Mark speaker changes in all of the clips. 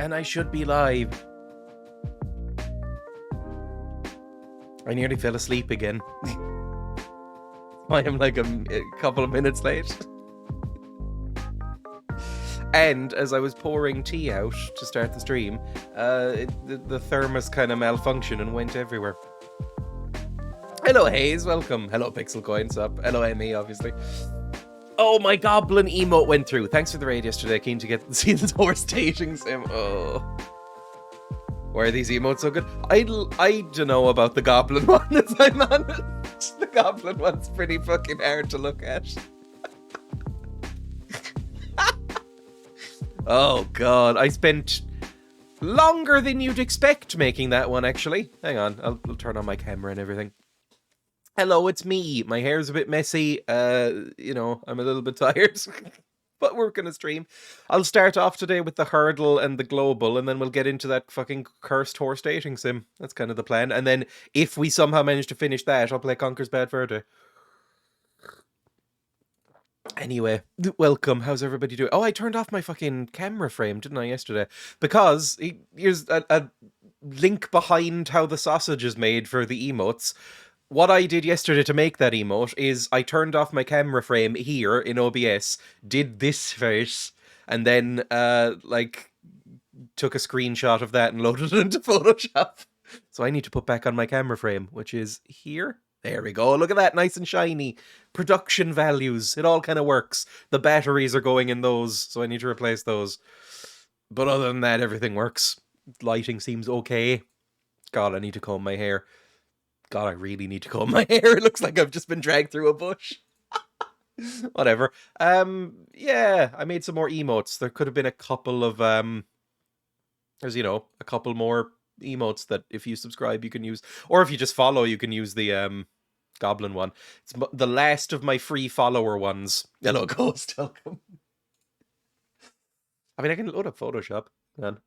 Speaker 1: And I should be live. I nearly fell asleep again. I am like a couple of minutes late. And as I was pouring tea out to start the stream, the thermos kind of malfunctioned and went everywhere. Hello, Hayes. Welcome. Hello, Pixel Coins up. Hello, Emmy, obviously. Oh, my goblin emote went through. Thanks for the raid yesterday. Keen to see the horse dating sim. Oh. Why are these emotes so good? I don't know about the goblin one, as I'm honest. The goblin one's pretty fucking hard to look at. Oh, God. I spent longer than you'd expect making that one, actually. Hang on. I'll turn on my camera and everything. Hello, it's me. My hair's a bit messy. You know, I'm a little bit tired. But we're gonna stream. I'll start off today with the hurdle and the global, and then we'll get into that fucking cursed horse dating sim. That's kind of the plan. And then if we somehow manage to finish that, I'll play Conker's Bad Fur Day. Anyway, welcome. How's everybody doing? Oh, I turned off my fucking camera frame, didn't I, yesterday? Because here's a link behind how the sausage is made for the emotes. What I did yesterday to make that emote is I turned off my camera frame here in OBS, did this first, and then like took a screenshot of that and loaded it into Photoshop. So I need to put back on my camera frame, which is here. There we go. Look at that, nice and shiny. Production values. It all kind of works. The batteries are going in those, so I need to replace those. But other than that, everything works. Lighting seems okay. God, I need to comb my hair. God, I really need to comb my hair. It looks like I've just been dragged through a bush. Whatever. Yeah, I made some more emotes. There could have been a couple of, there's, you know, a couple more emotes that if you subscribe, you can use. Or if you just follow, you can use the, goblin one. It's the last of my free follower ones. Hello, Ghost. Welcome. I mean, I can load up Photoshop. Man.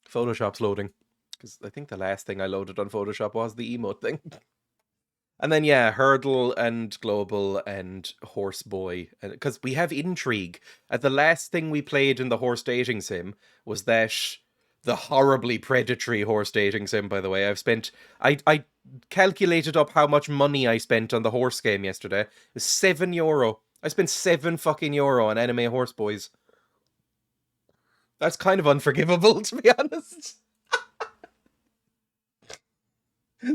Speaker 1: Photoshop's loading. Because I think the last thing I loaded on Photoshop was the emote thing. And then, yeah, hurdle and global and horse boy. Because we have intrigue. The last thing we played in the horse dating sim was that the horribly predatory horse dating sim, by the way. I calculated up how much money I spent on the horse game yesterday. It was €7. I spent €7 on anime horse boys. That's kind of unforgivable, to be honest.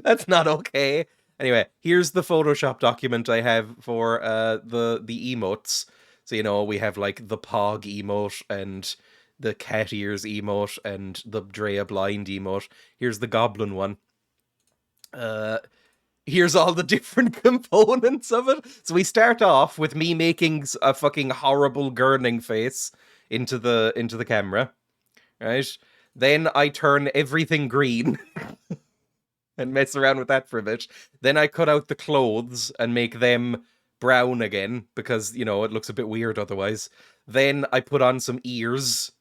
Speaker 1: That's not okay. Anyway, here's the Photoshop document I have for the emotes. So, you know, we have like the Pog emote and the cat ears emote and the Dreya blind emote. Here's the goblin one. Here's all the different components of it. So we start off with me making a fucking horrible gurning face into the camera, right? Then I turn everything green. And mess around with that for a bit. Then I cut out the clothes and make them brown again, because, you know, it looks a bit weird otherwise. Then I put on some ears,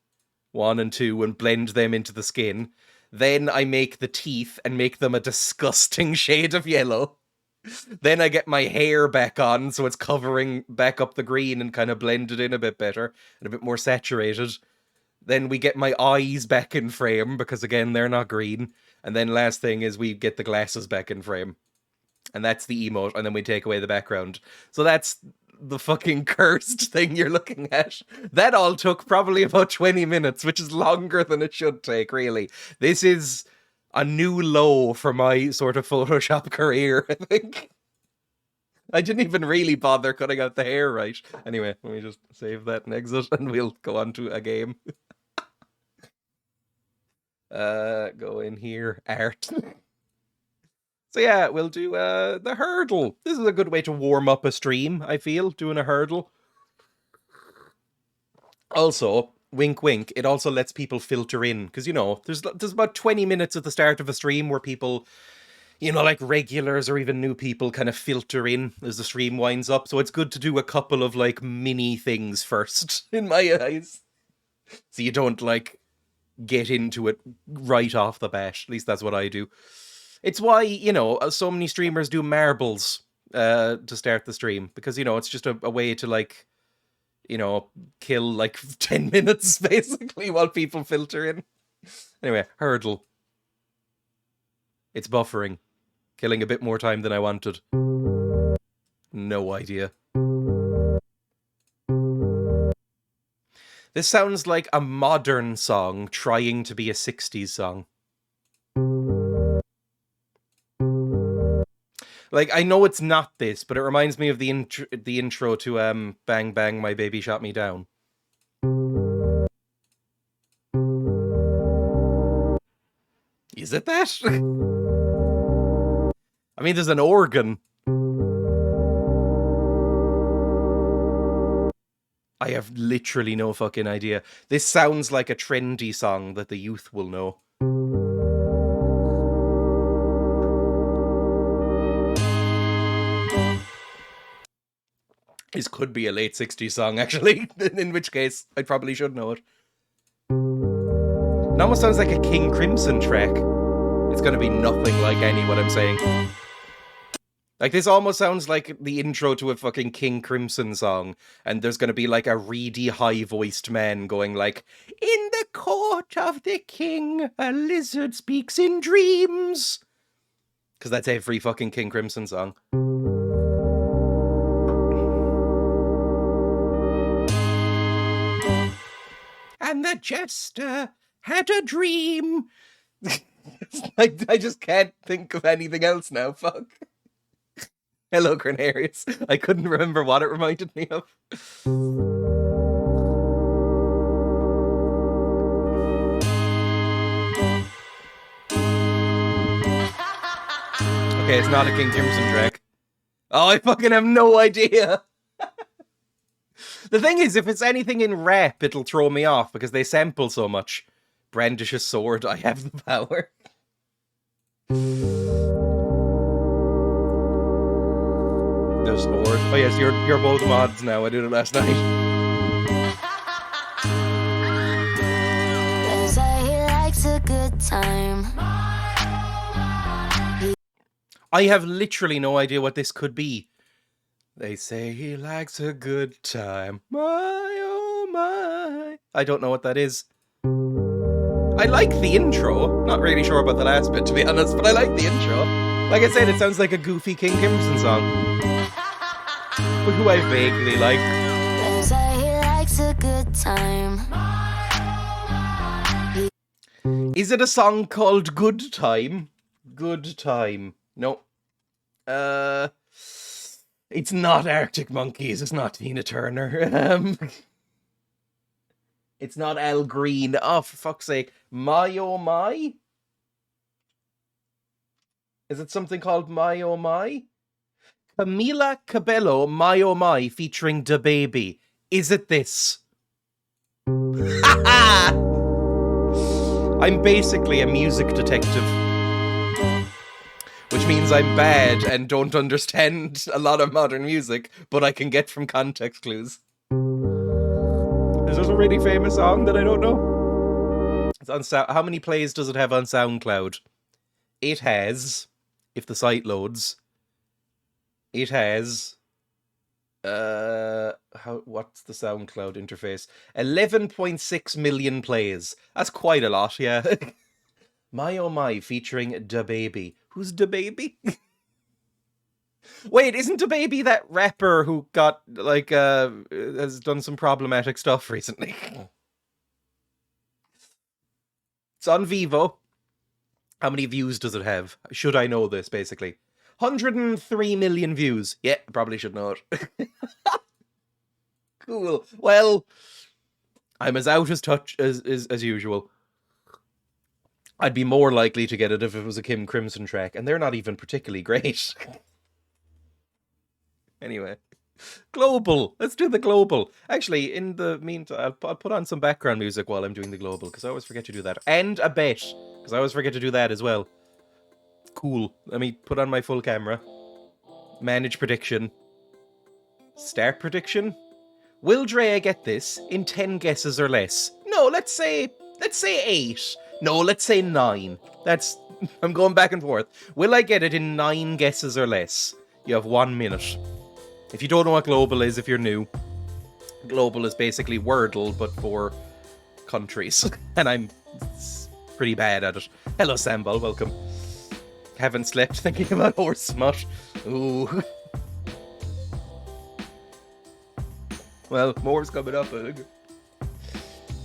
Speaker 1: 1 and 2, and blend them into the skin. Then I make the teeth and make them a disgusting shade of yellow. Then I get my hair back on, so it's covering back up the green and kind of blended in a bit better and a bit more saturated. Then we get my eyes back in frame, because again, they're not green. And then last thing is we get the glasses back in frame. And that's the emote, and then we take away the background. So that's the fucking cursed thing you're looking at. That all took probably about 20 minutes, which is longer than it should take, really. This is a new low for my sort of Photoshop career, I think. I didn't even really bother cutting out the hair right. Anyway, let me just save that and exit, and we'll go on to a game. Go in here, art. So yeah, we'll do the hurdle. This is a good way to warm up a stream, I feel, doing a hurdle. Also, wink wink, it also lets people filter in, because, you know, there's about 20 minutes at the start of a stream where people, you know, like regulars or even new people kind of filter in as the stream winds up. So it's good to do a couple of like mini things first, in my eyes. So you don't like get into it right off the bat. At least that's what I do. It's why, you know, so many streamers do marbles to start the stream, because, you know, it's just a way to like kill like 10 minutes basically while people filter in. Anyway, hurdle. It's buffering. Killing a bit more time than I wanted. No idea. This sounds like a modern song trying to be a 60s song. Like, I know it's not this, but it reminds me of the intro to Bang Bang My Baby Shot Me Down. Is it that? I mean, there's an organ. I have literally no fucking idea. This sounds like a trendy song that the youth will know. This could be a late 60s song, actually, in which case I probably should know it. It almost sounds like a King Crimson track. It's going to be nothing like any what I'm saying. Like, this almost sounds like the intro to a fucking King Crimson song, and there's going to be like a reedy, high-voiced man going like, "In the court of the king, a lizard speaks in dreams." Because that's every fucking King Crimson song. And the jester had a dream. I just can't think of anything else now, fuck. Hello, Grenarius. I couldn't remember what it reminded me of. Okay, it's not a King Crimson track. Oh, I fucking have no idea. The thing is, if it's anything in rap, it'll throw me off because they sample so much. Brandish a sword, I have the power. The sword. Oh yes, you're both mods now. I did it last night.
Speaker 2: They say he likes a good time.
Speaker 1: I have literally no idea what this could be. They say he likes a good time. My, oh my. I don't know what that is. I like the intro. Not really sure about the last bit, to be honest, but I like the intro. Like I said, it sounds like a goofy King Crimson song. But who I vaguely like.
Speaker 2: They say he likes a good time.
Speaker 1: Is it a song called Good Time? Good Time. No. It's not Arctic Monkeys. It's not Tina Turner. It's not Al Green. Oh, for fuck's sake. My Oh My? Is it something called My Oh My? Camila Cabello, My Oh My, featuring DaBaby. Is it this? I'm basically a music detective. Which means I'm bad and don't understand a lot of modern music, but I can get from context clues. Is this a really famous song that I don't know? It's on how many plays does it have on SoundCloud? It has, if the site loads, it has, what's the SoundCloud interface? 11.6 million plays. That's quite a lot, yeah. My Oh My featuring DaBaby. Who's DaBaby? Wait, isn't DaBaby that rapper who got, like, has done some problematic stuff recently? It's on Vivo. How many views does it have? Should I know this, basically? 103 million views. Yeah, probably should know it. Cool. Well, I'm as out as touch as usual. I'd be more likely to get it if it was a Kim Crimson track, and they're not even particularly great. Anyway. Global. Let's do the global. Actually, in the meantime, I'll put on some background music while I'm doing the global, because I always forget to do that. And a bet, because I always forget to do that as well. Cool. Let me put on my full camera. Manage prediction. Start prediction? Will Dreya get this in 10 guesses or less? No, let's say 8. No, let's say 9. I'm going back and forth. Will I get it in 9 guesses or less? You have 1 minute. If you don't know what global is, if you're new, Global is basically Wordle, but for countries. And I'm pretty bad at it. Hello, Sambal, welcome. Haven't slept thinking about horse smut. Ooh. Well, more's coming up.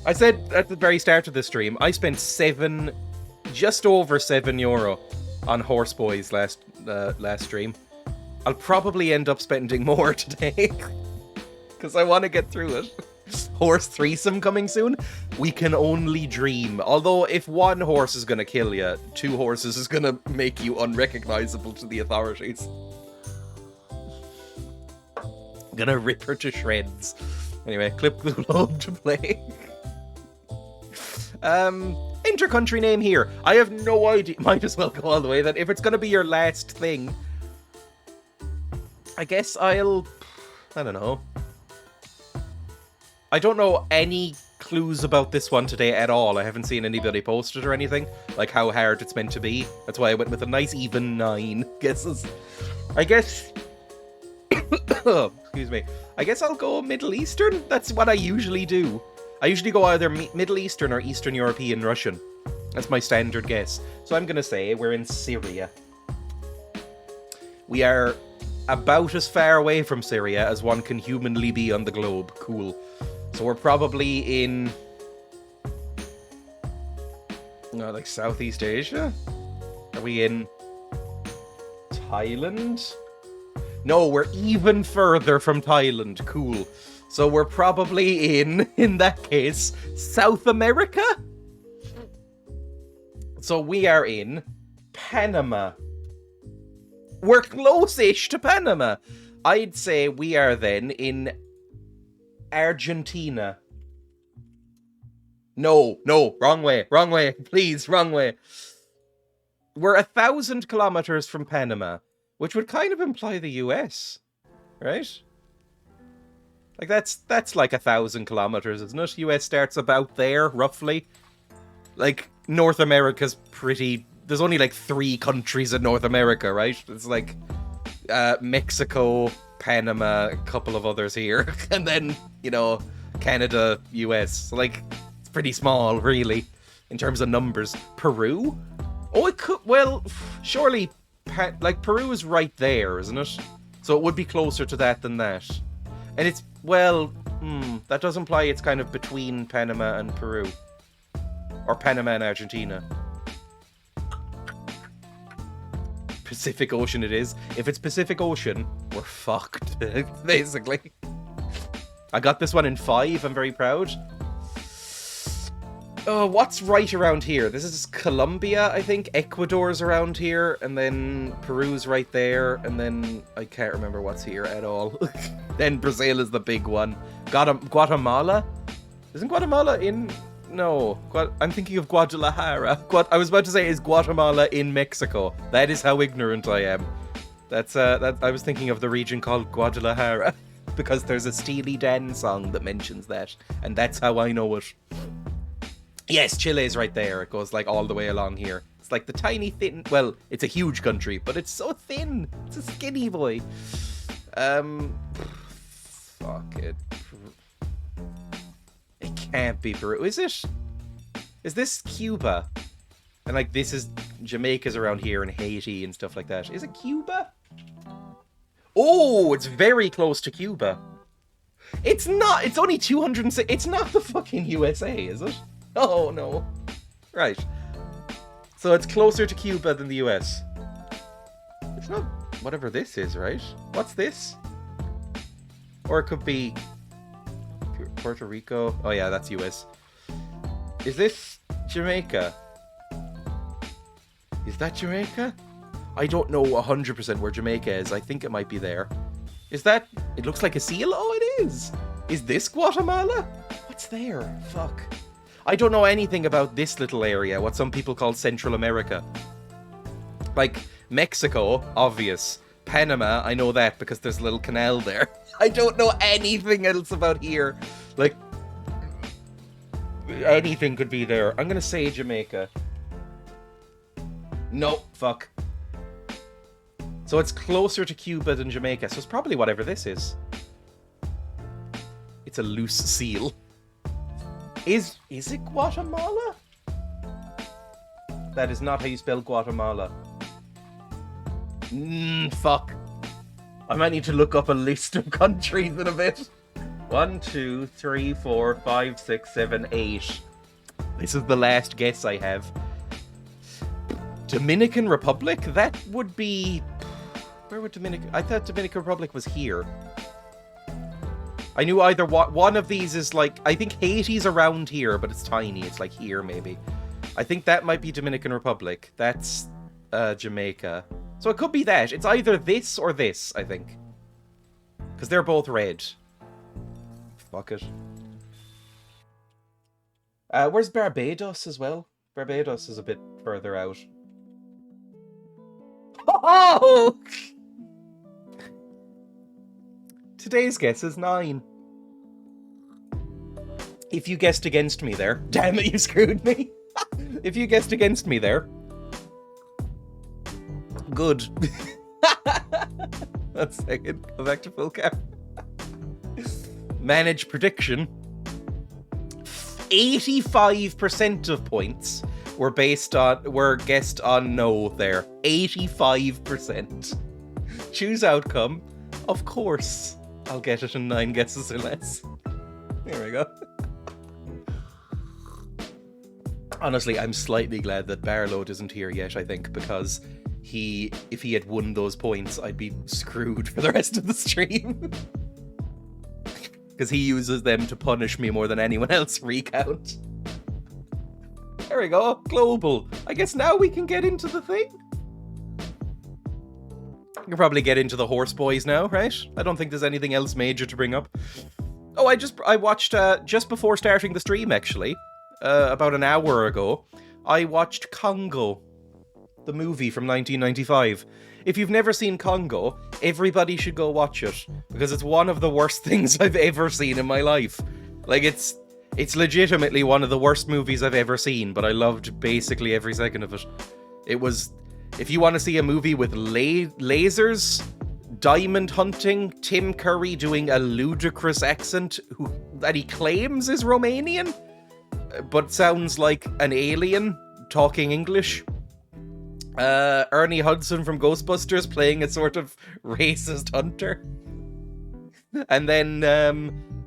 Speaker 1: I said at the very start of the stream, I spent just over €7 on Horse Boys last stream. I'll probably end up spending more today. Because I want to get through it. Horse threesome coming soon? We can only dream. Although, if one horse is going to kill you, 2 horses is going to make you unrecognizable to the authorities. I'm gonna rip her to shreds. Anyway, clip the globe to play. Inter-country name here. I have no idea. Might as well go all the way then. If it's gonna be your last thing, I guess I don't know. I don't know any clues about this one today at all. I haven't seen anybody post it or anything, like how hard it's meant to be. That's why I went with a nice even 9 guesses. I guess... Excuse me. I guess I'll go Middle Eastern. That's what I usually do. I usually go either Middle Eastern or Eastern European Russian. That's my standard guess. So I'm going to say we're in Syria. We are about as far away from Syria as one can humanly be on the globe. Cool. So we're probably in... like Southeast Asia? Are we in Thailand? No, we're even further from Thailand. Cool. So we're probably in that case, South America? So we are in Panama. We're close-ish to Panama. I'd say we are then in Argentina. No, wrong way, please, wrong way. We're 1,000 kilometers from Panama, which would kind of imply the US, right? Like that's like 1,000 kilometers, isn't it? US starts about there, roughly. Like, North America's pretty... There's only like 3 countries in North America, right? It's like Mexico, Panama, a couple of others here, and then, you know, Canada, US. So, like, it's pretty small, really, in terms of numbers. Peru? Oh, it could... Well, surely, like, Peru is right there, isn't it? So it would be closer to that than that. And it's... Well, that does imply it's kind of between Panama and Peru. Or Panama and Argentina. Pacific Ocean it is. If it's Pacific Ocean, we're fucked, basically. I got this one in 5, I'm very proud. Oh, what's right around here? This is Colombia, I think. Ecuador's around here, and then Peru's right there, and then I can't remember what's here at all. Then Brazil is the big one. Guatemala? Isn't Guatemala in... No, I'm thinking of Guadalajara. I was about to say, is Guatemala in Mexico? That is how ignorant I am. I was thinking of the region called Guadalajara, because there's a Steely Dan song that mentions that, and that's how I know it. Yes, Chile's right there. It goes like all the way along here. It's like the tiny thin... Well, it's a huge country, but it's so thin. It's a skinny boy. Fuck it. It can't be Peru, is it? Is this Cuba? And like this is... Jamaica's around here and Haiti and stuff like that. Is it Cuba? Oh, it's very close to Cuba. It's not. It's only 206... It's not the fucking USA, is it? Oh, no. Right. So it's closer to Cuba than the US. It's not whatever this is, right? What's this? Or it could be Puerto Rico. Oh, yeah, that's US. Is this Jamaica? Is that Jamaica? I don't know 100% where Jamaica is. I think it might be there. Is that... It looks like a seal? Oh, it is. Is this Guatemala? What's there? Fuck. I don't know anything about this little area, what some people call Central America. Like, Mexico, obvious. Panama, I know that because there's a little canal there. I don't know anything else about here. Like, anything could be there. I'm gonna say Jamaica. No, fuck. So it's closer to Cuba than Jamaica, so it's probably whatever this is. It's a loose seal. Is it Guatemala? That is not how you spell Guatemala. Fuck. I might need to look up a list of countries in a bit. 1, 2, 3, 4, 5, 6, 7, 8. This is the last guess I have. Dominican Republic? That would be... Where would Dominican... I thought Dominican Republic was here. I knew either one of these is like... I think Haiti's around here, but it's tiny. It's like here, maybe. I think that might be Dominican Republic. That's Jamaica. So it could be that. It's either this or this, I think. Because they're both red. Fuck it. Where's Barbados as well? Barbados is a bit further out. Oh! Today's guess is 9. If you guessed against me there... Damn it, you screwed me! If you guessed against me there... Good. 1 second. Go back to full cap. Manage prediction. 85% of points were guessed on no there. 85%. Choose outcome. Of course, I'll get it in 9 guesses or less. There we go. Honestly, I'm slightly glad that Barload isn't here yet, I think, because if he had won those points, I'd be screwed for the rest of the stream. Because he uses them to punish me more than anyone else recount. There we go, global. I guess now we can get into the thing. We can probably get into the horse boys now, right? I don't think there's anything else major to bring up. Oh, I watched, just before starting the stream, actually, about an hour ago, I watched Congo, the movie from 1995. If you've never seen Congo, everybody should go watch it, because it's one of the worst things I've ever seen in my life. Like, it's legitimately one of the worst movies I've ever seen, but I loved basically every second of it. It was, if you want to see a movie with lasers, diamond hunting, Tim Curry doing a ludicrous accent that he claims is Romanian, but sounds like an alien talking English. Ernie Hudson from Ghostbusters playing a sort of racist hunter. And then,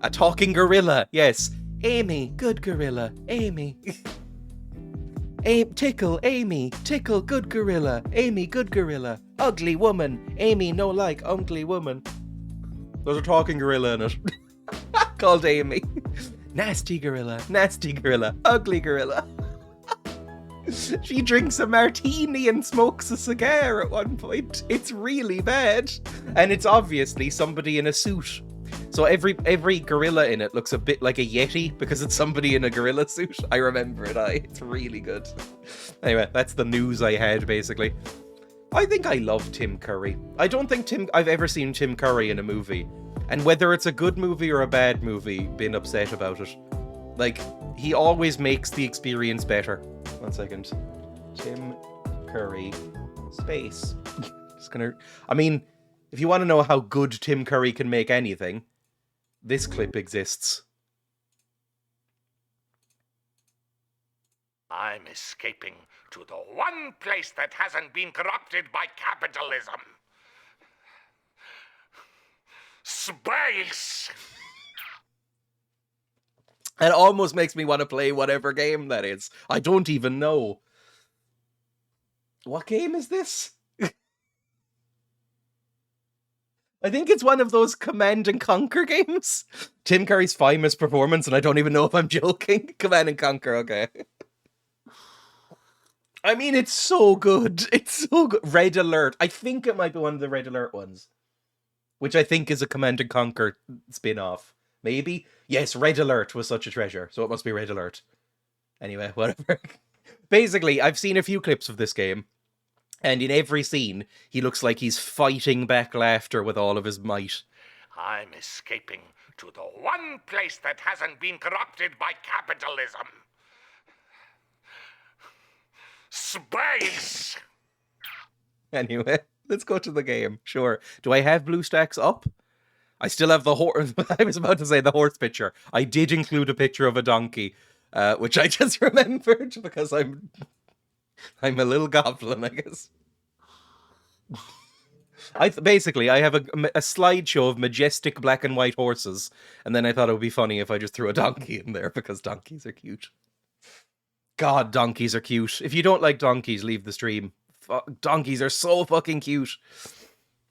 Speaker 1: a talking gorilla, yes. Amy, good gorilla, Amy. Tickle, Amy, tickle, good gorilla, Amy, good gorilla. Ugly woman, Amy, no like, ugly woman. There's a talking gorilla in it. Called Amy. Nasty gorilla, ugly gorilla. She drinks a martini and smokes a cigar at one point. It's really bad. And it's obviously somebody in a suit. So every gorilla in it looks a bit like a yeti because it's somebody in a gorilla suit. I remember it. It's really good. Anyway, that's the news I had, basically. I think I love Tim Curry. I don't think I've ever seen Tim Curry in a movie. And whether it's a good movie or a bad movie, been upset about it. Like, he always makes the experience better. 1 second. Tim Curry space. Just gonna... I mean, if you want to know how good Tim Curry can make anything, this clip exists.
Speaker 3: I'm escaping to the one place that hasn't been corrupted by capitalism. Space!
Speaker 1: It almost makes me want to play whatever game that is. I don't even know. What game is this? I think it's one of those Command and Conquer games. Tim Curry's famous performance, and I don't even know if I'm joking. Command and Conquer, okay. I mean, it's so good. It's so good. Red Alert. I think it might be one of the Red Alert ones. Which I think is a Command and Conquer spin-off. Maybe? Yes, Red Alert was such a treasure, so it must be Red Alert. Anyway, whatever. Basically, I've seen a few clips of this game, and in every scene, he looks like he's fighting back laughter with all of his might.
Speaker 3: I'm escaping to the one place that hasn't been corrupted by capitalism. Space!
Speaker 1: Anyway, let's go to the game. Sure. Do I have BlueStacks up? I still have the horse. I was about to say the horse picture. I did include a picture of a donkey, which I just remembered because I'm a little goblin, I guess. Basically I have a slideshow of majestic black and white horses, and then I thought it would be funny if I just threw a donkey in there because donkeys are cute. God, donkeys are cute. If you don't like donkeys, leave the stream. Donkeys are so fucking cute.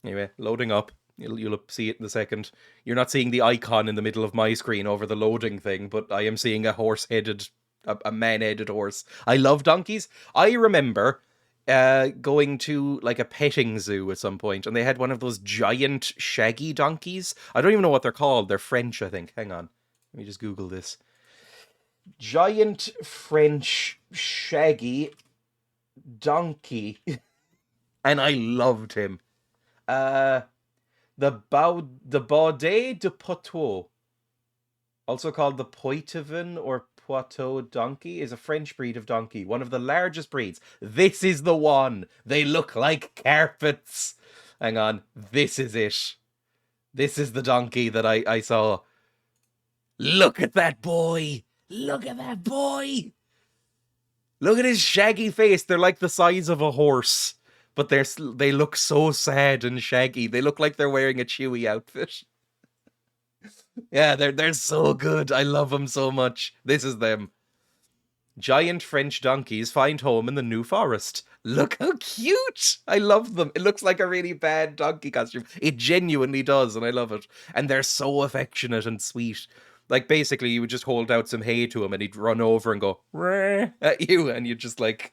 Speaker 1: Anyway, loading up. You'll see it in a second. You're not seeing the icon in the middle of my screen over the loading thing, but I am seeing a horse-headed, a man-headed horse. I love donkeys. I remember going to like a petting zoo at some point, and they had one of those giant shaggy donkeys. I don't even know what they're called. They're French, I think. Hang on. Let me just Google this. Giant French shaggy donkey. And I loved him. The Baudet de Poitou, also called the Poitevin or Poitou donkey, is a French breed of donkey, one of the largest breeds. This is the one. They look like carpets. Hang on. This is it. This is the donkey that I saw. Look at that boy. Look at that boy. Look at his shaggy face. They're like the size of a horse. But they look so sad and shaggy. They look like they're wearing a Chewy outfit. Yeah, they're so good. I love them so much. This is them. Giant French donkeys find home in the New Forest. Look how cute! I love them. It looks like a really bad donkey costume. It genuinely does, and I love it. And they're so affectionate and sweet. Like, basically, you would just hold out some hay to him, and he'd run over and go, "Rah," at you, and you'd just, like,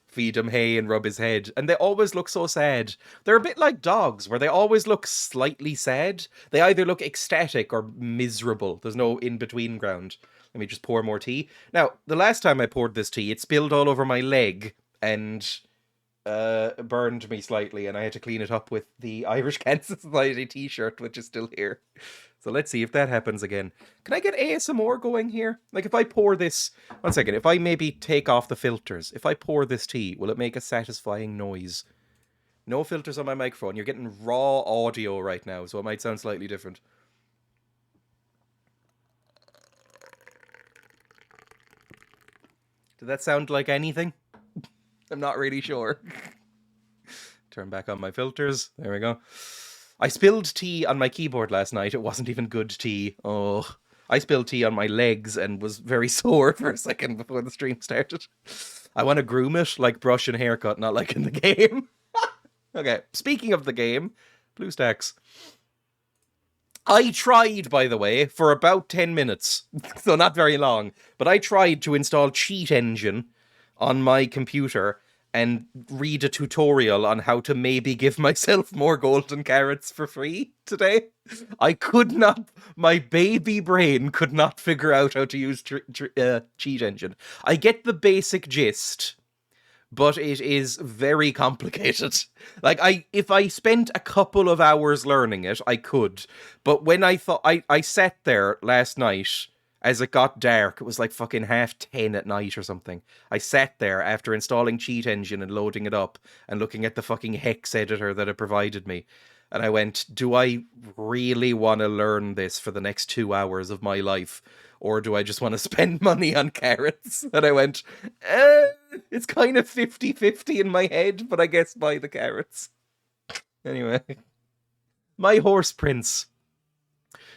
Speaker 1: feed him hay and rub his head. And they always look so sad. They're a bit like dogs, where they always look slightly sad. They either look ecstatic or miserable. There's no in-between ground. Let me just pour more tea. Now, the last time I poured this tea, it spilled all over my leg and burned me slightly, and I had to clean it up with the Irish Cancer Society t-shirt, which is still here. So let's see if that happens again. Can I get ASMR going here? Like, if I pour this... One second. If I maybe take off the filters, if I pour this tea, will it make a satisfying noise? No filters on my microphone. You're getting raw audio right now, so it might sound slightly different. Did that sound like anything? I'm not really sure. Turn back on my filters. There we go. I spilled tea on my keyboard last night. It wasn't even good tea. Oh, I spilled tea on my legs and was very sore for a second before the stream started. I want to groom it like brush and haircut, not like in the game. Okay, speaking of the game, BlueStacks. I tried, by the way, for about 10 minutes, so not very long, but I tried to install Cheat Engine on my computer and read a tutorial on how to maybe give myself more golden carrots for free today. I could not, my baby brain could not figure out how to use Cheat Engine. I get the basic gist, but it is very complicated. Like, if I spent a couple of hours learning it, I could. But when I thought, I sat there last night as it got dark. It was like fucking 10:30 at night or something. I sat there after installing Cheat Engine and loading it up and looking at the fucking hex editor that it provided me. And I went, do I really want to learn this for the next 2 hours of my life? Or do I just want to spend money on carrots? And I went, it's kind of 50-50 in my head, but I guess buy the carrots. Anyway. My horse prince.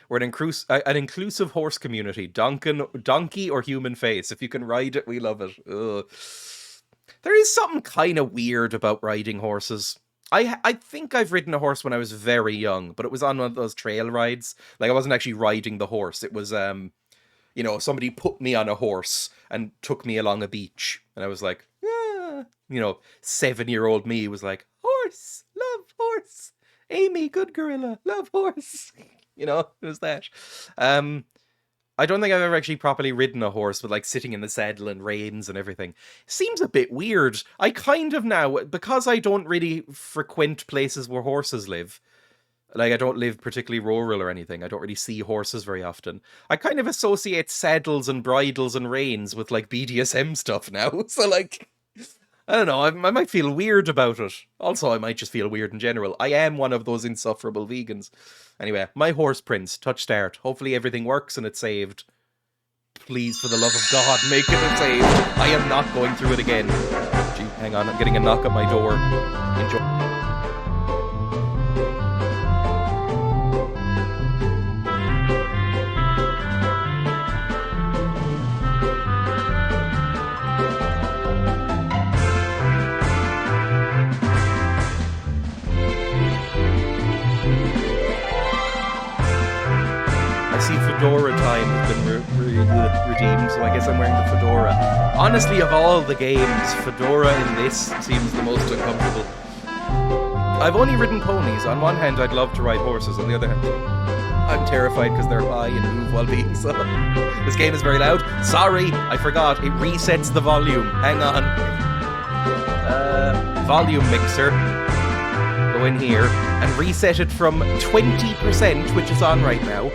Speaker 1: We're an inclusive horse community. Donkey or human face. If you can ride it, we love it. Ugh. There is something kind of weird about riding horses. I think I've ridden a horse when I was very young, but it was on one of those trail rides. Like, I wasn't actually riding the horse. It was, somebody put me on a horse and took me along a beach. And I was like, yeah. 7-year-old me was like, horse, love horse. Amy, good gorilla, love horse. It was that. I don't think I've ever actually properly ridden a horse with, like, sitting in the saddle and reins and everything. Seems a bit weird. I kind of now, because I don't really frequent places where horses live, like, I don't live particularly rural or anything, I don't really see horses very often, I kind of associate saddles and bridles and reins with, like, BDSM stuff now. So, like, I don't know, I might feel weird about it. Also, I might just feel weird in general. I am one of those insufferable vegans. Anyway, my horse prince, touch start. Hopefully everything works and it's saved. Please, for the love of God, make it a save. I am not going through it again. Gee, hang on, I'm getting a knock at my door. Enjoy. I see fedora time has been redeemed, so I guess I'm wearing the fedora. Honestly, of all the games, fedora in this seems the most uncomfortable. I've only ridden ponies. On one hand, I'd love to ride horses. On the other hand, I'm terrified because they're high and move while being so. This game is very loud. Sorry, I forgot. It resets the volume. Hang on. Volume mixer. Go in here and reset it from 20%, which is on right now,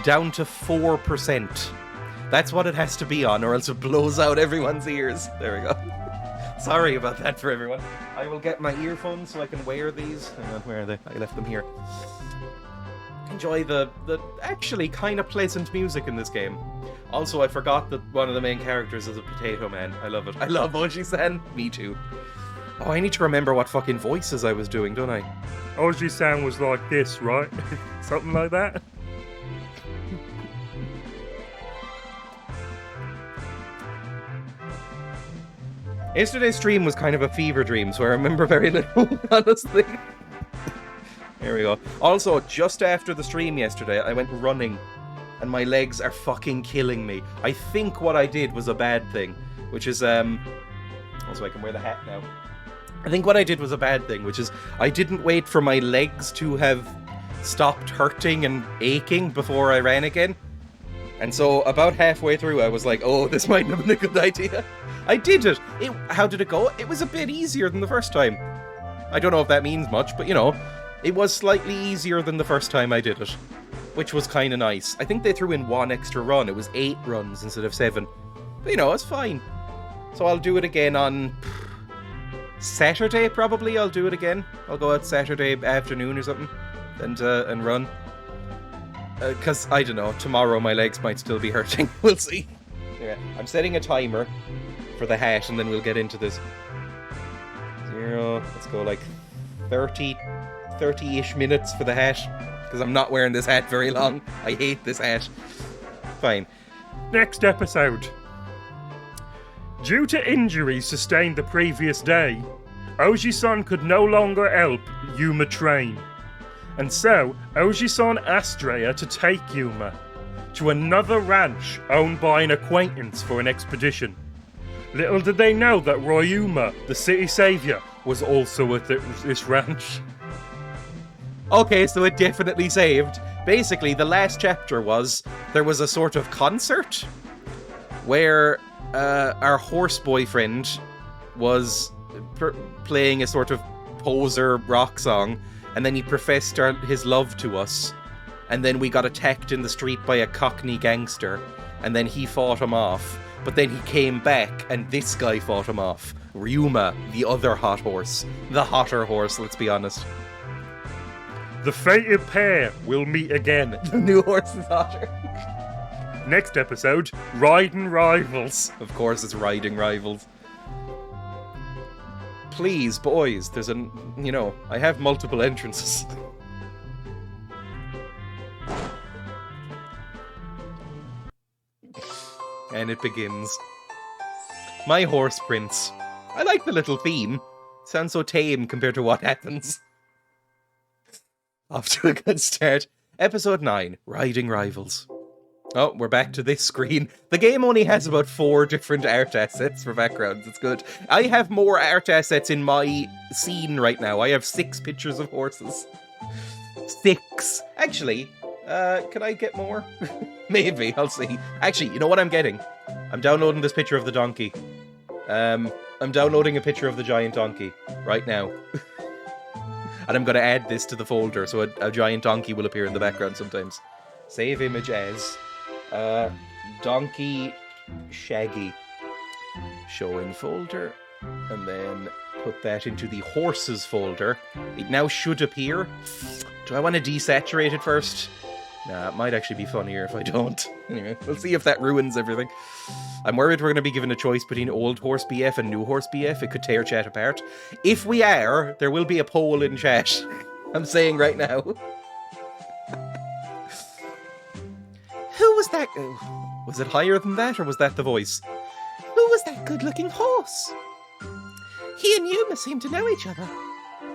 Speaker 1: down to 4%. That's what it has to be on, or else it blows out everyone's ears. There we go. Sorry about that for everyone. I will get my earphones so I can wear these. Hang on, where are they? I left them here. Enjoy the actually kind of pleasant music in this game. Also, I forgot that one of the main characters is a potato man. I love it. I love Oji-san. Me too. Oh, I need to remember what fucking voices I was doing, don't I?
Speaker 4: Oji-san was like this, right? Something like that?
Speaker 1: Yesterday's stream was kind of a fever dream, so I remember very little, honestly. There we go. Also, just after the stream yesterday, I went running, and my legs are fucking killing me. I think what I did was a bad thing, which is, also I can wear the hat now. I think what I did was a bad thing, which is I didn't wait for my legs to have stopped hurting and aching before I ran again. And so about halfway through, I was like, oh, this might have been a good idea. I did it. How did it go? It was a bit easier than the first time. I don't know if that means much, but you know, it was slightly easier than the first time I did it, which was kind of nice. I think they threw in one extra run. It was 8 runs instead of 7. But you know, it's fine. So I'll do it again on Saturday, probably. I'll do it again. I'll go out Saturday afternoon or something and run. Because, I don't know, tomorrow my legs might still be hurting. We'll see. Yeah, I'm setting a timer for the hat, and then we'll get into this. 0, let's go like 30-ish minutes for the hat, because I'm not wearing this hat very long. I hate this hat. Fine.
Speaker 4: Next episode. Due to injuries sustained the previous day, Oji-san could no longer help Yuma train. And so, Oji-san asked Dreya to take Yuma to another ranch owned by an acquaintance for an expedition. Little did they know that Ryuma, the city saviour, was also at this ranch.
Speaker 1: Okay, so it definitely saved. Basically, the last chapter was, there was a sort of concert where our horse boyfriend was playing a sort of poser rock song, and then he professed his love to us, and then we got attacked in the street by a Cockney gangster, and then he fought him off, but then he came back, and this guy fought him off. Ryuma, the other hot horse. The hotter horse, let's be honest.
Speaker 4: The fated pair will meet again.
Speaker 1: The new horse is hotter.
Speaker 4: Next episode, Riding Rivals.
Speaker 1: Of course it's Riding Rivals. Please, boys, there's I have multiple entrances. And it begins. My horse prince. I like the little theme. Sounds so tame compared to what happens. Off to a good start. Episode 9, Riding Rivals. Oh, we're back to this screen. The game only has about 4 different art assets for backgrounds. It's good. I have more art assets in my scene right now. I have 6 pictures of horses. 6. Actually, can I get more? Maybe, I'll see. Actually, you know what I'm getting? I'm downloading this picture of the donkey. I'm downloading a picture of the giant donkey right now. And I'm going to add this to the folder so a giant donkey will appear in the background sometimes. Save image as Donkey Shaggy. Show in folder. and then put that into the horses folder. It now should appear. Do I want to desaturate it first? Nah, it might actually be funnier if I don't. Anyway, we'll see if that ruins everything. I'm worried we're going to be given a choice between old horse BF and new horse BF. It could tear chat apart. If we are, there will be a poll in chat. I'm saying right now. Who was that? Was it higher than that, or was that the voice? Who was that good-looking horse? He and Yuma seem to know each other.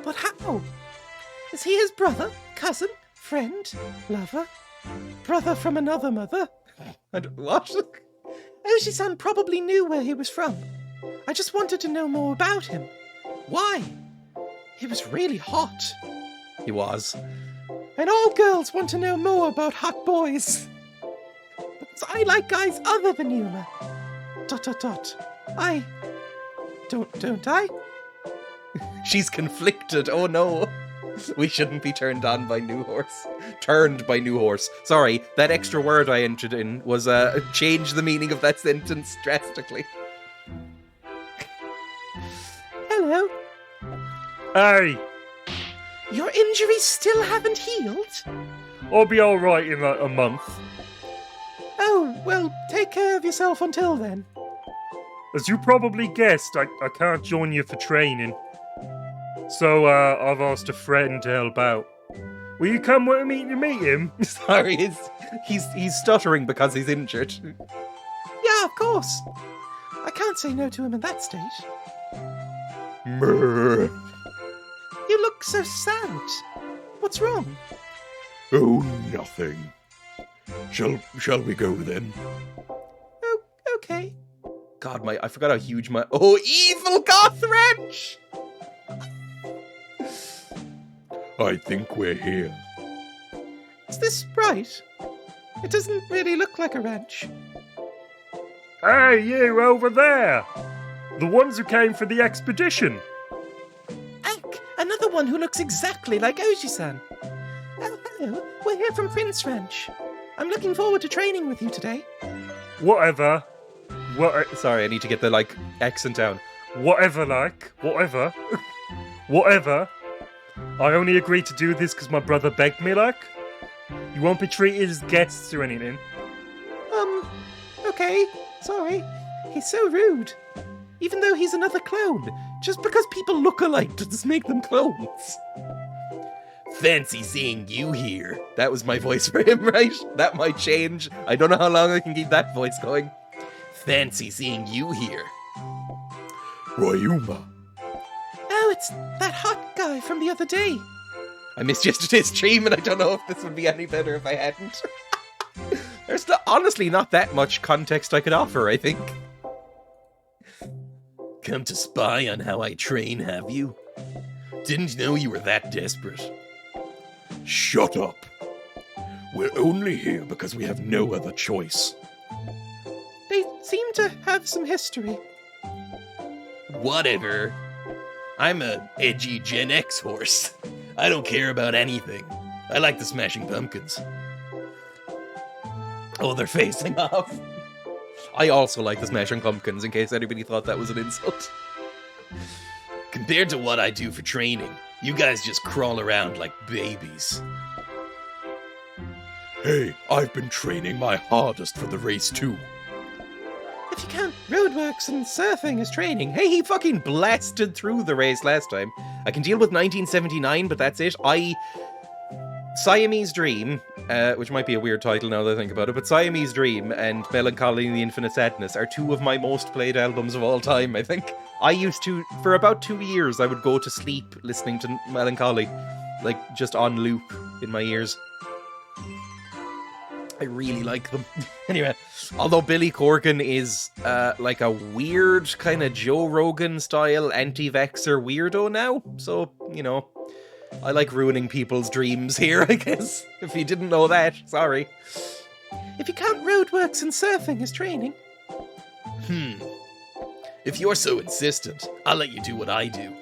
Speaker 1: But how? Is he his brother, cousin, friend, lover? Brother from another mother? What? Oji-san probably knew where he was from. I just wanted to know more about him. Why? He was really hot. He was. And all girls want to know more about hot boys. But I like guys other than Yuma. ... I... Don't I? She's conflicted, oh no. We shouldn't be turned on by new horse. Turned by new horse. Sorry, that extra word I entered in was change the meaning of that sentence drastically. Hello.
Speaker 4: Hey,
Speaker 1: Your injuries still haven't healed?
Speaker 4: I'll be alright in like a month.
Speaker 1: Oh, well, take care of yourself until then.
Speaker 4: As you probably guessed, I can't join you for training. So, I've asked a friend to help out. Will you come with me to meet him?
Speaker 1: Sorry, he's stuttering because he's injured. Yeah, of course. I can't say no to him in that state.
Speaker 5: Brr.
Speaker 1: You look so sad. What's wrong?
Speaker 5: Oh, nothing. Shall we go then?
Speaker 1: Oh, okay. God, I forgot how huge my... Oh, evil goth wrench!
Speaker 5: I think we're here.
Speaker 1: Is this right? It doesn't really look like a wrench.
Speaker 4: Hey, you over there! The ones who came for the expedition.
Speaker 1: Ak, another one who looks exactly like Oji-san. Oh, hello. We're here from Prince Ranch. I'm looking forward to training with you today.
Speaker 4: Whatever.
Speaker 1: Sorry, I need to get the, accent down.
Speaker 4: Whatever. Whatever. I only agreed to do this because my brother begged me, You won't be treated as guests or anything.
Speaker 1: Okay. Sorry. He's so rude. Even though he's another clone. Just because people look alike doesn't make them clones. Fancy seeing you here. That was my voice for him, right? That might change. I don't know how long I can keep that voice going. Fancy seeing you here.
Speaker 5: Ryuma.
Speaker 1: Oh, it's that hot guy from the other day. I missed yesterday's stream and I don't know if this would be any better if I hadn't. There's honestly not that much context I could offer, I think. Come to spy on how I train, have you? Didn't know you were that desperate.
Speaker 5: Shut up. We're only here because we have no other choice.
Speaker 1: They seem to have some history. Whatever. I'm a edgy Gen X horse. I don't care about anything. I like the Smashing Pumpkins. Oh, they're facing off. I also like the Smashing Pumpkins, in case anybody thought that was an insult. Compared to what I do for training, you guys just crawl around like babies.
Speaker 5: Hey, I've been training my hardest for the race too.
Speaker 1: If you count roadworks and surfing as training, hey, he fucking blasted through the race last time. I can deal with 1979, but that's it. Siamese Dream, which might be a weird title now that I think about it, but Siamese Dream and Melancholy and the Infinite Sadness are two of my most played albums of all time, I think. I used to, for about 2 years, I would go to sleep listening to Melancholy, just on loop in my ears. I really like them. Anyway, although Billy Corgan is a weird kind of Joe Rogan style anti-vaxxer weirdo now, so, I like ruining people's dreams here, I guess. If you didn't know that, sorry. If you count roadworks and surfing as training. If you're so insistent, I'll let you do what I do.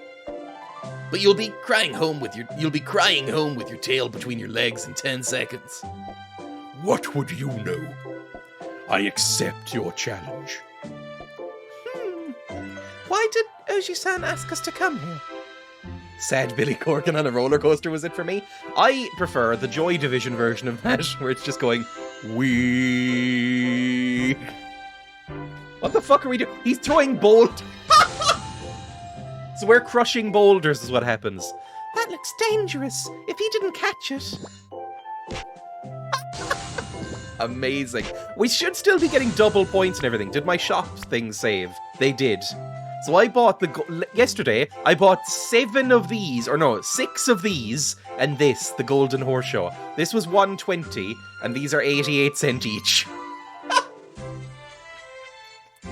Speaker 1: But you'll be crying home with your tail between your legs in 10 seconds.
Speaker 5: What would you know? I accept your challenge.
Speaker 1: Why did Oji-san asked us to come here. Sad Billy Corgan on a roller coaster was it for me. I prefer the Joy Division version of that, where it's just going, wee. What the fuck are we doing? He's throwing boulders. So we're crushing boulders is what happens. That looks dangerous. If he didn't catch it. Amazing. We should still be getting double points and everything. Did my shop things save? They did. So I bought yesterday, I bought 6 of these, and this, the Golden Horse Show. This was $1.20, and these are 88 cents each.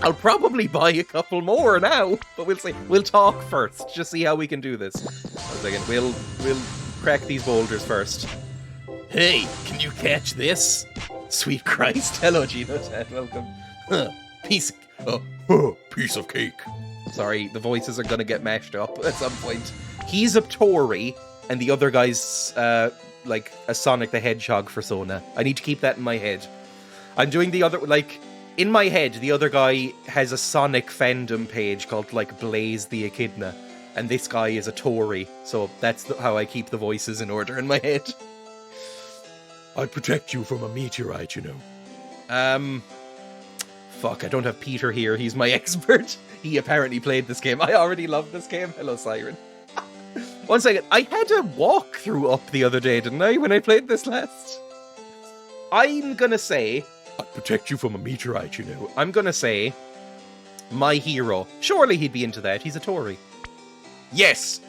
Speaker 1: I'll probably buy a couple more now, but we'll see. We'll talk first, just see how we can do this. 1 second, we'll crack these boulders first. Hey, can you catch this? Sweet Christ. Hello, Gino Ted, welcome. Piece
Speaker 5: Piece of cake.
Speaker 1: Sorry, the voices are gonna get mashed up at some point. He's a Tori, and the other guy's, like, a Sonic the Hedgehog persona. I need to keep that in my head. I'm doing the other, like, in my head, the other guy has a Sonic fandom page called, like, Blaze the Echidna, and this guy is a Tori, so that's how I keep the voices in order in my head.
Speaker 5: I'd protect you from a meteorite, you know.
Speaker 1: Fuck, I don't have Peter here, he's my expert. He apparently played this game. I already love this game. Hello, Siren. 1 second, I had a walkthrough up the other day, didn't I, when I played this last? I'm gonna say...
Speaker 5: I'd protect you from a meteorite, you know.
Speaker 1: I'm gonna say... My hero. Surely he'd be into that, he's a Tory. Yes!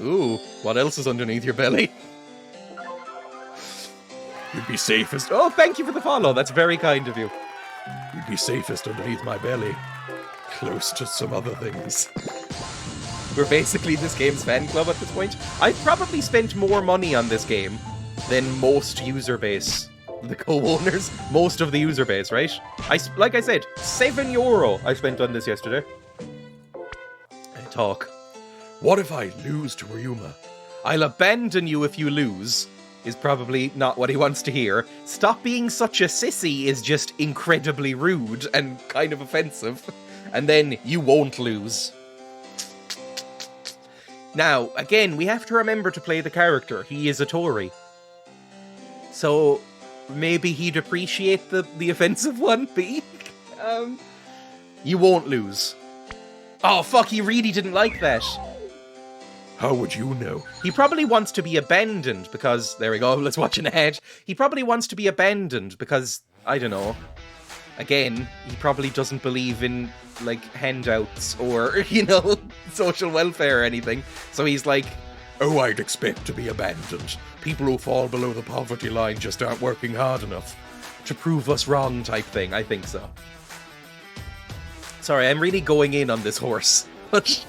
Speaker 1: Ooh, what else is underneath your belly?
Speaker 5: You'd be safest.
Speaker 1: Oh, thank you for the follow, that's very kind of you.
Speaker 5: You'd be safest underneath my belly. Close to some other things.
Speaker 1: We're basically this game's fan club at this point. I've probably spent more money on this game than most user base. The co-owners, most of the user base, right? Like I said, €7 I spent on this yesterday. Talk.
Speaker 5: What if I lose to Ryuma?
Speaker 1: I'll abandon you if you lose, is probably not what he wants to hear. Stop being such a sissy is just incredibly rude and kind of offensive. And then you won't lose. Now, again, we have to remember to play the character. He is a Tory. So, maybe he'd appreciate the offensive one, B. You won't lose. Oh, fuck, he really didn't like that.
Speaker 5: How would you know?
Speaker 1: He probably wants to be abandoned because... There we go, let's watch an ad. He probably wants to be abandoned because, I don't know. Again, he probably doesn't believe in, like, handouts or, you know, social welfare or anything. So he's like,
Speaker 5: oh, I'd expect to be abandoned. People who fall below the poverty line just aren't working hard enough.
Speaker 1: To prove us wrong type thing, I think so. Sorry, I'm really going in on this horse. But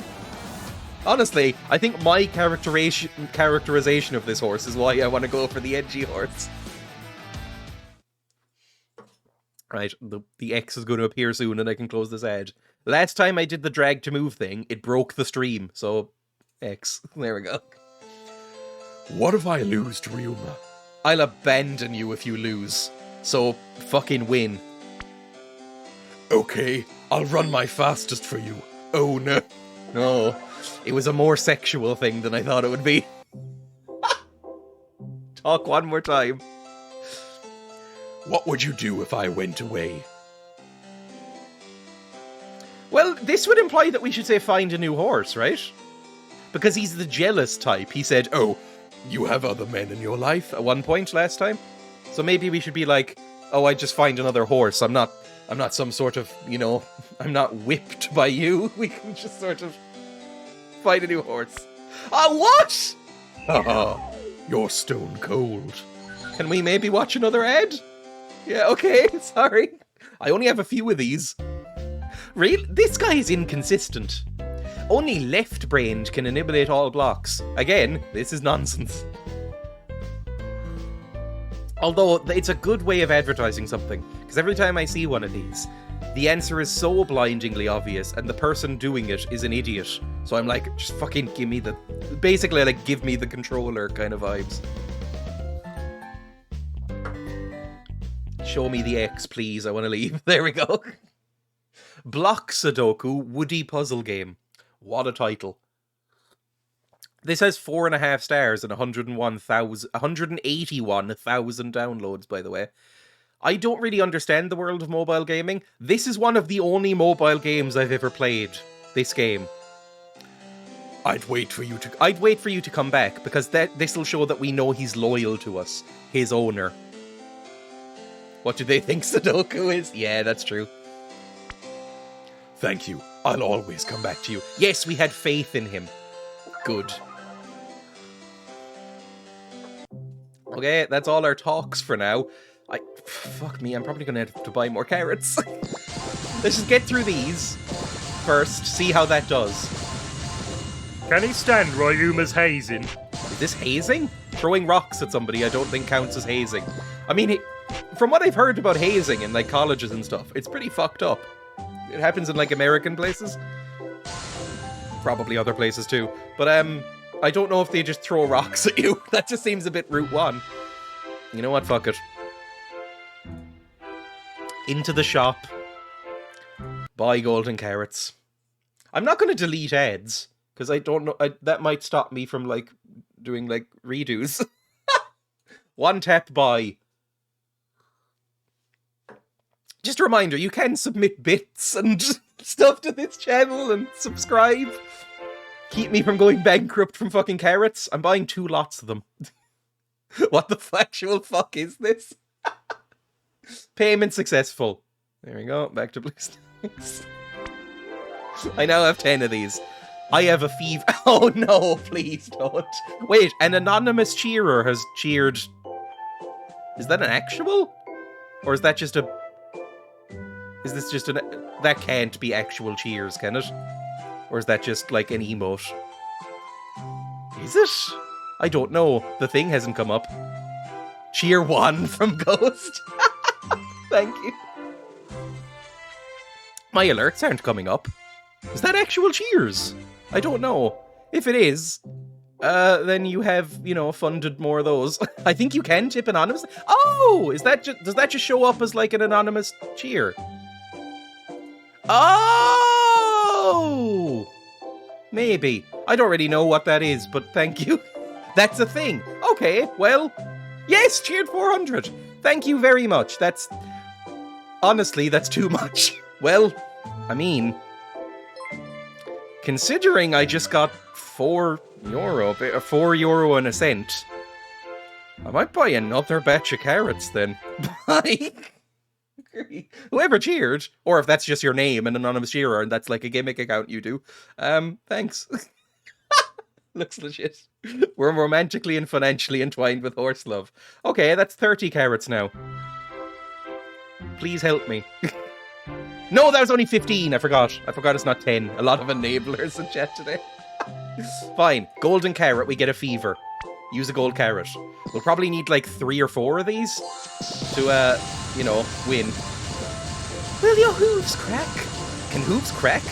Speaker 1: honestly, I think my characterization of this horse is why I want to go for the edgy horse. Right, the X is going to appear soon and I can close this ad. Last time I did the drag to move thing, it broke the stream, so X. There we go.
Speaker 5: What if I lose to Ryuma?
Speaker 1: I'll abandon you if you lose. So, fucking win.
Speaker 5: Okay, I'll run my fastest for you. Oh no.
Speaker 1: No, it was a more sexual thing than I thought it would be. Talk one more time.
Speaker 5: What would you do if I went away?
Speaker 1: Well, this would imply that we should say find a new horse, right? Because he's the jealous type. He said, oh,
Speaker 5: you have other men in your life?
Speaker 1: at one point last time. So maybe we should be like, oh, I just find another horse. I'm not some sort of, you know, I'm not whipped by you. We can just sort of find a new horse. Oh, what?
Speaker 5: Haha, you're stone cold.
Speaker 1: Can we maybe watch another ad? Yeah, okay, sorry. I only have a few of these. Really? This guy is inconsistent. Only left-brained can annihilate all blocks. Again, this is nonsense. Although, it's a good way of advertising something, because every time I see one of these, the answer is so blindingly obvious, and the person doing it is an idiot. So I'm like, just fucking give me the... Basically, like, give me the controller kind of vibes. Show me the X, please. I want to leave. There we go. Block Sudoku Woody puzzle game. What a title. This has 4.5 stars and 181,000 downloads, by the way. I don't really understand the world of mobile gaming. This is one of the only mobile games I've ever played. This game. I'd wait for you to come back, because this'll show that we know he's loyal to us, his owner. What do they think Sudoku is? Yeah, that's true.
Speaker 5: Thank you. I'll always come back to you.
Speaker 1: Yes, we had faith in him. Good. Okay, that's all our talks for now. Fuck me, I'm probably gonna have to buy more carrots. Let's just get through these first, see how that does.
Speaker 4: Can he stand Royuma's hazing?
Speaker 1: Is this hazing? Throwing rocks at somebody I don't think counts as hazing. I mean, from what I've heard about hazing in like colleges and stuff, it's pretty fucked up. It happens in like American places. Probably other places too. But I don't know if they just throw rocks at you. That just seems a bit Route 1. You know what, fuck it. Into the shop. Buy golden carrots. I'm not going to delete ads, because I don't know, that might stop me from, like, doing, like, redos. One tap buy. Just a reminder, you can submit bits and stuff to this channel and subscribe. Keep me from going bankrupt from fucking carrots. I'm buying 2 lots of them. What the actual fuck is this? Payment successful. There we go. Back to blue stacks. I now have 10 of these. I have a fever. Oh no, please don't. Wait, an anonymous cheerer has cheered. Is that an actual? Or is that just a... Is this just an... That can't be actual cheers, can it? Or is that just like an emote? Is it? I don't know. The thing hasn't come up. Cheer 1 from Ghost. Thank you. My alerts aren't coming up. Is that actual cheers? I don't know. If it is, then you have, you know, funded more of those. I think you can tip anonymously. Oh! Is that does that just show up as like an anonymous cheer? Oh! Maybe. I don't really know what that is, but thank you. That's a thing. Okay, well, yes, cheered 400. Thank you very much. That's... Honestly, that's too much. Well, I mean... Considering I just got €4, €4 and a cent, I might buy another batch of carrots then. Bye! Whoever cheered, or if that's just your name, an anonymous cheerer, and that's like a gimmick account you do, thanks. Looks legit. We're romantically and financially entwined with horse love. Okay, that's 30 carrots now. Please help me. No, that was only 15. I forgot it's not 10. A lot of enablers in chat today. Fine. Golden carrot, we get a fever. Use a gold carrot. We'll probably need like 3 or 4 of these to, you know, win. Will your hooves crack? Can hooves crack?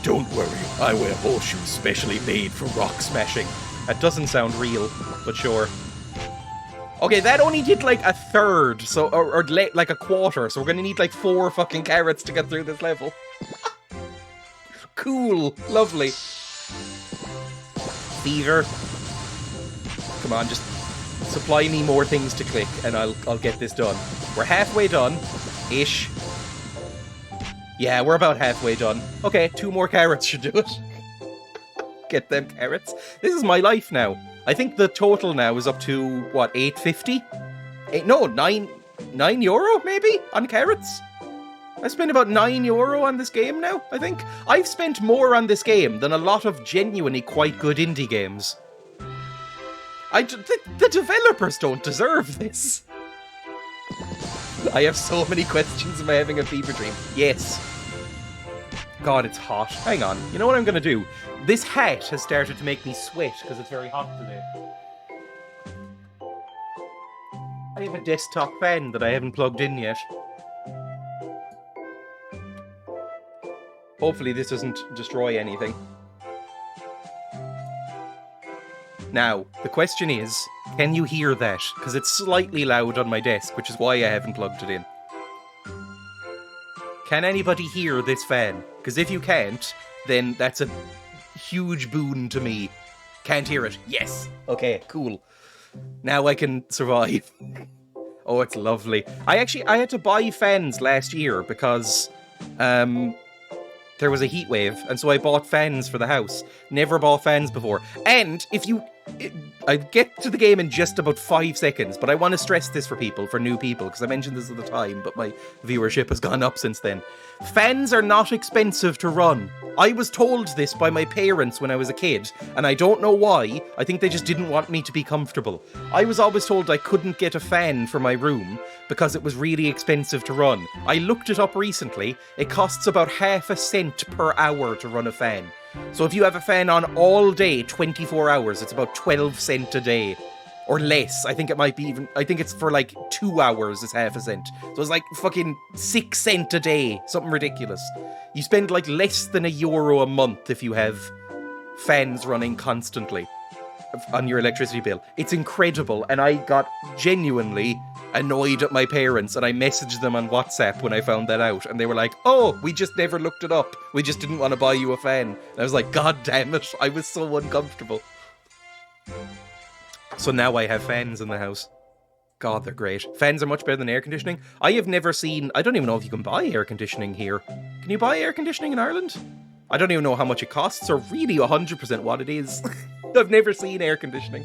Speaker 5: Don't worry, I wear horseshoes specially made for rock smashing.
Speaker 1: That doesn't sound real, but sure. Okay, that only did like a third, so or like a quarter, so we're gonna need like 4 fucking carrots to get through this level. Cool, lovely. Fever. Come on, just supply me more things to click, and I'll get this done. We're halfway done, ish. Yeah, we're about halfway done. Okay, 2 more carrots should do it. Get them carrots. This is my life now. I think the total now is up to, what, 8.50? No, 9 euro, maybe, on carrots? I spent about €9 on this game now, I think. I've spent more on this game than a lot of genuinely quite good indie games. The developers don't deserve this. I have so many questions. Am I having a fever dream? Yes. God, it's hot. Hang on. You know what I'm going to do? This hat has started to make me sweat because it's very hot today. I have a desktop fan that I haven't plugged in yet. Hopefully this doesn't destroy anything. Now, the question is, can you hear that? Because it's slightly loud on my desk, which is why I haven't plugged it in. Can anybody hear this fan? Because if you can't, then that's a huge boon to me. Can't hear it. Yes. Okay, cool. Now I can survive. Oh, it's lovely. I had to buy fans last year because there was a heat wave, and so I bought fans for the house. Never bought fans before. And I get to the game in just about 5 seconds, but I want to stress this for new people, because I mentioned this at the time, but my viewership has gone up since then. Fans are not expensive to run. I was told this by my parents when I was a kid, and I don't know why. I think they just didn't want me to be comfortable. I was always told I couldn't get a fan for my room because it was really expensive to run. I looked it up recently. It costs about half a cent per hour to run a fan. So if you have a fan on all day, 24 hours, it's about 12 cents a day. Or less. I think it's for like 2 hours is half a cent. So it's like fucking 6 cents a day. Something ridiculous. You spend like less than €1 a month if you have fans running constantly on your electricity bill. It's incredible. And I got genuinely annoyed at my parents, and I messaged them on WhatsApp when I found that out, and they were like, oh, we just never looked it up. We just didn't want to buy you a fan. And I was like, God damn it. I was so uncomfortable. So now I have fans in the house. God, they're great. Fans are much better than air conditioning. I have never seen... I don't even know if you can buy air conditioning here. Can you buy air conditioning in Ireland? I don't even know how much it costs, or really 100% what it is. I've never seen air conditioning.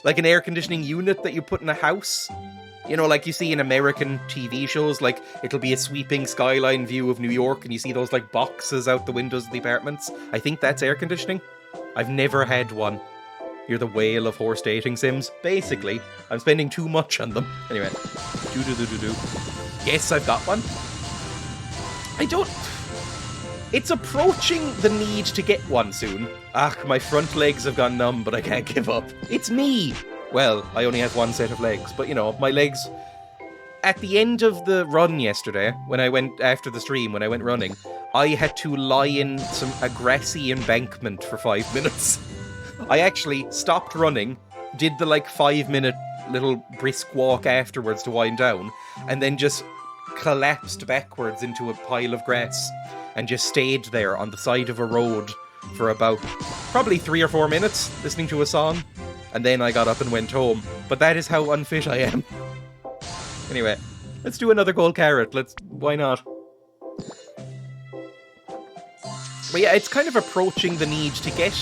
Speaker 1: Like an air conditioning unit that you put in a house. You know, like you see in American TV shows, like it'll be a sweeping skyline view of New York, and you see those like boxes out the windows of the apartments. I think that's air conditioning. I've never had one. You're the whale of horse dating sims. Basically, I'm spending too much on them. Anyway. Yes, I've got one. It's approaching the need to get one soon. My front legs have gone numb, but I can't give up. It's me! Well, I only have one set of legs, but you know, my legs... At the end of the run yesterday, after the stream, when I went running, I had to lie in a grassy embankment for 5 minutes. I actually stopped running, did the 5-minute little brisk walk afterwards to wind down, and then just collapsed backwards into a pile of grass and just stayed there on the side of a road for about probably 3 or 4 minutes listening to a song, and then I got up and went home. But that is how unfit I am. Anyway, let's do another gold carrot. Why not? But yeah, it's kind of approaching the need to get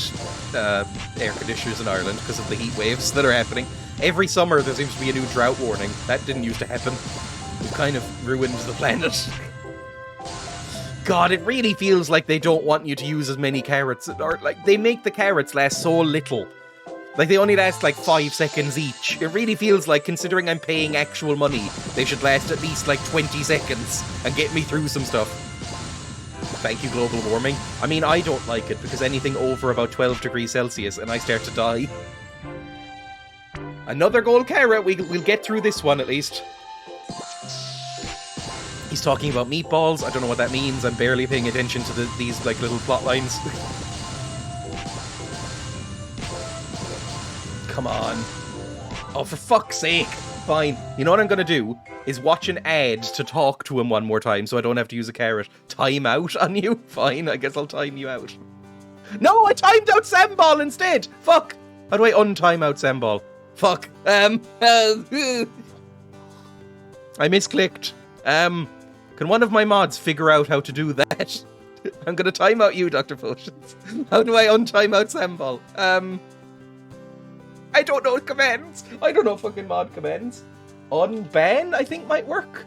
Speaker 1: air conditioners in Ireland because of the heat waves that are happening. Every summer there seems to be a new drought warning. That didn't used to happen. It kind of ruined the planet. God, it really feels like they don't want you to use as many carrots. Or, they make the carrots last so little. They only last 5 seconds each. It really feels like, considering I'm paying actual money, they should last at least 20 seconds and get me through some stuff. Thank you, global warming. I mean, I don't like it because anything over about 12 degrees Celsius and I start to die. Another gold carrot. We'll get through this one at least. He's talking about meatballs. I don't know what that means. I'm barely paying attention to these little plot lines. Come on. Oh, for fuck's sake. Fine. You know what I'm going to do? Is watch an ad to talk to him one more time so I don't have to use a carrot. Time out on you? Fine, I guess I'll time you out. No, I timed out Sambal instead! Fuck! How do I untime out Sambal? Fuck. I misclicked. Can one of my mods figure out how to do that? I'm going to time out you, Dr. Potions. How do I untime out Sambal? I don't know commands. I don't know fucking mod commands. Unban, I think, might work.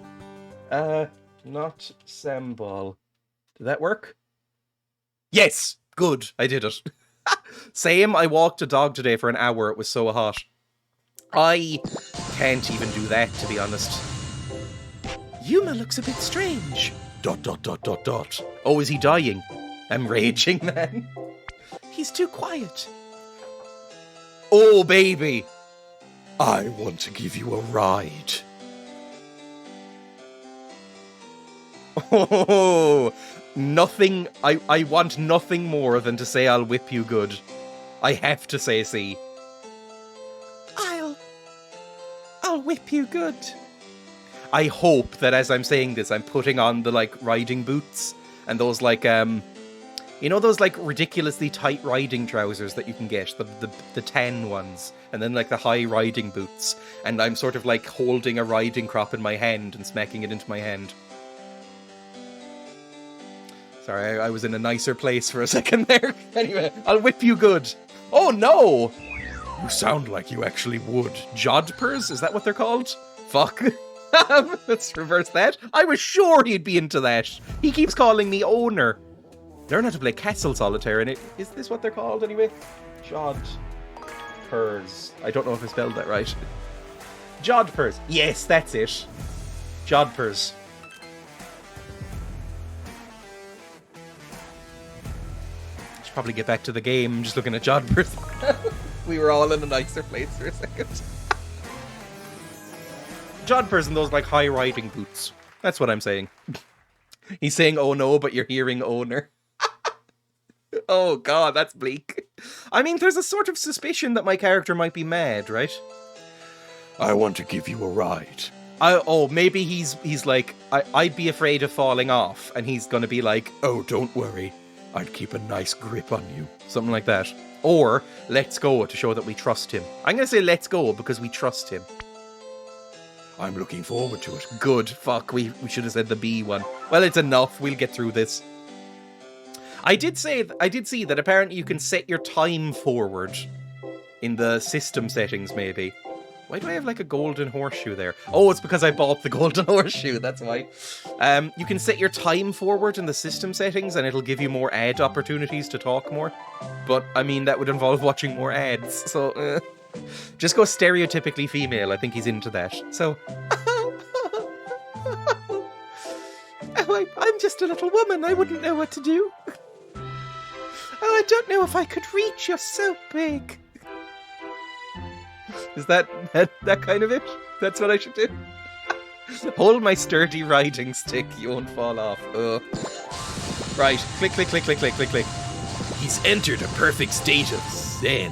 Speaker 1: Not Sambal. Did that work? Yes! Good, I did it. Same, I walked a dog today for an hour. It was so hot. I can't even do that, to be honest. Yuma looks a bit strange. ... Oh, is he dying? I'm raging, man. He's too quiet. Oh, baby. I want to give you a ride. Oh, nothing. I want nothing more than to say I'll whip you good. I have to say C. I'll whip you good. I hope that as I'm saying this, I'm putting on the riding boots and those You know those, like, ridiculously tight riding trousers that you can get? The tan ones. And then, like, the high riding boots. And I'm sort of, like, holding a riding crop in my hand and smacking it into my hand. Sorry, I was in a nicer place for a second there. Anyway, I'll whip you good. Oh, no!
Speaker 5: You sound like you actually would.
Speaker 1: Jodhpurs? Is that what they're called? Fuck. Let's reverse that. I was sure he'd be into that. He keeps calling me owner. Learn how to play Castle Solitaire in it. Is this what they're called anyway? Jodhpurs. I don't know if I spelled that right. Jodhpurs. Yes, that's it. Jodhpurs. Should probably get back to the game. I'm just looking at Jodhpurs. We were all in a nicer place for a second. Jodhpurs and those, like, high riding boots. That's what I'm saying. He's saying oh no, but you're hearing owner. Oh god, that's bleak. I mean, there's a sort of suspicion that my character might be mad, right?
Speaker 5: I want to give you a ride.
Speaker 1: Maybe he's like, I'd be afraid of falling off, and he's gonna be like,
Speaker 5: Oh, don't worry. I'd keep a nice grip on you.
Speaker 1: something like that. Or, let's go, to show that we trust him. I'm gonna say let's go, because we trust him.
Speaker 5: I'm looking forward to it.
Speaker 1: Good, fuck, we should have said the B one. Well, it's enough, we'll get through this. I did see that apparently you can set your time forward in the system settings, maybe. Why do I have, like, a golden horseshoe there? Oh, it's because I bought the golden horseshoe, that's why. You can set your time forward in the system settings, and it'll give you more ad opportunities to talk more. But, I mean, that would involve watching more ads, so... Just go stereotypically female, I think he's into that. So... I'm just a little woman, I wouldn't know what to do. Oh, I don't know if I could reach, you're so big. Is that kind of it? That's what I should do? Hold my sturdy riding stick, you won't fall off. Ugh. Right, click, click, click, click, click, click, click.
Speaker 5: He's entered a perfect state of zen.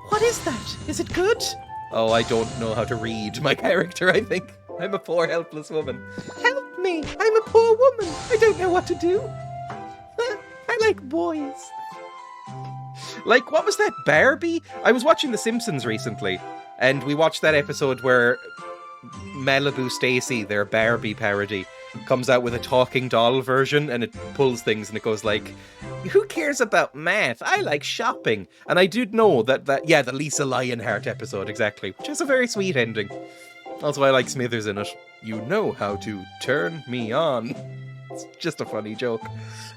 Speaker 1: What is that? Is it good? Oh, I don't know how to read my character, I think. I'm a poor, helpless woman. Help me! I'm a poor woman! I don't know what to do. I like boys. Like, what was that, Barbie? I was watching The Simpsons recently, and we watched that episode where Malibu Stacy, their Barbie parody, comes out with a talking doll version, and it pulls things, and it goes like, who cares about math? I like shopping. And I did know that the Lisa Lionheart episode, exactly, which has a very sweet ending. Also, I like Smithers in it. You know how to turn me on. It's just a funny joke.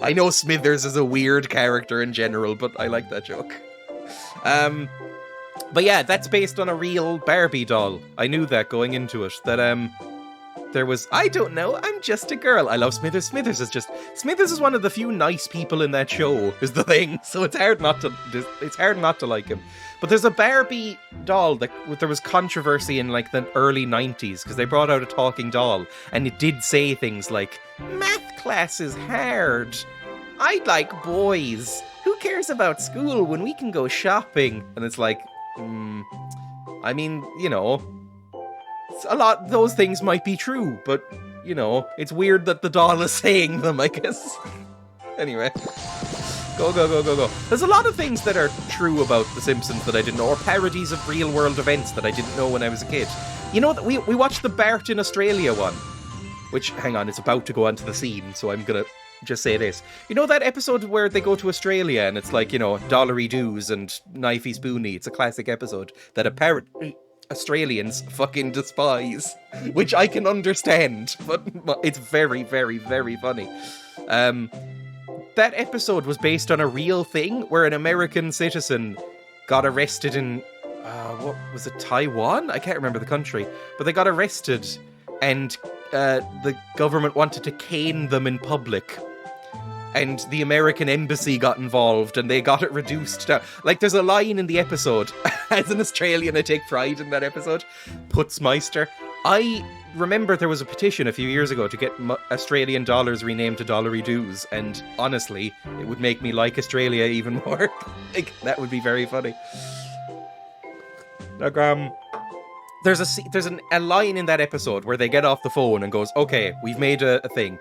Speaker 1: I know Smithers is a weird character in general, but I like that joke. But yeah, that's based on a real Barbie doll. I knew that going into it. That there was, I don't know, I'm just a girl. I love Smithers. Smithers is one of the few nice people in that show, is the thing. So it's hard not to like him. But there's a Barbie doll that there was controversy in, like, the early 90s, because they brought out a talking doll, and it did say things like, math class is hard. I like boys. Who cares about school when we can go shopping? And it's like, I mean, you know, a lot, those things might be true, but, you know, it's weird that the doll is saying them, I guess. Anyway. Go. There's a lot of things that are true about The Simpsons that I didn't know, or parodies of real-world events that I didn't know when I was a kid. You know, that we watched the Bart in Australia one, which, hang on, it's about to go onto the scene, so I'm gonna just say this. You know that episode where they go to Australia, and it's like, you know, dollary doos and knifey spoony? It's a classic episode that apparently Australians fucking despise, which I can understand, but it's very, very, very funny. That episode was based on a real thing where an American citizen got arrested in, what was it, Taiwan? I can't remember the country, but they got arrested, and the government wanted to cane them in public. And the American embassy got involved, and they got it reduced down. Like, there's a line in the episode, as an Australian, I take pride in that episode, Putzmeister. I remember there was a petition a few years ago to get Australian dollars renamed to dollary doos, and honestly, it would make me like Australia even more. Like, that would be very funny. Like, there's a line in that episode where they get off the phone and goes, okay, we've made a thing.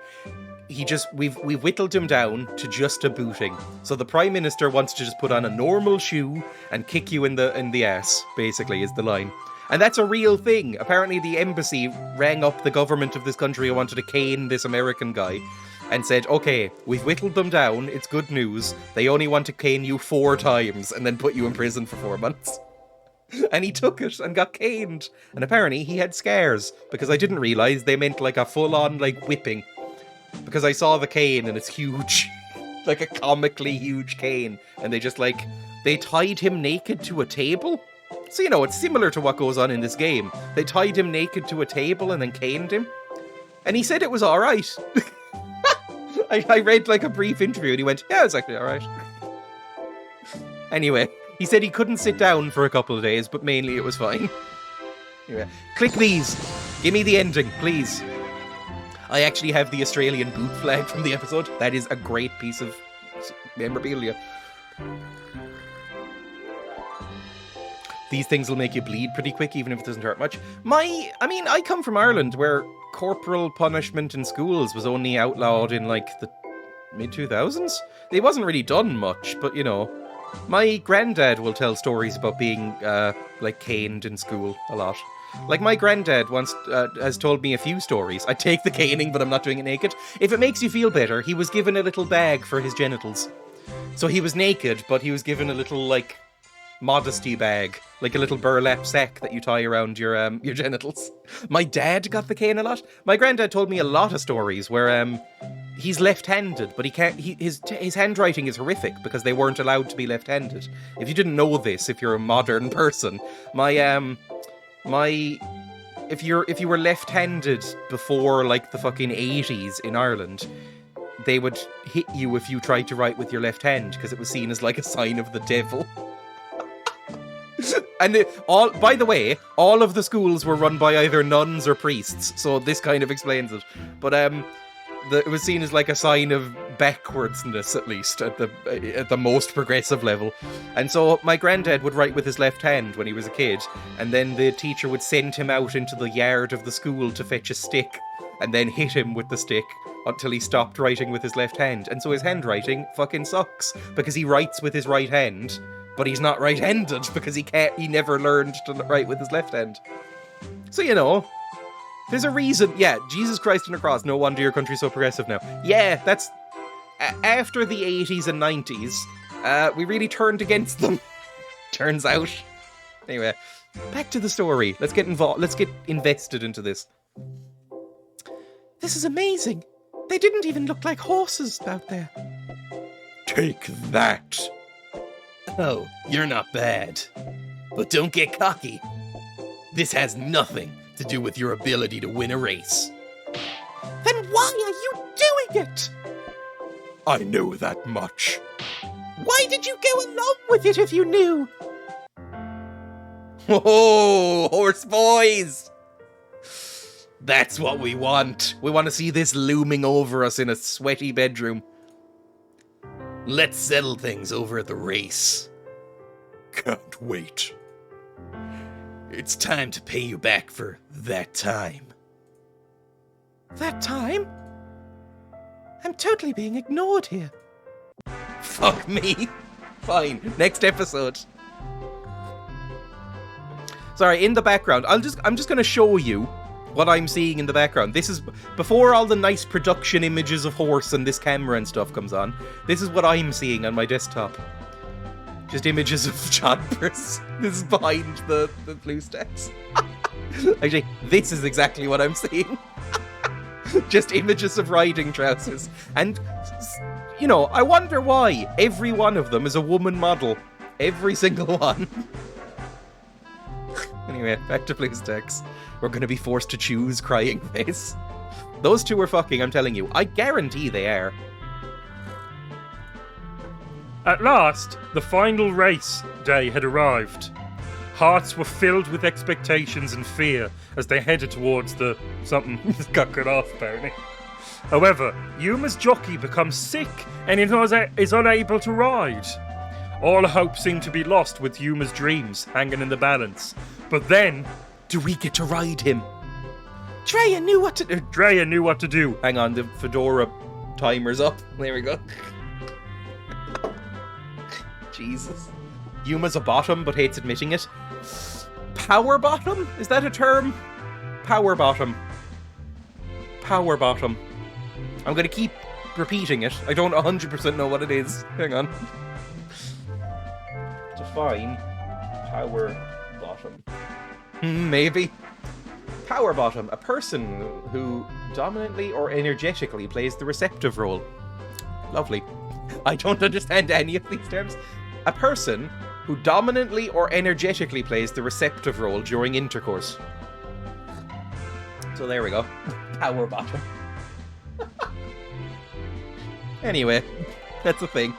Speaker 1: we've whittled him down to just a booting. So the Prime Minister wants to just put on a normal shoe and kick you in the ass, basically, is the line. And that's a real thing. Apparently the embassy rang up the government of this country who wanted to cane this American guy and said, okay, we've whittled them down, it's good news. They only want to cane you 4 times and then put you in prison for 4 months. And he took it and got caned. And apparently he had scars, because I didn't realise they meant like a full-on like whipping. Because I saw the cane and it's huge. Like a comically huge cane. And they just like, they tied him naked to a table. So, you know, it's similar to what goes on in this game. They tied him naked to a table and then caned him. And he said it was alright. I read like a brief interview and he went, yeah, it's actually alright. Anyway, he said he couldn't sit down for a couple of days, but mainly it was fine. Anyway, click these. Give me the ending, please. I actually have the Australian boot flag from the episode. That is a great piece of memorabilia. These things will make you bleed pretty quick, even if it doesn't hurt much. I come from Ireland, where corporal punishment in schools was only outlawed in, like, the mid-2000s. It wasn't really done much, but, you know. My granddad will tell stories about being, caned in school a lot. Like, my granddad once has told me a few stories. I take the caning, but I'm not doing it naked. If it makes you feel better, he was given a little bag for his genitals. So he was naked, but he was given a little, like, modesty bag, like a little burlap sack that you tie around your genitals. My dad got the cane a lot. My granddad told me a lot of stories where he's left-handed, but he can't. His handwriting is horrific because they weren't allowed to be left-handed. If you didn't know this, if you're a modern person, if you were left-handed before like the fucking 80s in Ireland, they would hit you if you tried to write with your left hand because it was seen as like a sign of the devil. And by the way, all of the schools were run by either nuns or priests, so this kind of explains it. But it was seen as like a sign of backwardsness, at least at the most progressive level. And so my granddad would write with his left hand when he was a kid, and then the teacher would send him out into the yard of the school to fetch a stick, and then hit him with the stick until he stopped writing with his left hand. And so his handwriting fucking sucks because he writes with his right hand. But he's not right-handed because he never learned to write with his left hand. So, you know, there's a reason. Yeah, Jesus Christ on a cross, no wonder your country's so progressive now. Yeah, that's... after the 80s and 90s, we really turned against them. Turns out. Anyway, back to the story. Let's get involved. Let's get invested into this. This is amazing. They didn't even look like horses out there.
Speaker 5: Take that.
Speaker 1: Oh, you're not bad. But don't get cocky. This has nothing to do with your ability to win a race. Then why are you doing it?
Speaker 5: I know that much.
Speaker 1: Why did you go along with it if you knew? Oh, horse boys! That's what we want. We want to see this looming over us in a sweaty bedroom. Let's settle things over at the race.
Speaker 5: Can't wait.
Speaker 1: It's time to pay you back for that time. That time? I'm totally being ignored here. Fuck me. Fine. Next episode. Sorry, in the background, I'm just going to show you what I'm seeing in the background. This is before all the nice production images of horse and this camera and stuff comes on. This is what I'm seeing on my desktop. Just images of choppers. This is behind the blue stacks. Actually, this is exactly what I'm seeing. Just images of riding trousers. And, you know, I wonder why every one of them is a woman model. Every single one. Anyway, back to blue stacks. We're going to be forced to choose crying face. Those two are fucking, I'm telling you. I guarantee they are.
Speaker 4: At last, the final race day had arrived. Hearts were filled with expectations and fear as they headed towards the... something got cut off, apparently. However, Yuma's jockey becomes sick and is unable to ride. All hope seemed to be lost with Yuma's dreams hanging in the balance. But then...
Speaker 1: Do we get to ride him? Dreya knew what to do.
Speaker 4: Dreya knew what to do.
Speaker 1: Hang on, the fedora Timer's up. There we go. Jesus. Yuma's a bottom, but hates admitting it. Power bottom? Is that a term? Power bottom. Power bottom. I'm gonna keep repeating it. I don't 100% know what it is. Hang on. Define power bottom. Maybe. Power bottom. A person who dominantly or energetically plays the receptive role. Lovely. I don't understand any of these terms. A person who dominantly or energetically plays the receptive role during intercourse. So there we go. Power bottom. Anyway, that's the thing.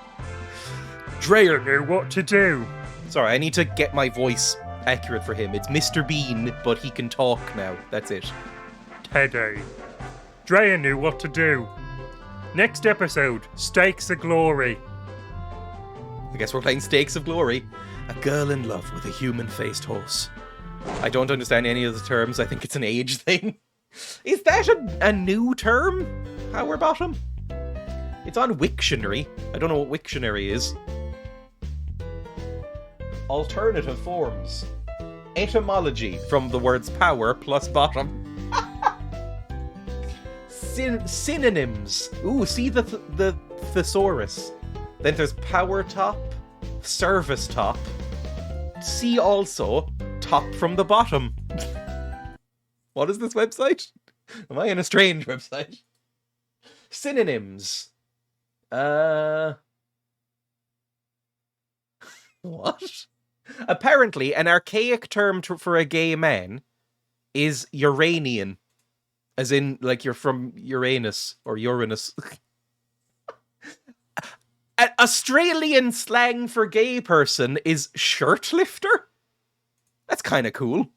Speaker 4: Dreya knew what to do.
Speaker 1: Sorry, I need to get my voice accurate for him. It's Mr. Bean, but he can talk now. That's it.
Speaker 4: Teddy. Dreya knew what to do. Next episode, Stakes of Glory.
Speaker 1: I guess we're playing Stakes of Glory. A girl in love with a human-faced horse. I don't understand any of the terms. I think it's an age thing. Is that a new term? Power bottom? It's on Wiktionary. I don't know what Wiktionary is. Alternative forms. Etymology from the words power plus bottom. Synonyms. Ooh, see the thesaurus. Then there's power top, service top. See also top from the bottom. What is this website? Am I in a strange website? Synonyms. What? Apparently, an archaic term for a gay man is Uranian. As in, like, you're from Uranus or Uranus. Australian slang for gay person is shirt lifter? That's kind of cool.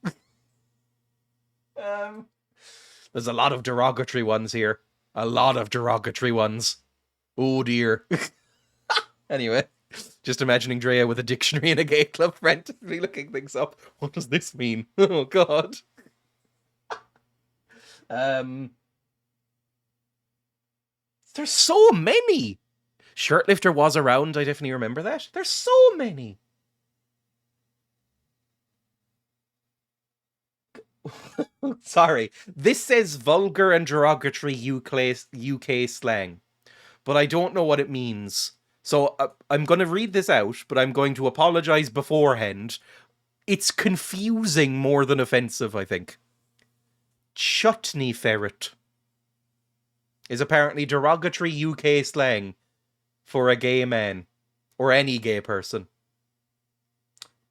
Speaker 1: There's a lot of derogatory ones here. A lot of derogatory ones. Oh dear. Anyway, just imagining Dreya with a dictionary in a gay club frantically looking things up. What does this mean? Oh god. There's so many. Shirtlifter was around, I definitely remember that. There's so many. Sorry. This says vulgar and derogatory UK slang. But I don't know what it means. So I'm going to read this out, but I'm going to apologize beforehand. It's confusing more than offensive, I think. Chutney ferret is apparently derogatory UK slang for a gay man or any gay person.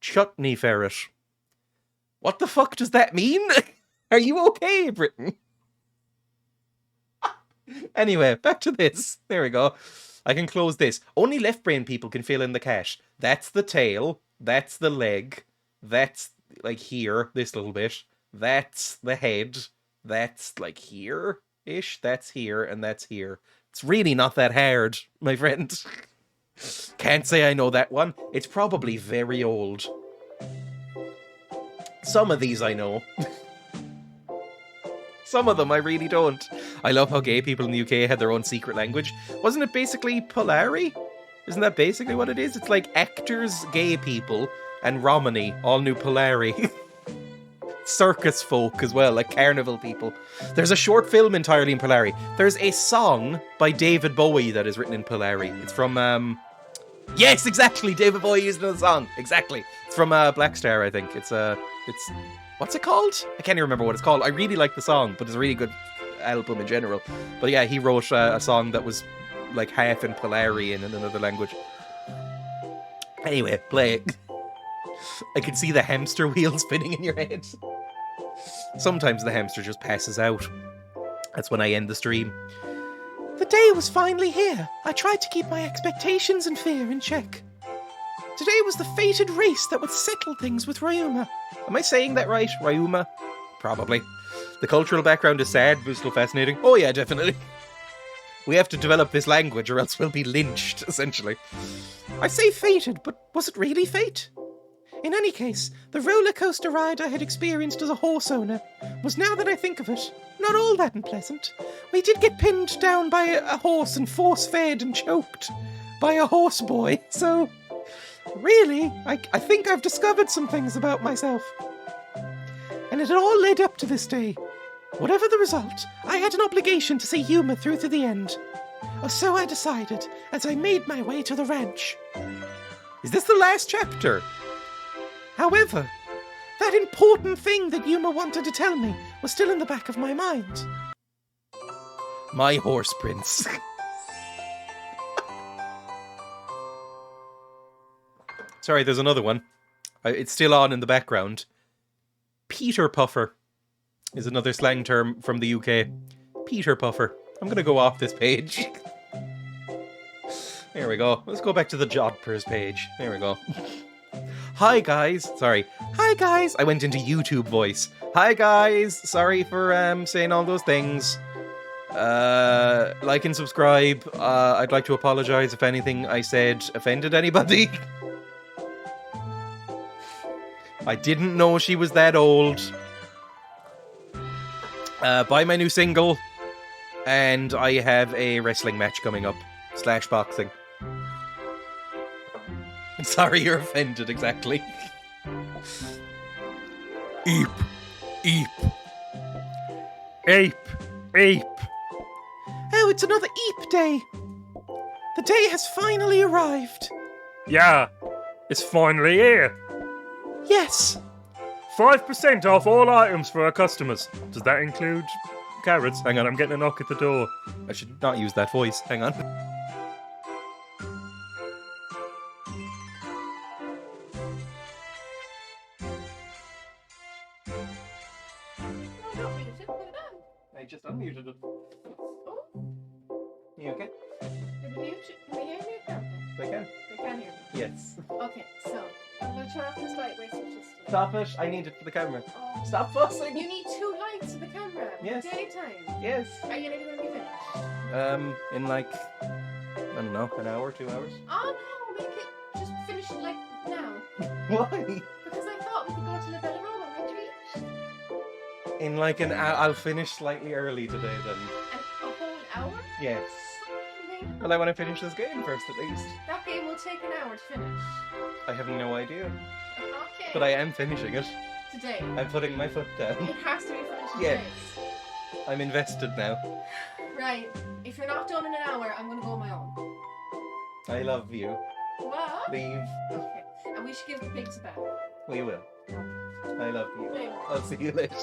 Speaker 1: Chutney ferret. What the fuck does that mean? Are you okay, Britain? Anyway, back to this. There we go. I can close this. Only left brain people can fill in the cache. That's the tail. That's the leg. That's like here, this little bit. That's the head. That's like here-ish. That's here and that's here. It's really not that hard, my friend. Can't say I know that one. It's probably very old. Some of these I know. Some of them I really don't. I love how gay people in the UK had their own secret language. Wasn't it basically Polari? Isn't that basically what it is? It's like actors, gay people, and Romany all knew Polari. Circus folk as well, like carnival people. There's a short film entirely in Polari. There's a song by David Bowie that is written in Polari. It's from, yes, exactly! David Bowie used it in the song. Exactly. It's from Black Star, I think. It's what's it called? I can't even remember what it's called. I really like the song, but it's a really good album in general. But yeah, he wrote a song that was like half in Polari and in another language. Anyway, play it. I can see the hamster wheel spinning in your head. Sometimes the hamster just passes out. That's when I end the stream. The day was finally here. I tried to keep my expectations and fear in check. Today was the fated race that would settle things with Ryuma. Am I saying that right? Ryuma? Probably. The cultural background is sad, but still fascinating. Oh yeah, definitely. We have to develop this language or else we'll be lynched, essentially. I say fated, but was it really fate? In any case, the roller coaster ride I had experienced as a horse owner was, now that I think of it, not all that unpleasant. We did get pinned down by a horse and force-fed and choked by a horse boy, so really, I think I've discovered some things about myself. And it had all led up to this day. Whatever the result, I had an obligation to see humour through to the end. Or so I decided as I made my way to the ranch. Is this the last chapter? However, that important thing that Yuma wanted to tell me was still in the back of my mind. My horse prince. Sorry, there's another one. It's still on in the background. Peter Puffer is another slang term from the UK. Peter Puffer. I'm going to go off this page. There we go. Let's go back to the Jodhpurs page. There we go. Hi guys. Sorry. Hi guys. I went into YouTube voice. Hi guys. Sorry for saying all those things. Like and subscribe. I'd like to apologize if anything I said offended anybody. I didn't know she was that old. Buy my new single. And I have a wrestling match coming up. / boxing. Sorry you're offended, exactly.
Speaker 5: Eep. Eep.
Speaker 4: Ape. Ape.
Speaker 1: Oh, it's another Eep Day. The day has finally arrived.
Speaker 4: Yeah, it's finally here.
Speaker 1: Yes.
Speaker 4: 5% off all items for our customers. Does that include carrots? Hang on, I'm getting a knock at the door.
Speaker 1: I should not use that voice. Hang on. I just unmuted it. You okay?
Speaker 6: Can we hear me apparently?
Speaker 1: They can.
Speaker 6: They can hear me.
Speaker 1: Yes.
Speaker 6: Okay, so I'm going to turn off this light race just.
Speaker 1: Stop it. I need it for the camera.
Speaker 6: Oh.
Speaker 1: Stop fussing.
Speaker 6: You need 2 lights for the camera.
Speaker 1: Yes.
Speaker 6: Daytime.
Speaker 1: Yes.
Speaker 6: Are you never going to be finished?
Speaker 1: In like, I don't know, an hour, 2 hours?
Speaker 6: Oh no, make it just finish it like now.
Speaker 1: Why?
Speaker 6: Because I thought we could go to La Bella Roma and retreat.
Speaker 1: In like an hour. I'll finish slightly early today then.
Speaker 6: And a whole hour?
Speaker 1: Yes.
Speaker 6: Okay.
Speaker 1: Well, I want to finish this game first at least.
Speaker 6: That game will take an hour to finish.
Speaker 1: I have no idea.
Speaker 6: Okay.
Speaker 1: But I am finishing it.
Speaker 6: Today.
Speaker 1: I'm putting my foot down.
Speaker 6: It has to be finished
Speaker 1: Yes.
Speaker 6: today.
Speaker 1: I'm invested now.
Speaker 6: Right. If you're not done in an hour, I'm going to go on my own.
Speaker 1: I love you.
Speaker 6: What?
Speaker 1: Leave.
Speaker 6: Okay. And we should give the pigs a bath.
Speaker 1: We will. I love you.
Speaker 6: We will.
Speaker 1: I'll see you later.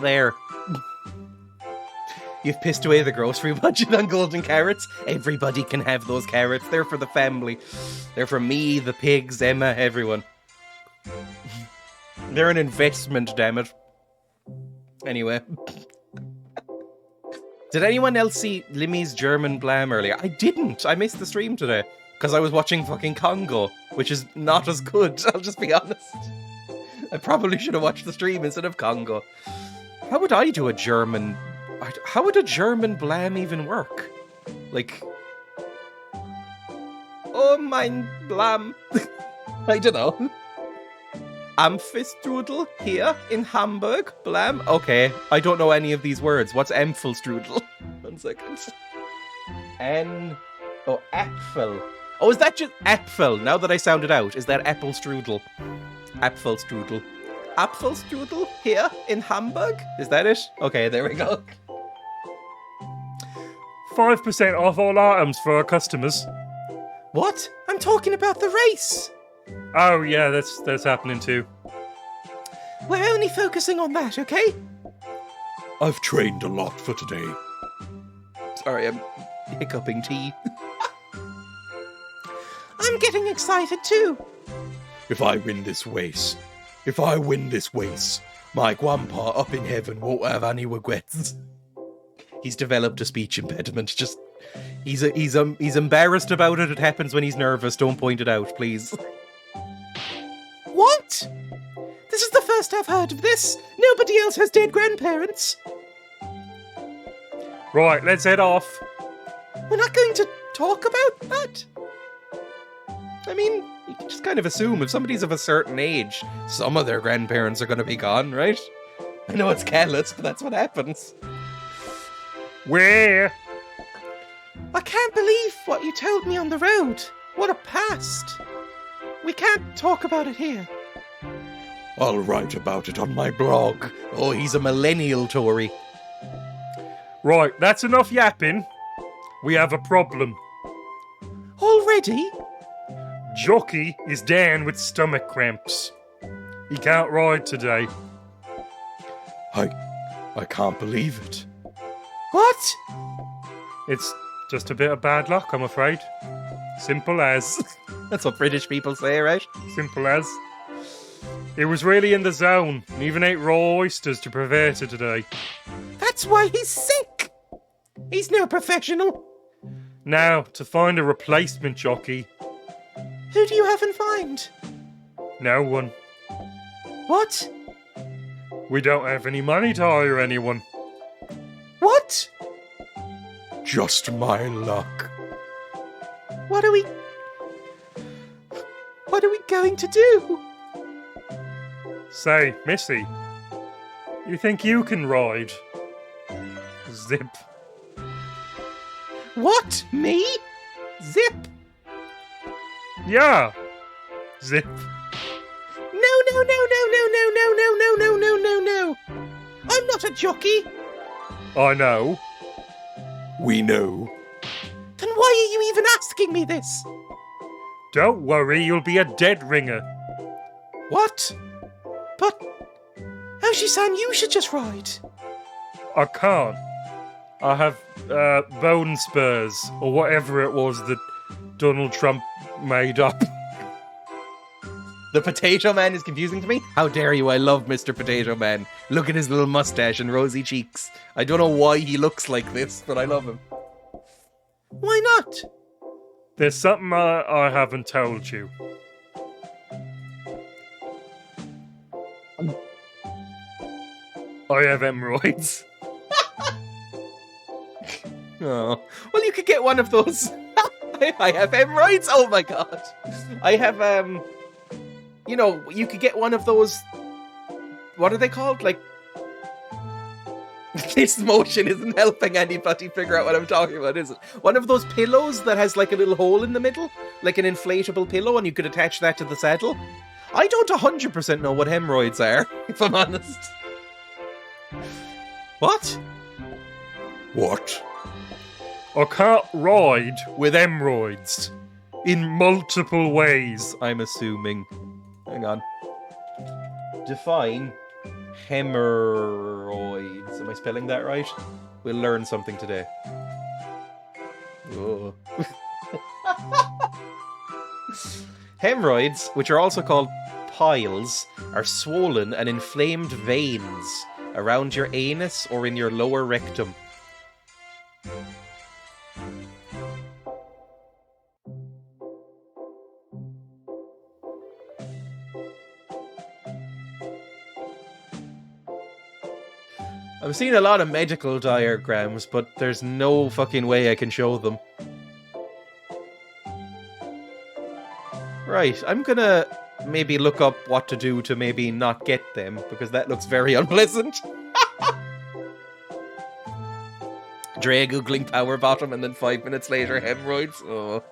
Speaker 1: There. You've pissed away the grocery budget on golden carrots. Everybody can have those carrots. They're for the family. They're for me, the pigs, Emma, everyone. They're an investment, damn it. Anyway. Did anyone else see Limmy's German Blam earlier? I didn't. I missed the stream today. Because I was watching fucking Congo, which is not as good, I'll just be honest. I probably should have watched the stream instead of Congo. How would I do a German... How would a German Blam even work? Like... Oh, mein Blam. I don't know. Amphistrudel here in Hamburg. Blam. Okay, I don't know any of these words. What's Amphistrudel? 1 second. Oh, Apfel. Oh, is that just Apfel? Now that I sound it out, is that apple strudel? Apfelstrudel. Apfelstrudel here in Hamburg? Is that it? Okay, there we go.
Speaker 4: 5% off all items for our customers.
Speaker 1: What? I'm talking about the race.
Speaker 4: Oh yeah, that's happening too.
Speaker 1: We're only focusing on that, okay?
Speaker 5: I've trained a lot for today.
Speaker 1: Sorry, I'm hiccuping tea. I'm getting excited too.
Speaker 5: If I win this race, my grandpa up in heaven won't have any regrets.
Speaker 1: He's developed a speech impediment. Just he's embarrassed about it. It happens when he's nervous. Don't point it out, please. What? This is the first I've heard of this. Nobody else has dead grandparents.
Speaker 4: Right, let's head off.
Speaker 1: We're not going to talk about that? I mean, you can just kind of assume if somebody's of a certain age, some of their grandparents are going to be gone, right? I know it's careless, but that's what happens.
Speaker 4: Where?
Speaker 1: I can't believe what you told me on the road. What a past. We can't talk about it here.
Speaker 5: I'll write about it on my blog.
Speaker 1: Oh, he's a millennial Tory.
Speaker 4: Right, that's enough yapping. We have a problem.
Speaker 1: Already?
Speaker 4: Jockey is down with stomach cramps. He can't ride today.
Speaker 5: I can't believe it.
Speaker 1: What?
Speaker 4: It's just a bit of bad luck, I'm afraid. Simple as.
Speaker 1: That's what British people say, right?
Speaker 4: Simple as. He was really in the zone, and even ate raw oysters to prevent it today.
Speaker 1: That's why he's sick. He's no professional.
Speaker 4: Now, to find a replacement jockey,
Speaker 1: Who do you have in mind?
Speaker 4: no one.
Speaker 1: What?
Speaker 4: We don't have any money to hire anyone.
Speaker 1: What?
Speaker 5: Just my luck.
Speaker 1: What are we going to do?
Speaker 4: Say, Missy, you think you can ride? Zip.
Speaker 1: What? Me? Zip?
Speaker 4: Yeah. Zip.
Speaker 1: No, no, no, no, no, no, no, no, no, no, no, no, no. I'm not a jockey.
Speaker 4: I know.
Speaker 5: We know.
Speaker 1: Then why are you even asking me this?
Speaker 4: Don't worry, you'll be a dead ringer.
Speaker 1: What? But Oshi-san, you should just ride.
Speaker 4: I can't. I have bone spurs, or whatever it was that Donald Trump made up.
Speaker 1: The Potato Man is confusing to me? How dare you, I love Mr. Potato Man. Look at his little mustache and rosy cheeks. I don't know why he looks like this, but I love him. Why not?
Speaker 4: There's something I haven't told you. I have hemorrhoids.
Speaker 1: Oh, well, you could get one of those. I have hemorrhoids. Oh my god. I have, you could get one of those. What are they called? Like, this motion isn't helping anybody figure out what I'm talking about, is it? One of those pillows that has like a little hole in the middle, like an inflatable pillow, and you could attach that to the saddle. I don't 100% know what hemorrhoids are, if I'm honest. What?
Speaker 5: What?
Speaker 4: I can't ride with hemorrhoids. In multiple ways.
Speaker 1: I'm assuming. Hang on. Define hemorrhoids. Am I spelling that right? We'll learn something today. Oh. Hemorrhoids, which are also called piles, are swollen and inflamed veins around your anus or in your lower rectum. I'm seeing a lot of medical diagrams, but there's no fucking way I can show them. Right, I'm gonna maybe look up what to do to maybe not get them, because that looks very unpleasant. Dreya googling power bottom and then 5 minutes later hemorrhoids. Oh,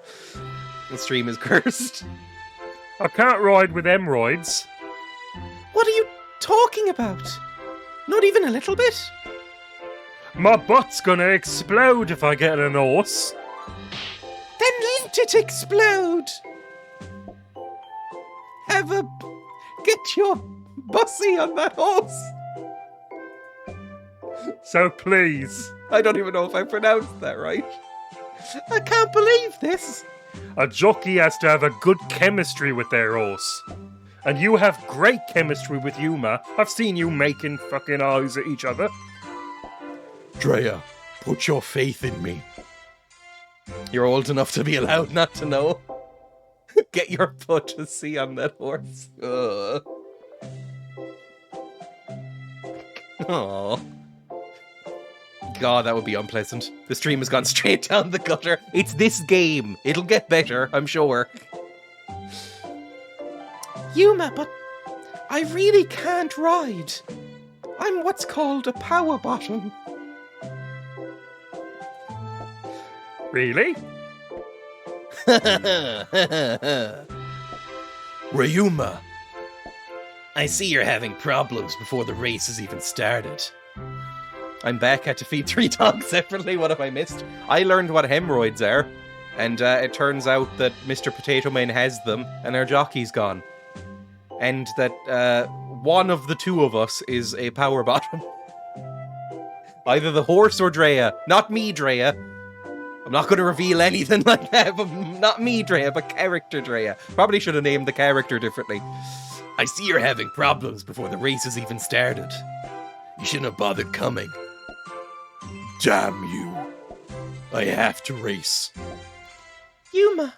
Speaker 1: the stream is cursed.
Speaker 4: I can't ride with hemorrhoids.
Speaker 1: What are you talking about? Not even a little bit?
Speaker 4: My butt's gonna explode if I get an horse.
Speaker 1: Then let it explode! Get your bussy on that horse!
Speaker 4: So please.
Speaker 1: I don't even know if I pronounced that right. I can't believe this!
Speaker 4: A jockey has to have a good chemistry with their horse. And you have great chemistry with Yuma. I've seen you making fucking eyes at each other.
Speaker 5: Dreya, put your faith in me.
Speaker 1: You're old enough to be allowed not to know. Get your butt to see on that horse. Ugh. Aww. God, that would be unpleasant. The stream has gone straight down the gutter. It's this game. It'll get better, I'm sure. Yuma, but I really can't ride. I'm what's called a power bottom.
Speaker 4: Really?
Speaker 1: Ryuma, I see you're having problems before the race has even started. I'm back. Had to feed 3 dogs separately. What have I missed? I learned what hemorrhoids are, and it turns out that Mr. Potato Man has them, and our jockey's gone. And that one of the two of us is a power bottom. Either the horse or Dreya. Not me, Dreya. I'm not going to reveal anything like that, but not me, Dreya, but character Dreya. Probably should have named the character differently. I see you're having problems before the race has even started. You shouldn't have bothered coming.
Speaker 5: Damn you. I have to race.
Speaker 1: Yuma.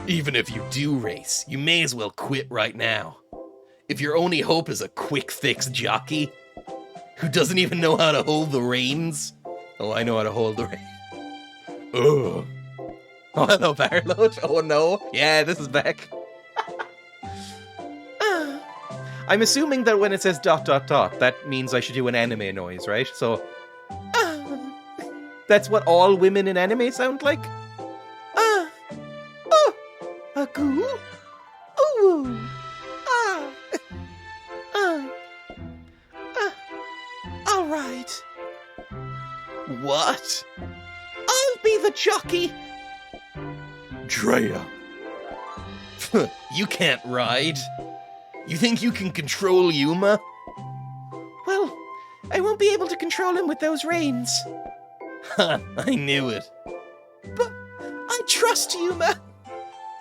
Speaker 7: Even if you do race, you may as well quit right now. If your only hope is a quick fix jockey who doesn't even know how to hold the reins. Oh, I know how to hold the reins.
Speaker 5: Ugh.
Speaker 1: Oh, hello, Barlow. Oh, no. Yeah, this is back. I'm assuming that when it says ... that means I should do an anime noise, right? So, that's what all women in anime sound like? A goo? Ooh. All right.
Speaker 7: What?
Speaker 1: I'll be the jockey.
Speaker 5: Dreya.
Speaker 7: You can't ride. You think you can control Yuma?
Speaker 1: Well, I won't be able to control him with those reins.
Speaker 7: Ha, I knew it.
Speaker 1: But I trust Yuma.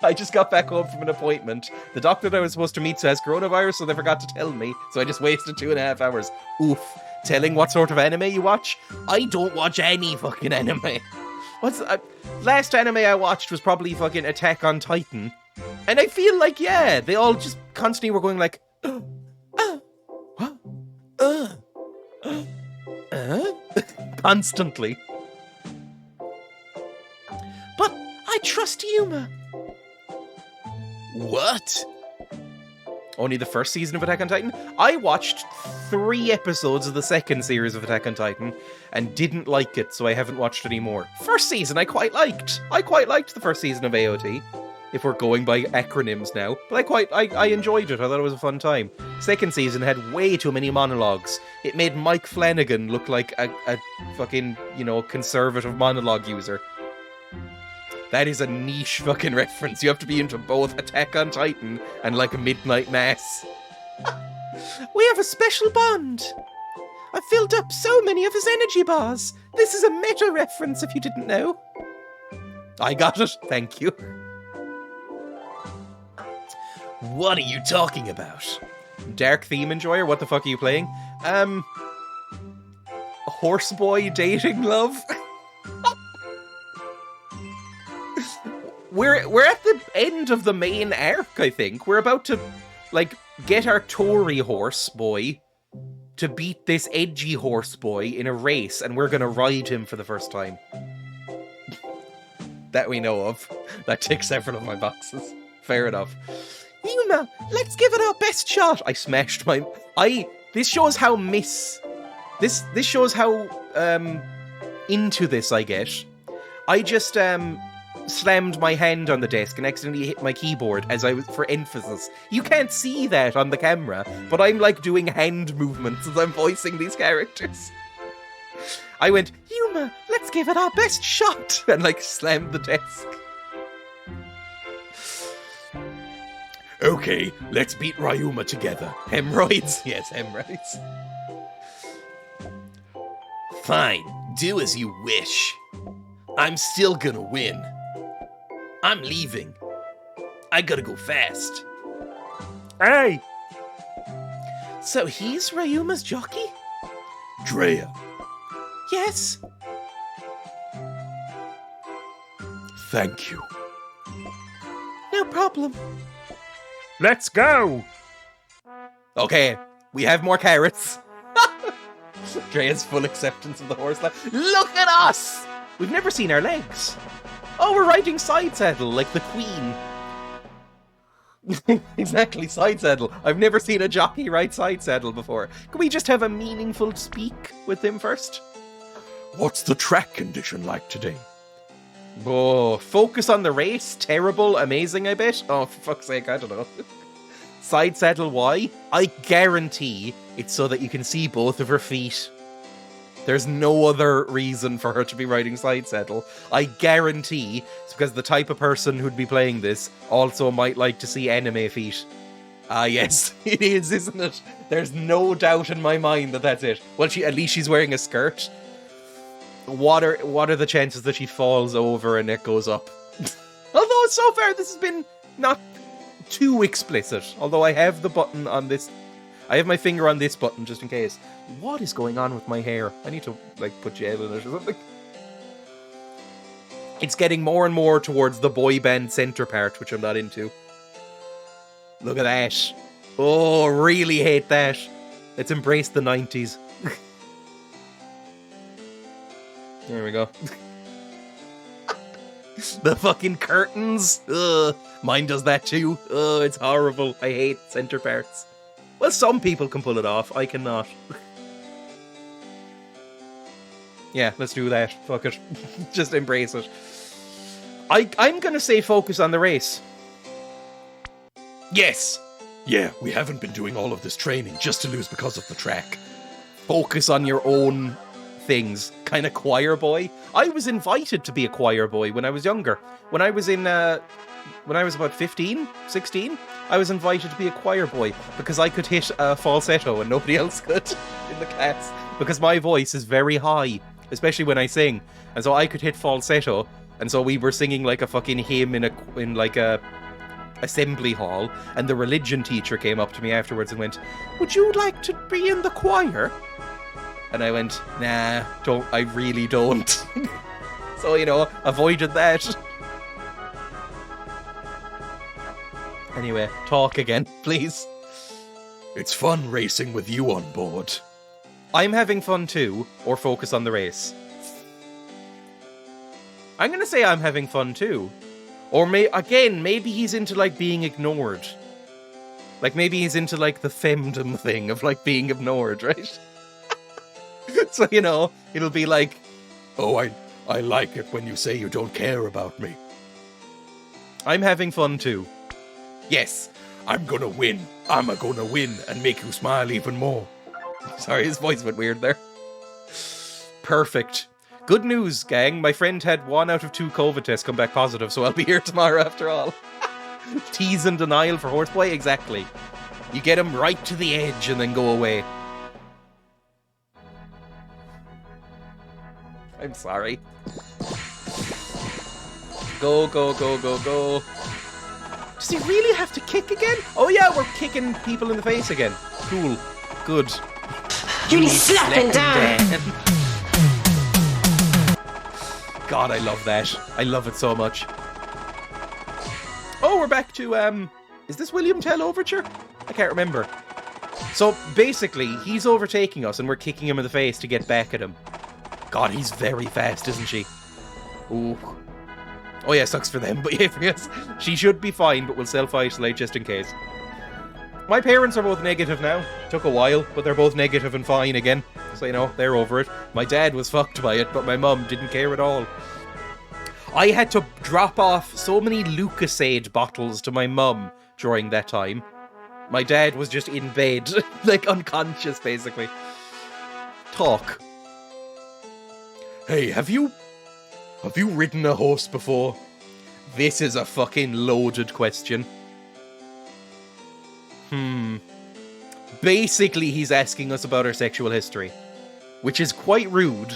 Speaker 1: I just got back home from an appointment. The doctor that I was supposed to meet has coronavirus, so they forgot to tell me. So I just wasted 2.5 hours. Oof. Telling what sort of anime you watch? I don't watch any fucking anime. Last anime I watched was probably fucking Attack on Titan. And I feel like, yeah, they all just constantly were going like, constantly. But I trust Yuma.
Speaker 7: What?
Speaker 1: Only the first season of Attack on Titan? I watched 3 episodes of the second series of Attack on Titan and didn't like it, so I haven't watched any more. First season I quite liked. I quite liked the first season of AOT, if we're going by acronyms now. But I enjoyed it. I thought it was a fun time. Second season had way too many monologues. It made Mike Flanagan look like a fucking, conservative monologue user. That is a niche fucking reference. You have to be into both Attack on Titan and like a Midnight Mass. We have a special bond. I filled up so many of his energy bars. This is a meta reference if you didn't know. I got it. Thank you.
Speaker 7: What are you talking about?
Speaker 1: Dark Theme Enjoyer, what the fuck are you playing? Horseboy Dating Love? We're at the end of the main arc, I think. We're about to, get our Tory horse boy to beat this edgy horse boy in a race, and we're gonna ride him for the first time. That we know of. That ticks several of my boxes. Fair enough. Yuma, let's give it our best shot. I smashed my... This shows how This shows how, into this I get. I just, slammed my hand on the desk and accidentally hit my keyboard for emphasis. You can't see that on the camera, but I'm doing hand movements as I'm voicing these characters. I went, Yuma, let's give it our best shot, and slammed the desk.
Speaker 5: Okay, let's beat Ryuma together.
Speaker 1: Hemorrhoids? Yes, hemorrhoids.
Speaker 7: Fine, do as you wish. I'm still gonna win. I'm leaving. I gotta go fast.
Speaker 4: Hey!
Speaker 1: So he's Ryuma's jockey?
Speaker 5: Dreya.
Speaker 1: Yes.
Speaker 5: Thank you.
Speaker 1: No problem.
Speaker 4: Let's go!
Speaker 1: Okay, we have more carrots. Dreya's full acceptance of the horse life. Look at us! We've never seen our legs. Oh, we're riding side saddle like the queen. Exactly, side saddle. I've never seen a jockey ride side saddle before. Can we just have a meaningful speak with him first?
Speaker 5: What's the track condition like today?
Speaker 1: Oh, focus on the race. Terrible, amazing, I bet. Oh, for fuck's sake, I don't know. Side saddle, why? I guarantee it's so that you can see both of her feet. There's no other reason for her to be riding side saddle. I guarantee it's because the type of person who'd be playing this also might like to see anime feet. Ah, yes, it is, isn't it? There's no doubt in my mind that that's it. Well, at least she's wearing a skirt. What are the chances that she falls over and it goes up? Although so far this has been not too explicit. Although I have the button on this. I have my finger on this button just in case. What is going on with my hair? I need to, like, put gel in it or something. It's getting more and more towards the boy band center part, which I'm not into. Look at that. Oh, really hate that. Let's embrace the 90s. There we go. The fucking curtains. Ugh. Mine does that too. Ugh, it's horrible. I hate center parts. Well, some people can pull it off. I cannot. Yeah, let's do that. Fuck it. Just embrace it. I'm gonna say focus on the race.
Speaker 5: Yes! Yeah, we haven't been doing all of this training just to lose because of the track.
Speaker 1: Focus on your own things. Kind of choir boy. I was invited to be a choir boy when I was younger. When I was about 15, 16, I was invited to be a choir boy because I could hit a falsetto and nobody else could in the class. Because my voice is very high, especially when I sing. And so I could hit falsetto. And so we were singing like a fucking hymn in like a assembly hall. And the religion teacher came up to me afterwards and went, "Would you like to be in the choir?" And I went, "Nah, I really don't." So, avoided that. Anyway, talk again, please.
Speaker 5: It's fun racing with you on board.
Speaker 1: I'm having fun too, or focus on the race. I'm gonna say I'm having fun too. Or maybe he's into, like, being ignored. Like, maybe he's into, like, the femdom thing of, like, being ignored, right? So, it'll be like,
Speaker 5: "Oh, I like it when you say you don't care about me."
Speaker 1: I'm having fun too.
Speaker 5: Yes, I'm gonna win. I'm gonna win and make you smile even more.
Speaker 1: Sorry, his voice went weird there. Perfect. Good news, gang. My friend had 1 out of 2 COVID tests come back positive, so I'll be here tomorrow after all. Tease and denial for Horseboy? Exactly. You get him right to the edge and then go away. I'm sorry. Go, go, go, go, go. Does he really have to kick again? Oh yeah, we're kicking people in the face again. Cool. Good.
Speaker 8: You need slapping down.
Speaker 1: God, I love that. I love it so much. Oh, we're back to, is this William Tell Overture? I can't remember. So, basically, he's overtaking us and we're kicking him in the face to get back at him. God, he's very fast, isn't she? Ooh. Oh yeah, sucks for them, but yeah, yes. She should be fine, but we'll self-isolate just in case. My parents are both negative now. Took a while, but they're both negative and fine again. So, they're over it. My dad was fucked by it, but my mum didn't care at all. I had to drop off so many Lucasade bottles to my mum during that time. My dad was just in bed, like unconscious, basically. Talk.
Speaker 5: Hey, have you ridden a horse before?
Speaker 1: This is a fucking loaded question. Basically, he's asking us about our sexual history, which is quite rude.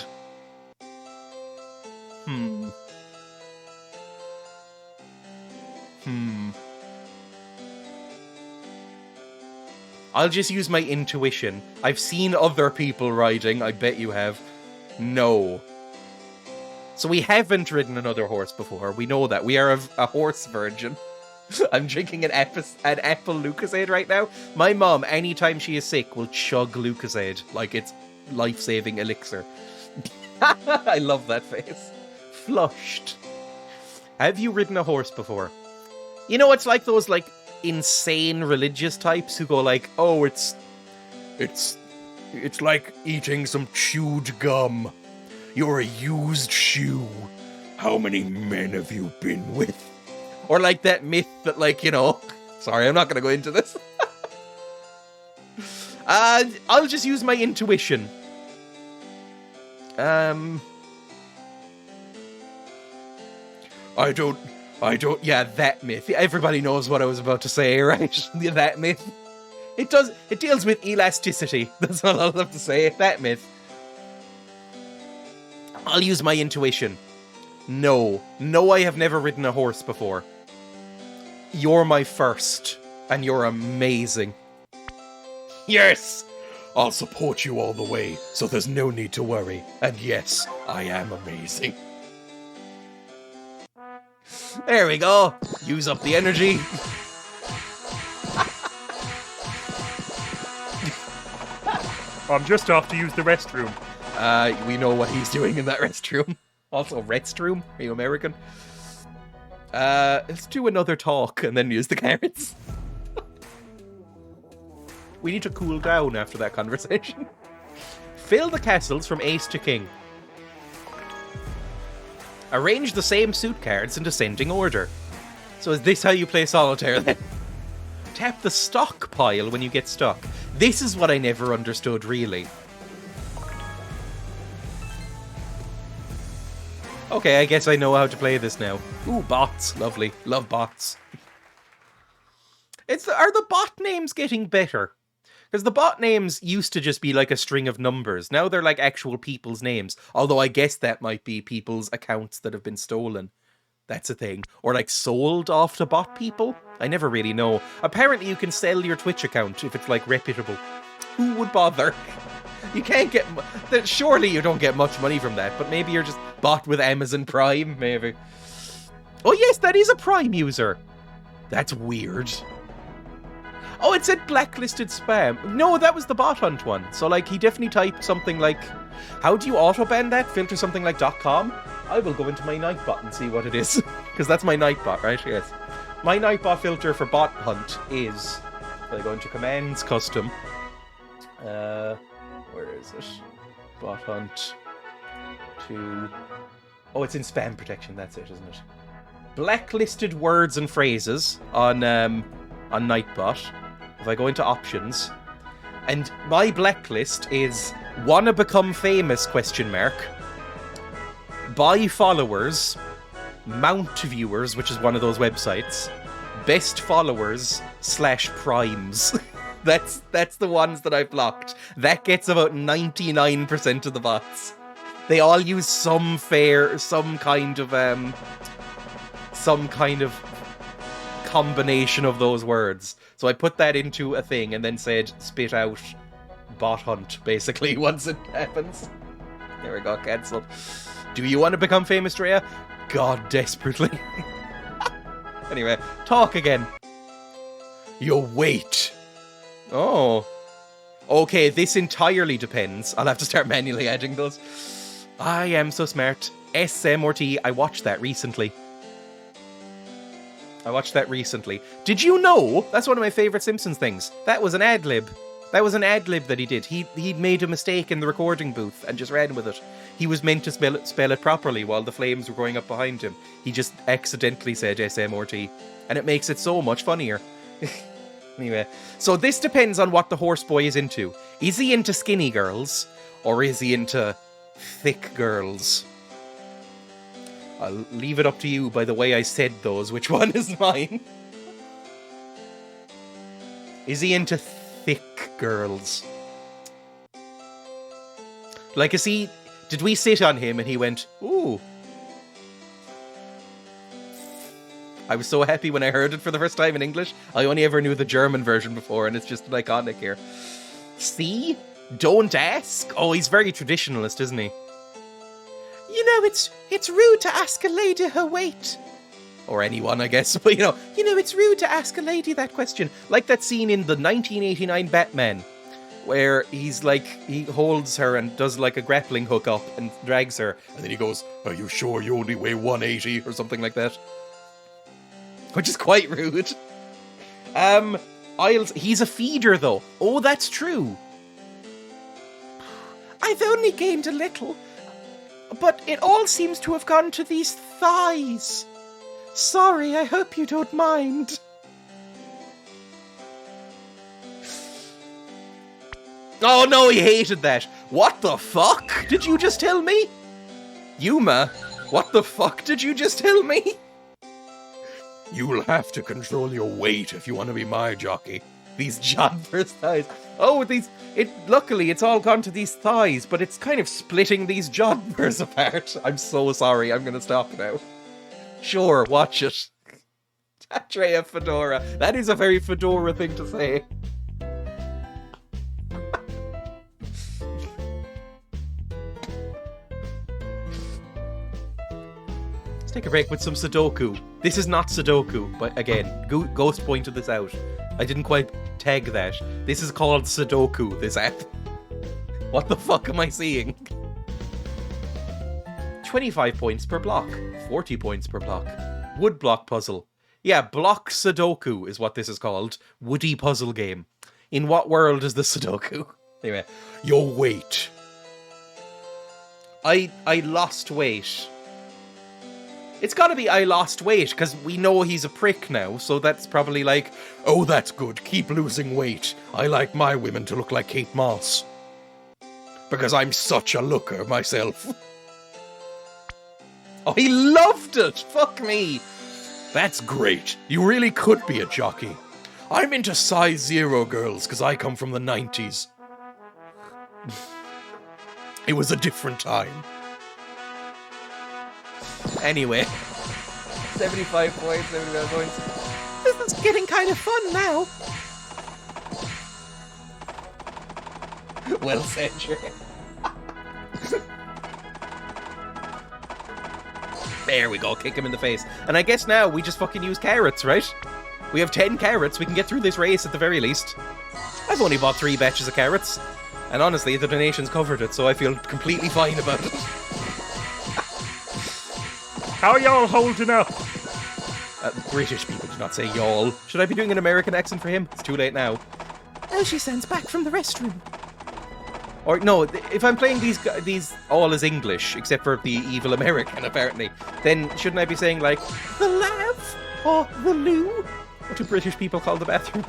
Speaker 1: I'll just use my intuition. I've seen other people riding, I bet you have. No. So we haven't ridden another horse before, we know that. We are a horse virgin. I'm drinking an apple Lucasade right now. My mom, anytime she is sick, will chug Lucasade like it's life-saving elixir. I love that face. Flushed. Have you ridden a horse before? It's like those, like, insane religious types who go like, oh,
Speaker 5: It's like eating some chewed gum. You're a used shoe. How many men have you been with?
Speaker 1: or like that myth that, like, you know, sorry, I'm not going to go into this. I'll just use my intuition.
Speaker 5: I don't.
Speaker 1: Yeah, that myth. Everybody knows what I was about to say, right? That myth. It deals with elasticity. That's all I'll have to say. That myth. I'll use my intuition. No, I have never ridden a horse before. You're my first, and you're amazing.
Speaker 5: Yes! I'll support you all the way, so there's no need to worry. And yes, I am amazing.
Speaker 1: There we go. Use up the energy.
Speaker 4: I'm just off to use the restroom.
Speaker 1: We know what he's doing in that restroom. Also, restroom? Are you American? Let's do another talk and then use the carrots. We need to cool down after that conversation. Fill the castles from ace to king. Arrange the same suit cards in descending order. So is this how you play solitaire then? Tap the stock pile when you get stuck. This is what I never understood, really. Okay, I guess I know how to play this now. Ooh, bots. Lovely. Love bots. Are the bot names getting better? Because the bot names used to just be like a string of numbers. Now they're like actual people's names. Although I guess that might be people's accounts that have been stolen. That's a thing. Or like sold off to bot people? I never really know. Apparently you can sell your Twitch account if it's like reputable. Who would bother? You can't get... Surely you don't get much money from that, but maybe you're just bought with Amazon Prime, maybe. Oh yes, that is a Prime user. That's weird. Oh, it said blacklisted spam. No, that was the bot hunt one. So, like, he definitely typed something like... How do you auto-ban that? Filter something like .com? I will go into my Nightbot and see what it is. Because that's my Nightbot, right? Yes. My Nightbot filter for bot hunt is... I go into commands, custom. Where is it? Bot hunt. To... Oh, it's in spam protection. That's it, isn't it? Blacklisted words and phrases on Nightbot. If I go into options, and my blacklist is wanna become famous ? Buy followers, mount viewers, which is one of those websites, best followers / primes. That's the ones that I blocked. That gets about 99% of the bots. They all use some kind of combination of those words. So I put that into a thing and then said spit out bot hunt, basically, once it happens. There we go, cancelled. Do you want to become famous, Dreya? God, desperately. Anyway, talk again.
Speaker 5: Your weight.
Speaker 1: Oh. Okay, this entirely depends. I'll have to start manually adding those. I am so smart. SM or T, I watched that recently. Did you know? That's one of my favourite Simpsons things. That was an ad-lib. That was an ad-lib that he did. He'd made a mistake in the recording booth and just ran with it. He was meant to spell it properly while the flames were going up behind him. He just accidentally said SMRT. And it makes it so much funnier. Anyway, so this depends on what the horse boy is into. Is he into skinny girls? Or is he into thick girls? I'll leave it up to you by the way I said those, which one is mine. Is he into thick girls? Like, did we sit on him and he went, ooh. I was so happy when I heard it for the first time in English. I only ever knew the German version before, and it's just iconic here. See? Don't ask? Oh, he's very traditionalist, isn't he? You know, it's rude to ask a lady her weight. Or anyone, I guess. But, you know, it's rude to ask a lady that question. Like that scene in the 1989 Batman, where he's like, he holds her and does like a grappling hook up and drags her.
Speaker 5: And then he goes, are you sure you only weigh 180?
Speaker 1: Or something like that. Which is quite rude. He's a feeder, though. Oh, that's true. I've only gained a little, but it all seems to have gone to these thighs. Sorry, I hope you don't mind. Oh no, he hated that. What the fuck did you just tell me? Yuma, what the fuck did you just tell me?
Speaker 5: You'll have to control your weight if you want to be my jockey.
Speaker 1: These jodhpurs thighs. Oh, luckily it's all gone to these thighs, but it's kind of splitting these jodhpurs apart. I'm so sorry, I'm gonna stop now. Sure, watch it. Dreya Fedora. That is a very Fedora thing to say. Take a break with some Sudoku. This is not Sudoku, but again, Ghost pointed this out. I didn't quite tag that. This is called Sudoku, this app. What the fuck am I seeing? 25 points per block. 40 points per block. Wood block puzzle. Yeah, block Sudoku is what this is called. Woody puzzle game. In what world is the Sudoku? Anyway.
Speaker 5: Your weight.
Speaker 1: I lost weight. It's gotta be I lost weight, because we know he's a prick now, so that's probably like,
Speaker 5: oh, that's good, keep losing weight. I like my women to look like Kate Moss. Because I'm such a looker myself.
Speaker 1: Oh, he loved it! Fuck me!
Speaker 5: That's great. You really could be a jockey. I'm into size 0 girls, because I come from the 90s. It was a different time.
Speaker 1: Anyway, 75 points, 75 points. This is getting kind of fun now. Well said, Dreya. There we go, kick him in the face. And I guess now we just fucking use carrots, right? We have 10 carrots, we can get through this race at the very least. I've only bought 3 batches of carrots. And honestly, the donations covered it, so I feel completely fine about it.
Speaker 4: How are y'all holding up?
Speaker 1: British people do not say y'all. Should I be doing an American accent for him? It's too late now. Oh, she sends back from the restroom. Or no, if I'm playing these all as English, except for the evil American, apparently, then shouldn't I be saying like, the lav? Or the loo? What do British people call the bathroom?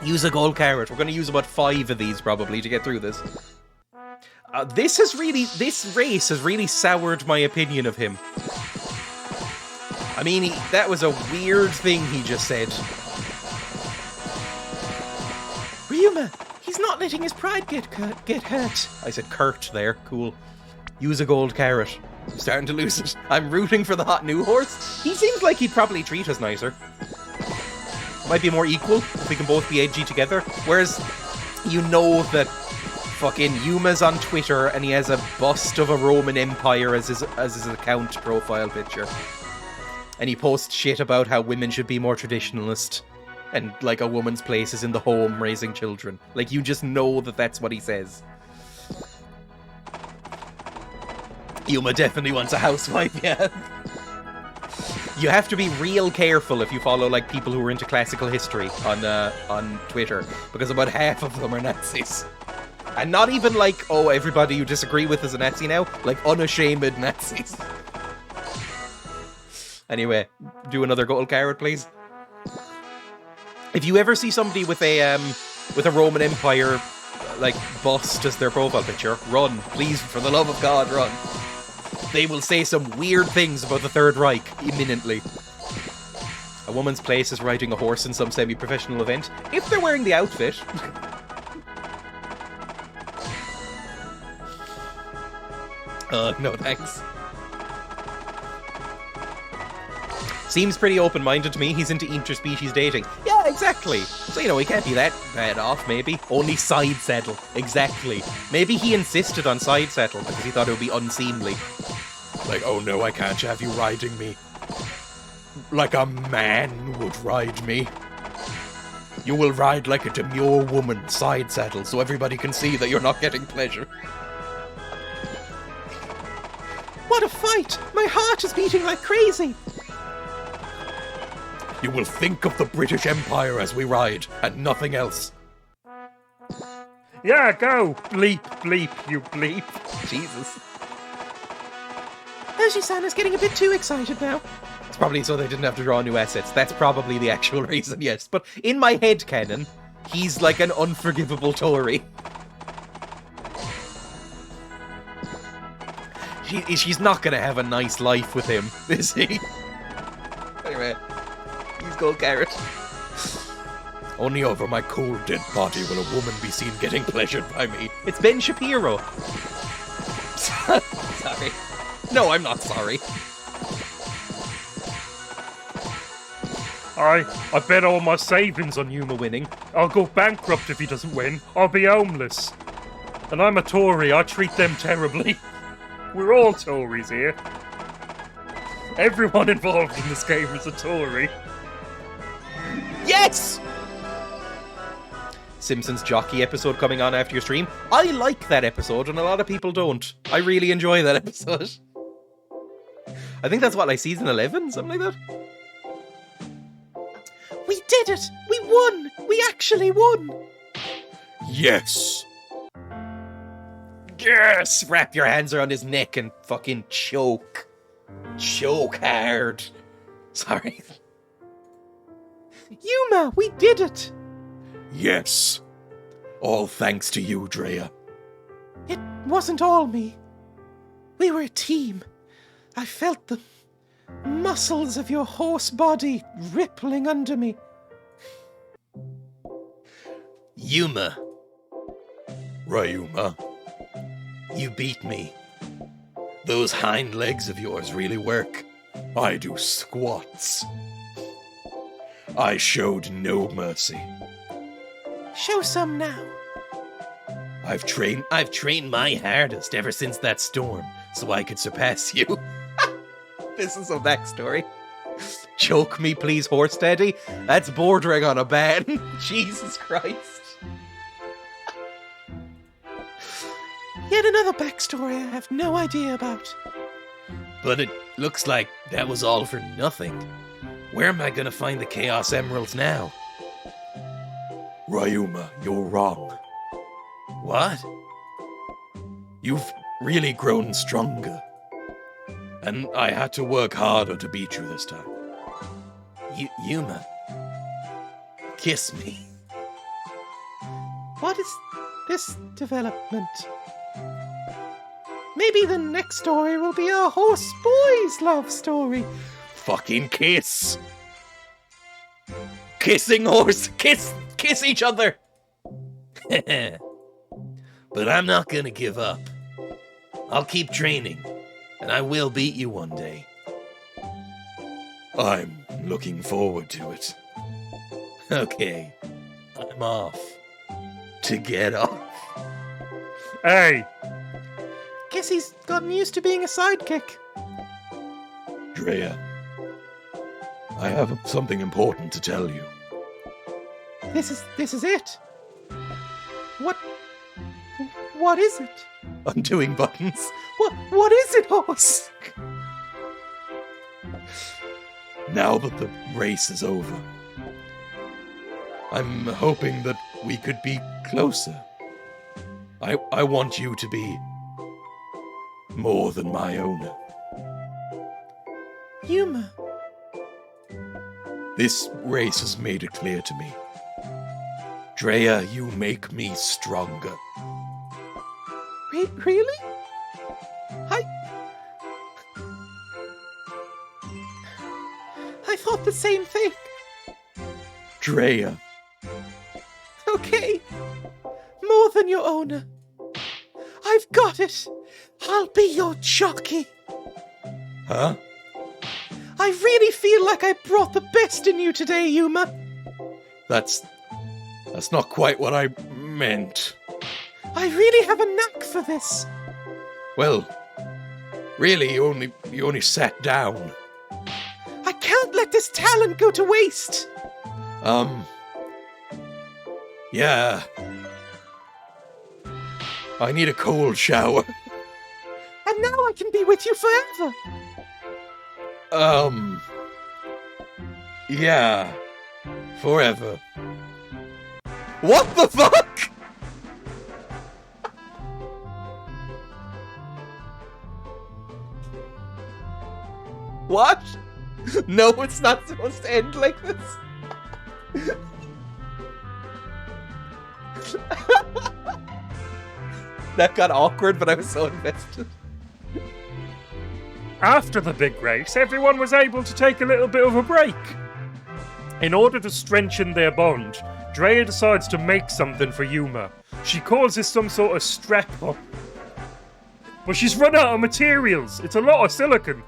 Speaker 1: Use a gold carrot. We're going to use about 5 of these probably to get through this. This race has really soured my opinion of him. I mean, that was a weird thing he just said. Ryuma, he's not letting his pride get hurt. I said Kurt there. Cool. Use a gold carrot. I'm starting to lose it. I'm rooting for the hot new horse. He seems like he'd probably treat us nicer. Might be more equal if we can both be edgy together. Whereas, you know that fucking Yuma's on Twitter and he has a bust of a Roman Empire as his account profile picture. And he posts shit about how women should be more traditionalist. And like a woman's place is in the home raising children. Like you just know that that's what he says. Yuma definitely wants a housewife, yeah. You have to be real careful if you follow like people who are into classical history on Twitter, because about half of them are Nazis. And not even like, oh, everybody you disagree with is a Nazi now, like unashamed Nazis. Anyway, do another gold carrot, please. If you ever see somebody with a Roman Empire like bust as their profile picture, run, please, for the love of God, run. They will say some weird things about the Third Reich imminently. A woman's place is riding a horse in some semi-professional event, if they're wearing the outfit. No thanks. Seems pretty open-minded to me. He's into interspecies dating. Yeah, exactly. So, you know, he can't be that bad off, maybe. Only side saddle. Exactly. Maybe he insisted on side saddle because he thought it would be unseemly.
Speaker 5: Like, oh no, I can't have you riding me. Like a man would ride me. You will ride like a demure woman, side saddle, so everybody can see that you're not getting pleasure. What a fight! My heart is beating like crazy! You will think of the British Empire as we ride, and nothing else.
Speaker 4: Yeah, go! Bleep, bleep, you bleep.
Speaker 1: Jesus. Oji-san is getting a bit too excited now. It's probably so they didn't have to draw new assets. That's probably the actual reason, yes. But in my head canon, he's like an unforgivable Tory. She's not going to have a nice life with him, is he? Anyway, he's gold carrot.
Speaker 5: Only over my cold dead body will a woman be seen getting pleasured by me.
Speaker 1: It's Ben Shapiro. Sorry. No, I'm not sorry.
Speaker 4: I bet all my savings on Yuma winning. I'll go bankrupt if he doesn't win. I'll be homeless. And I'm a Tory, I treat them terribly. We're all Tories here. Everyone involved in this game is a Tory.
Speaker 1: Yes! Simpsons Jockey episode coming on after your stream. I like that episode, and a lot of people don't. I really enjoy that episode. I think that's what, like season 11? Something like that? We did it! We won! We actually won!
Speaker 5: Yes!
Speaker 1: Yes! Wrap your hands around his neck and fucking choke. Choke hard. Sorry. Yuma, we did it!
Speaker 5: Yes! All thanks to you, Dreya.
Speaker 1: It wasn't all me. We were a team. I felt the muscles of your horse body rippling under me.
Speaker 7: Yuma,
Speaker 5: Ryuma.
Speaker 7: you beat me. Those hind legs of yours really work.
Speaker 5: I do squats. I showed no mercy.
Speaker 1: Show some now.
Speaker 7: I've trained my hardest ever since that storm, so I could surpass you.
Speaker 1: This is a backstory. Choke me, please, horse daddy. That's bordering on a ban. Jesus Christ. Yet another backstory I have no idea about.
Speaker 7: But it looks like that was all for nothing. Where am I gonna find the Chaos Emeralds now?
Speaker 5: Ryuma, you're wrong.
Speaker 7: What?
Speaker 5: You've really grown stronger. And I had to work harder to beat you this time.
Speaker 7: Yuma. Kiss me.
Speaker 1: What is this development? Maybe the next story will be a horse boy's love story.
Speaker 5: Fucking kiss!
Speaker 7: Kissing horse! Kiss each other! But I'm not gonna give up. I'll keep training, and I will beat you one day.
Speaker 5: I'm looking forward to it.
Speaker 7: Okay, I'm off. To get off.
Speaker 4: Hey,
Speaker 1: Guess he's gotten used to being a sidekick.
Speaker 5: Dreya, I have something important to tell you.
Speaker 1: This is it. What is it?
Speaker 5: Undoing buttons.
Speaker 1: What is it, horse?
Speaker 5: Now that the race is over, I'm hoping that we could be closer. I want you to be more than my owner.
Speaker 1: Yuma.
Speaker 5: This race has made it clear to me. Dreya, you make me stronger.
Speaker 1: Really? I thought the same thing.
Speaker 5: Dreya,
Speaker 1: Okay. More than your owner. I've got it. I'll be your jockey.
Speaker 5: huh?
Speaker 1: I really feel like I brought the best in you today, Yuma.
Speaker 5: That's not quite what I meant.
Speaker 1: I really have a knack for this.
Speaker 5: Well, really, you only sat down.
Speaker 1: I can't let this talent go to waste.
Speaker 5: Yeah. I need a cold shower.
Speaker 1: And now I can be with you forever.
Speaker 5: Yeah. Forever. What the fuck?
Speaker 1: What? No, it's not supposed to end like this. That got awkward, but I was so invested.
Speaker 4: After the big race, everyone was able to take a little bit of a break. In order to strengthen their bond, Dreya decides to make something for Yuma. She calls this some sort of strap-on. But she's run out of materials. It's a lot of silicon.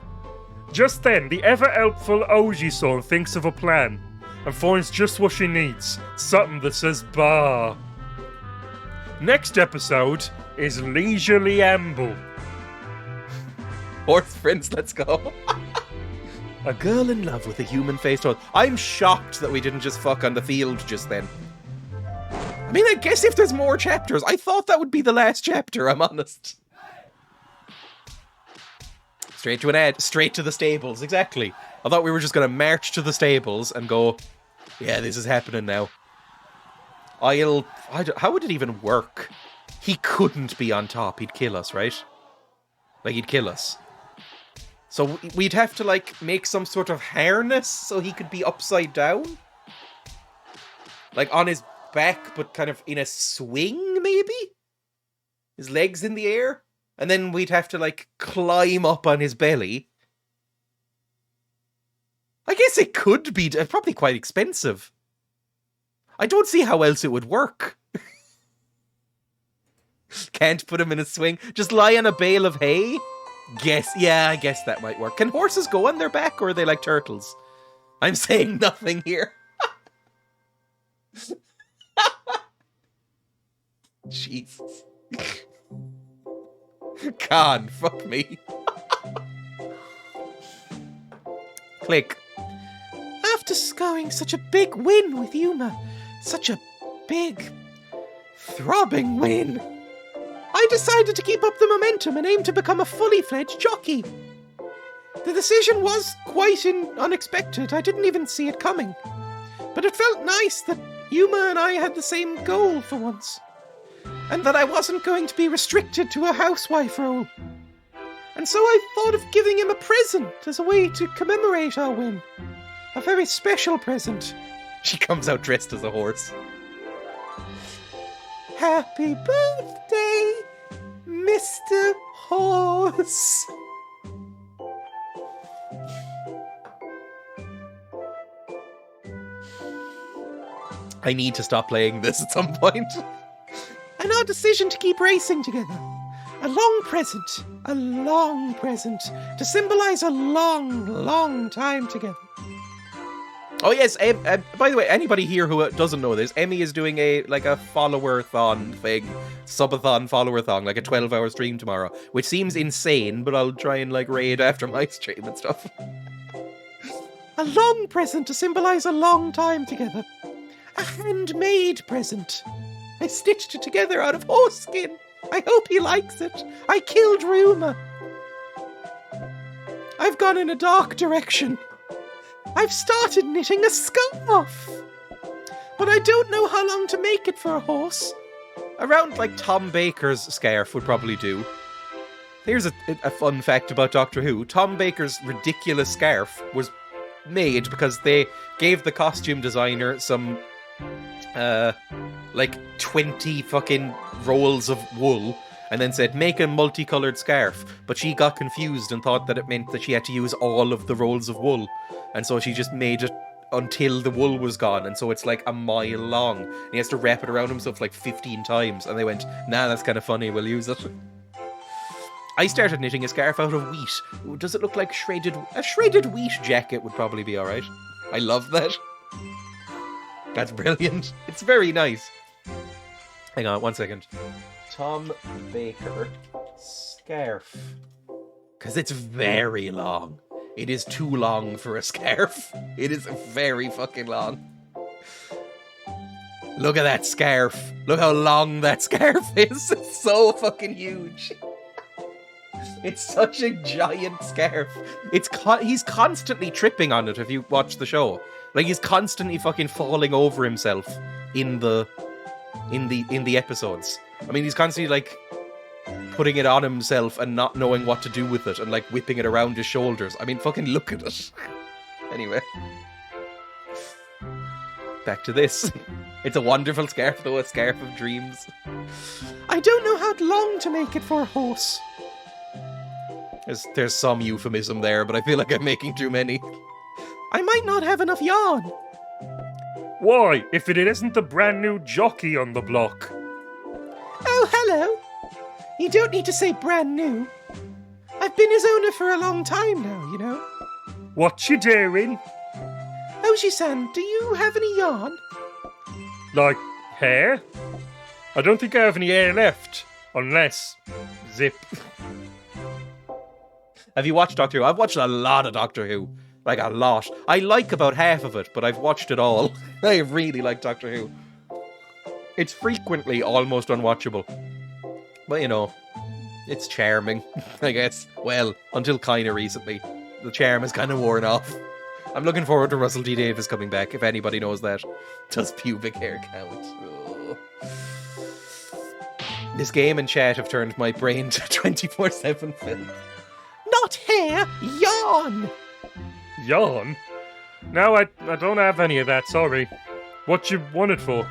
Speaker 4: Just then, the ever-helpful Oji-san thinks of a plan and finds just what she needs. Something that says bar. Next episode is Leisurely Amble.
Speaker 1: Horse friends, let's go. A girl in love with a human-faced horse. I'm shocked that we didn't just fuck on the field just then. I mean, I guess if there's more chapters, I thought that would be the last chapter, I'm honest. Straight to an ad, straight to the stables, exactly. I thought we were just going to march to the stables and go, yeah, this is happening now. How would it even work? He couldn't be on top, he'd kill us, right? Like, he'd kill us. So we'd have to, like, make some sort of harness so he could be upside down? Like, on his back, but kind of in a swing, maybe? His legs in the air? And then we'd have to, like, climb up on his belly. I guess it could be probably quite expensive. I don't see how else it would work. Can't put him in a swing. Just lie on a bale of hay? Yeah, I guess that might work. Can horses go on their back, or are they like turtles? I'm saying nothing here. Jesus. Con, fuck me. Click. After scoring such a big win with Yuma, such a big, throbbing win, I decided to keep up the momentum and aim to become a fully fledged jockey. The decision was quite unexpected. I didn't even see it coming. But it felt nice that Yuma and I had the same goal for once. And that I wasn't going to be restricted to a housewife role. And so I thought of giving him a present as a way to commemorate our win. A very special present. She comes out dressed as a horse. Happy birthday, Mr. Horse. I need to stop playing this at some point. And our decision to keep racing together. A long present to symbolize a long, long time together. Oh yes, by the way, anybody here who doesn't know this, Emmy is doing a follower-thon thing, subathon, follower-thon, like a 12-hour stream tomorrow, which seems insane, but I'll try and raid after my stream and stuff. A long present to symbolize a long time together. A handmade present. I stitched it together out of horse skin. I hope he likes it. I killed Ruma. I've gone in a dark direction. I've started knitting a scarf. But I don't know how long to make it for a horse. Around Tom Baker's scarf would probably do. Here's a fun fact about Doctor Who. Tom Baker's ridiculous scarf was made because they gave the costume designer some 20 fucking rolls of wool and then said, make a multicolored scarf. But she got confused and thought that it meant that she had to use all of the rolls of wool. And so she just made it until the wool was gone. And so it's a mile long. And he has to wrap it around himself 15 times. And they went, nah, that's kind of funny, we'll use it. I started knitting a scarf out of wheat. Does it look like a shredded wheat jacket would probably be alright. I love that. That's brilliant. It's very nice. Hang on, 1 second. Tom Baker scarf. Because it's very long. It is too long for a scarf. It is very fucking long. Look at that scarf. Look how long that scarf is. It's so fucking huge. It's such a giant scarf. He's constantly tripping on it if you watch the show. Like he's constantly fucking falling over himself in the episodes. I mean, he's constantly like putting it on himself and not knowing what to do with it and like whipping it around his shoulders. I mean, fucking look at it. Anyway. Back to this. It's a wonderful scarf, though, a scarf of dreams. I don't know how long to make it for a horse. There's some euphemism there, but I feel like I'm making too many. I might not have enough yarn.
Speaker 4: Why, if it isn't the brand new jockey on the block?
Speaker 1: Oh, hello. You don't need to say brand new. I've been his owner for a long time now, you know.
Speaker 4: What you doing?
Speaker 1: Oji-san, do you have any yarn?
Speaker 4: Like, hair? I don't think I have any hair left. Unless... zip.
Speaker 1: Have you watched Doctor Who? I've watched a lot of Doctor Who. Like, a lot. I like about half of it, but I've watched it all. I really like Doctor Who. It's frequently almost unwatchable. But, you know, it's charming, I guess. Well, until kind of recently. The charm has kind of worn off. I'm looking forward to Russell T Davies coming back, if anybody knows that. Does pubic hair count? Oh. This game and chat have turned my brain to 24/7 film. Not hair, yarn!
Speaker 4: Yarn? No, I don't have any of that, sorry. What you want it for?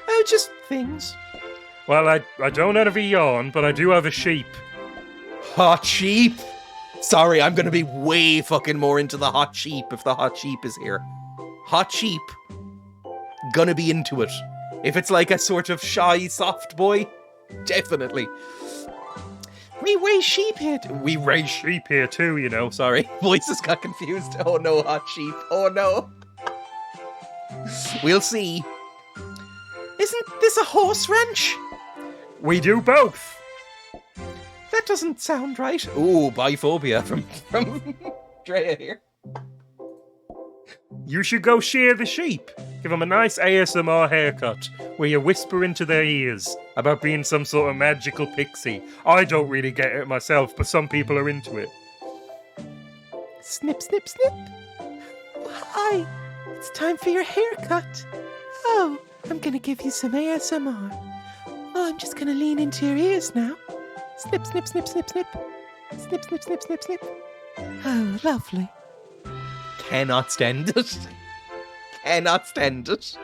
Speaker 1: Oh, just things.
Speaker 4: Well, I don't have a yarn, but I do have a sheep.
Speaker 1: Hot sheep? Sorry, I'm gonna be way fucking more into the hot sheep if the hot sheep is here. Hot sheep. Gonna be into it. If it's like a sort of shy, soft boy, definitely. We raise sheep here. We raise
Speaker 4: Sheep here too, you know.
Speaker 1: Sorry, voices got confused. Oh no, hot sheep. Oh no. We'll see. Isn't this a horse ranch?
Speaker 4: We do both.
Speaker 1: That doesn't sound right. Ooh, biphobia from Dreya here.
Speaker 4: You should go shear the sheep. Give them a nice ASMR haircut where you whisper into their ears about being some sort of magical pixie. I don't really get it myself, but some people are into it.
Speaker 1: Snip, snip, snip. Hi, it's time for your haircut. Oh, I'm gonna give you some ASMR. Oh, I'm just gonna lean into your ears now. Snip, snip, snip, snip, snip. Snip, snip, snip, snip, snip. Oh, lovely. Cannot stand it. Cannot stand it.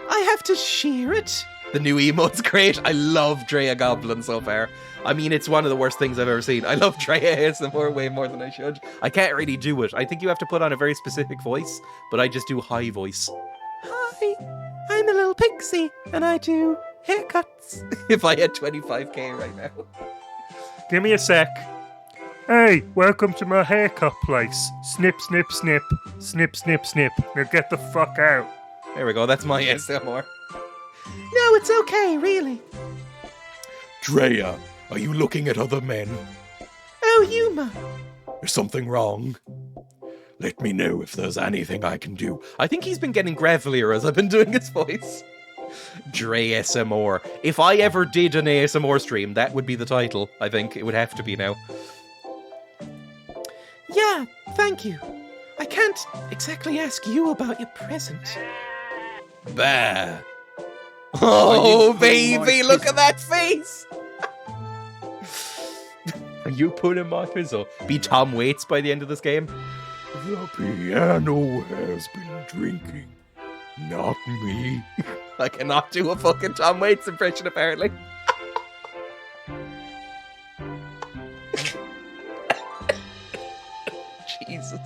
Speaker 1: I have to shear it. The new emote's great. I love Dreya Goblin so far. I mean, it's one of the worst things I've ever seen. I love Dreya ASMR way more than I should. I can't really do it. I think you have to put on a very specific voice, but I just do high voice. Hi, I'm a little pixie, and I do haircuts. If I had 25k right now.
Speaker 4: Give me a sec. Hey, welcome to my haircut place. Snip, snip, snip. Snip, snip, snip. Now get the fuck out.
Speaker 1: There we go, that's my ASMR. No, it's okay, really.
Speaker 5: Dreya, are you looking at other men?
Speaker 1: Oh, Yuma.
Speaker 5: Is something wrong? Let me know if there's anything I can do.
Speaker 1: I think he's been getting gravelier as I've been doing his voice. ASMR. If I ever did an ASMR stream, that would be the title. I think it would have to be now. Yeah, thank you. I can't exactly ask you about your present.
Speaker 5: Bah.
Speaker 1: Oh, baby, look at that face! Are you pulling my pizzle? Be Tom Waits by the end of this game?
Speaker 5: The piano has been drinking, not me.
Speaker 1: I cannot do a fucking Tom Waits impression, apparently. Jesus.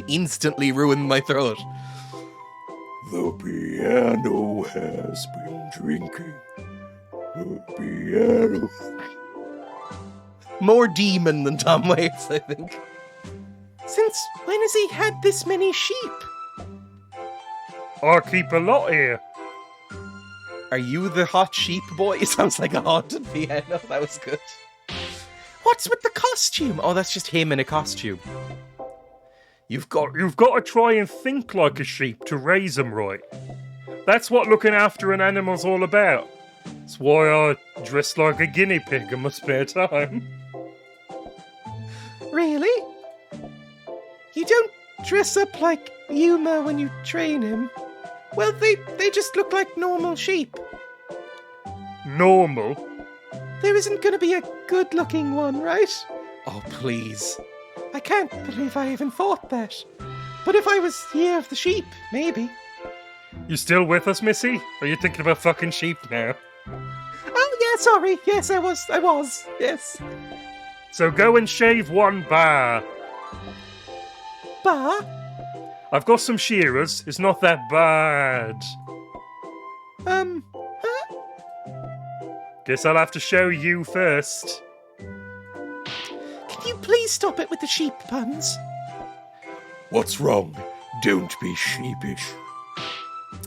Speaker 1: Instantly ruined my throat.
Speaker 5: The piano has been drinking. The piano.
Speaker 1: More demon than Tom Waits, I think. Since when has he had this many sheep?
Speaker 4: I keep a lot here.
Speaker 1: Are you the hot sheep boy? It sounds like a haunted piano. That was good. What's with the costume? Oh, that's just him in a costume.
Speaker 4: You've got to try and think like a sheep to raise them right. That's what looking after an animal's all about. That's why I dress like a guinea pig in my spare time.
Speaker 1: Really? You don't dress up like Yuma when you train him. Well, they just look like normal sheep.
Speaker 4: Normal?
Speaker 1: There isn't gonna be a good-looking one, right?
Speaker 7: Oh, please.
Speaker 1: I can't believe I even thought that. But if I was year of the sheep, maybe.
Speaker 4: You still with us, Missy? Or are you thinking about fucking sheep now?
Speaker 1: Oh, yeah, sorry. Yes, I was. Yes.
Speaker 4: So go and shave one bar.
Speaker 1: Bar?
Speaker 4: I've got some shearers. It's not that bad.
Speaker 1: Huh?
Speaker 4: Guess I'll have to show you first.
Speaker 1: Can you please stop it with the sheep puns?
Speaker 5: What's wrong? Don't be sheepish.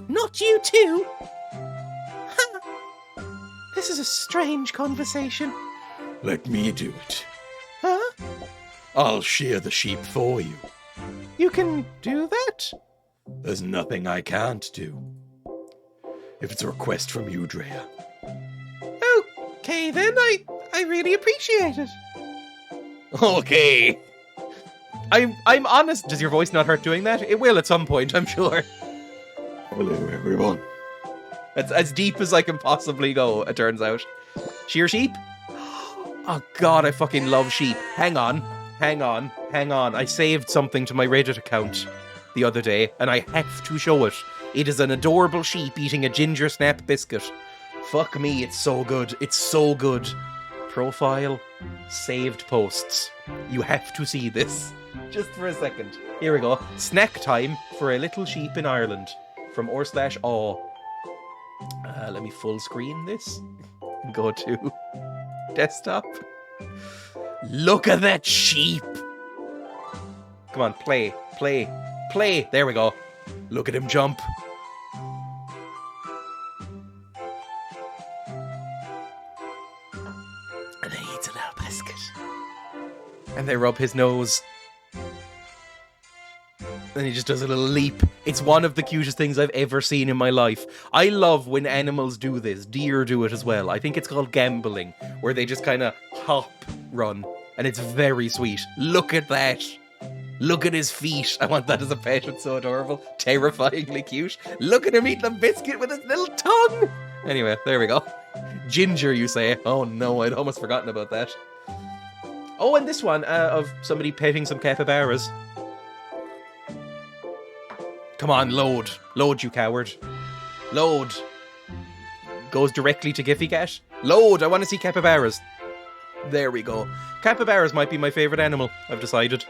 Speaker 1: Not you too. Ha. This is a strange conversation.
Speaker 5: Let me do it.
Speaker 1: Huh?
Speaker 5: I'll shear the sheep for you.
Speaker 1: You can do that?
Speaker 5: There's nothing I can't do. If it's a request from you, Dreya.
Speaker 1: Okay then, I really appreciate it.
Speaker 7: Okay.
Speaker 1: I'm honest. Does your voice not hurt doing that? It will at some point, I'm sure.
Speaker 5: Hello, everyone.
Speaker 1: That's as deep as I can possibly go, it turns out. Shear sheep? Oh god, I fucking love sheep. Hang on. I saved something to my Reddit account the other day, and I have to show it. It is an adorable sheep eating a ginger snap biscuit. Fuck me, it's so good. It's so good. Profile, saved posts. You have to see this. Just for a second. Here we go. Snack time for a little sheep in Ireland. From r/aw. Let me full screen this. Go to desktop. Look at that sheep. Come on, play. There we go. Look at him jump. And he eats a little biscuit. And they rub his nose. Then he just does a little leap. It's one of the cutest things I've ever seen in my life. I love when animals do this. Deer do it as well. I think it's called gambling, where they just kind of hop, run. And it's very sweet. Look at that. Look at his feet. I want that as a pet. It's so adorable. Terrifyingly cute. Look at him eat the biscuit with his little tongue. Anyway, there we go. Ginger, you say. Oh no, I'd almost forgotten about that. Oh, and this one of somebody petting some capybaras. Come on, load. Load, you coward. Load. Goes directly to Giffy Cat. Load, I want to see capybaras. There we go. Capybaras might be my favourite animal, I've decided.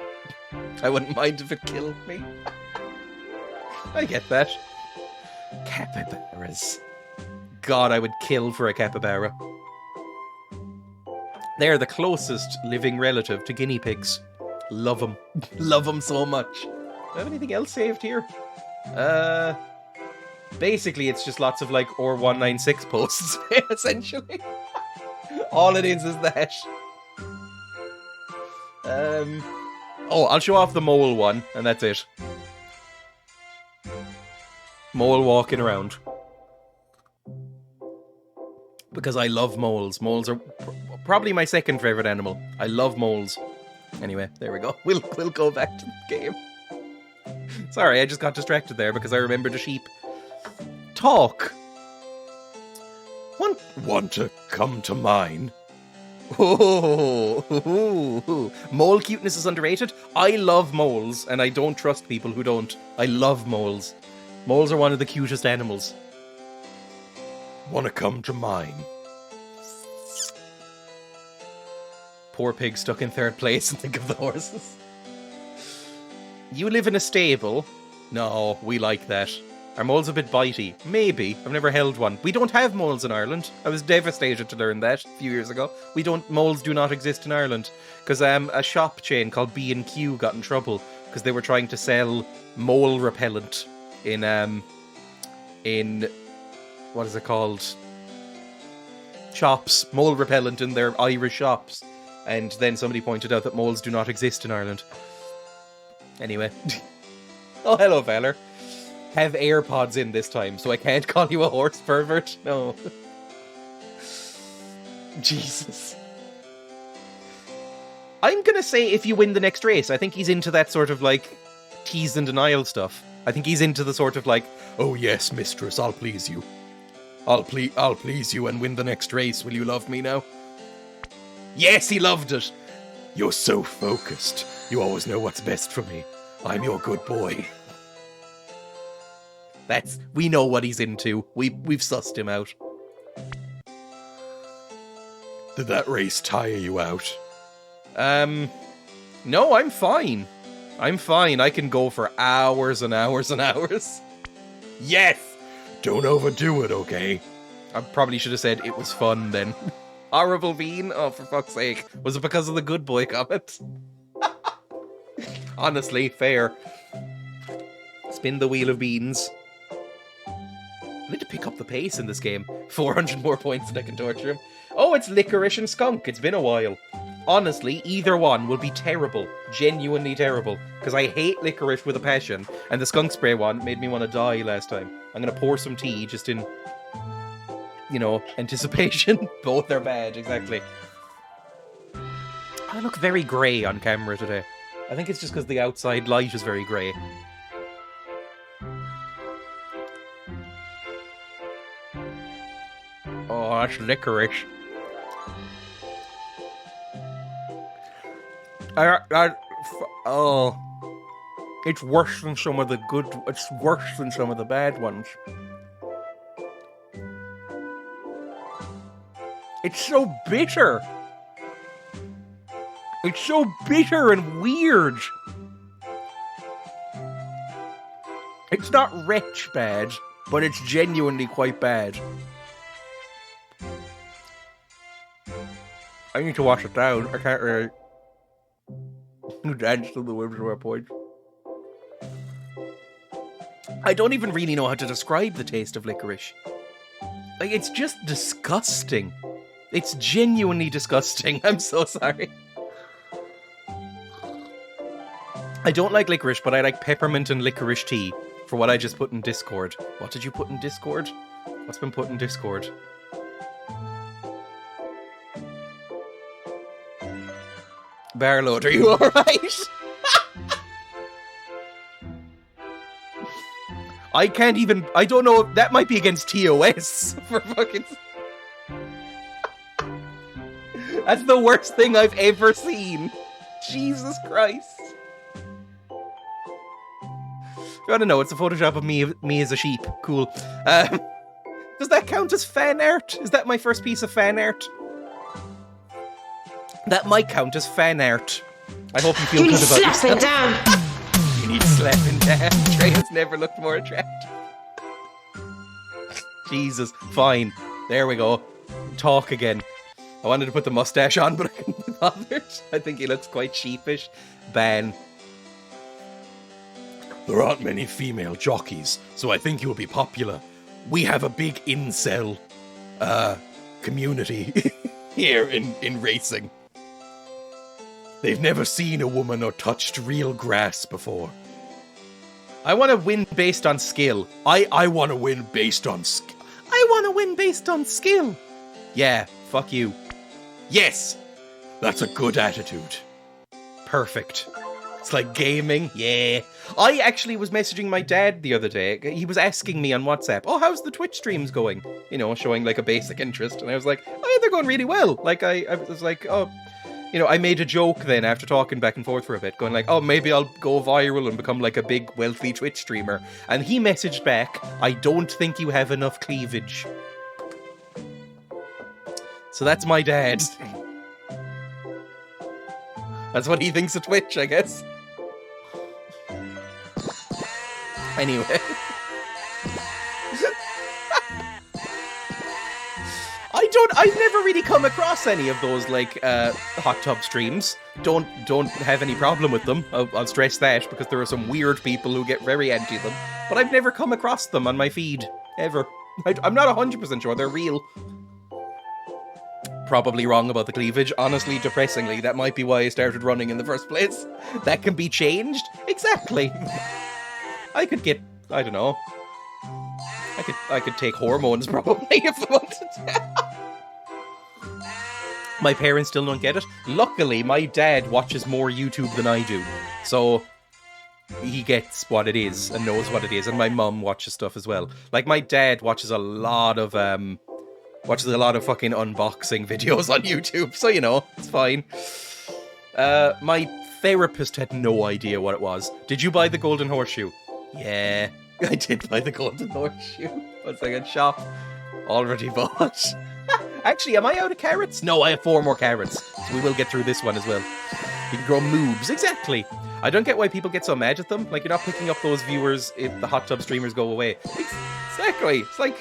Speaker 1: I wouldn't mind if it killed me. I get that. Capybaras. God, I would kill for a capybara. They're the closest living relative to guinea pigs. Love them. Love them so much. Do I have anything else saved here? Basically it's just lots of like R196 posts, essentially. All it is that. Oh, I'll show off the mole one, and that's it. Mole walking around. Because I love moles. Moles are probably my second favourite animal. I love moles. Anyway, there we go. We'll go back to the game. Sorry, I just got distracted there because I remembered a sheep. Talk.
Speaker 5: Want to come to mine?
Speaker 1: Oh, mole cuteness is underrated. I love moles, and I don't trust people who don't. I love moles. Moles are one of the cutest animals.
Speaker 5: Want to come to mine?
Speaker 1: Poor pig stuck in third place and think of the horses. You live in a stable? No, we like that. Are moles a bit bitey? Maybe. I've never held one. We don't have moles in Ireland. I was devastated to learn that a few years ago. Moles do not exist in Ireland. Because a shop chain called B&Q got in trouble because they were trying to sell mole repellent in what is it called? Shops. Mole repellent in their Irish shops. And then somebody pointed out that moles do not exist in Ireland. Anyway. Oh, hello, feller. Have AirPods in this time, so I can't call you a horse pervert. No. I'm gonna say if you win the next race. I think he's into that sort of like tease and denial stuff. I think he's into the sort of like,
Speaker 5: Oh yes, mistress, I'll please you. I'll please you and win the next race. Will you love me now?
Speaker 1: yes, he loved it.
Speaker 5: You're so focused. You always know what's best for me. I'm your good boy.
Speaker 1: We know what he's into. We've sussed him out.
Speaker 5: Did that race tire you out?
Speaker 1: No, I'm fine. I'm fine. I can go for hours and hours and hours. Yes!
Speaker 5: Don't overdo it, okay?
Speaker 1: I probably should have said it was fun then. Horrible bean? Oh, for fuck's sake. Was it because of the good boy comment? Honestly, fair. Spin the wheel of beans. I need to pick up the pace in this game. 400 more points and I can torture him. Oh, it's licorice and skunk. It's been a while. Honestly, either one will be terrible. Genuinely terrible. Because I hate licorice with a passion. And the skunk spray one made me want to die last time. I'm going to pour some tea just in, you know, anticipation. Both are bad, exactly. I look very grey on camera today. I think it's just because the outside light is very grey. Oh, that's licorice. Oh, it's worse than some of the good. It's worse than some of the bad ones. It's so bitter. It's so bitter and weird. It's not wretch bad, but it's genuinely quite bad. I need to wash it down. I can't really dance to the whims of our point. I don't even really know how to describe the taste of licorice. Like, it's just disgusting. It's genuinely disgusting. I'm so sorry. I don't like licorice, but I like peppermint and licorice tea for what I just put in Discord. What did you put in Discord? What's been put in Discord? Barload, are you alright? I can't even... I don't know... That might be against TOS. For fucking... That's the worst thing I've ever seen. Jesus Christ. I don't know, it's a Photoshop of me as a sheep. Cool. Does that count as fan art? Is that my first piece of fan art? That might count as fan art. I hope you feel
Speaker 8: You need
Speaker 1: good about
Speaker 8: slapping
Speaker 1: yourself.
Speaker 8: down.
Speaker 1: You need slapping down. Dreya's never looked more attractive. Jesus, fine. There we go. Talk again. I wanted to put the mustache on, but I couldn't be bothered. I think he looks quite sheepish. Ban.
Speaker 5: There aren't many female jockeys, so I think you'll be popular. We have a big incel community here in racing. They've never seen a woman or touched real grass before.
Speaker 1: I want to win based on skill.
Speaker 5: I want to win based on skill.
Speaker 1: I want to win based on skill. Yeah, fuck you. Yes!
Speaker 5: That's a good attitude.
Speaker 1: Perfect. It's like gaming. Yeah. I actually was messaging my dad the other day. He was asking me on WhatsApp, oh, how's the Twitch streams going? You know, showing like a basic interest. And I was like, oh, they're going really well. Like, I was like, oh... You know, I made a joke then after talking back and forth for a bit, going like, oh, maybe I'll go viral and become like a big, wealthy Twitch streamer. And he messaged back, I don't think you have enough cleavage. So that's my dad. That's what he thinks of Twitch, I guess. Anyway. I've never really come across any of those, like, hot tub streams. Don't have any problem with them. I'll stress that, because there are some weird people who get very anti them. But I've never come across them on my feed, ever. I'm not 100% sure they're real. Probably wrong about the cleavage. Honestly, depressingly, that might be why I started running in the first place. That can be changed? Exactly. I could get, I don't know. I could take hormones, probably, if I wanted to. My parents still don't get it. Luckily, my dad watches more YouTube than I do. So he gets what it is and knows what it is. And my mum watches stuff as well. Like, my dad watches a lot of fucking unboxing videos on YouTube. So, it's fine. My therapist had no idea what it was. Did you buy the golden horseshoe? Yeah, I did buy the golden horseshoe. 1 second, shop. Already bought. Actually, am I out of carrots? No, I have 4 more carrots. So we will get through this one as well. You can grow moobs. Exactly. I don't get why people get so mad at them. Like, you're not picking up those viewers if the hot tub streamers go away. Exactly. It's like,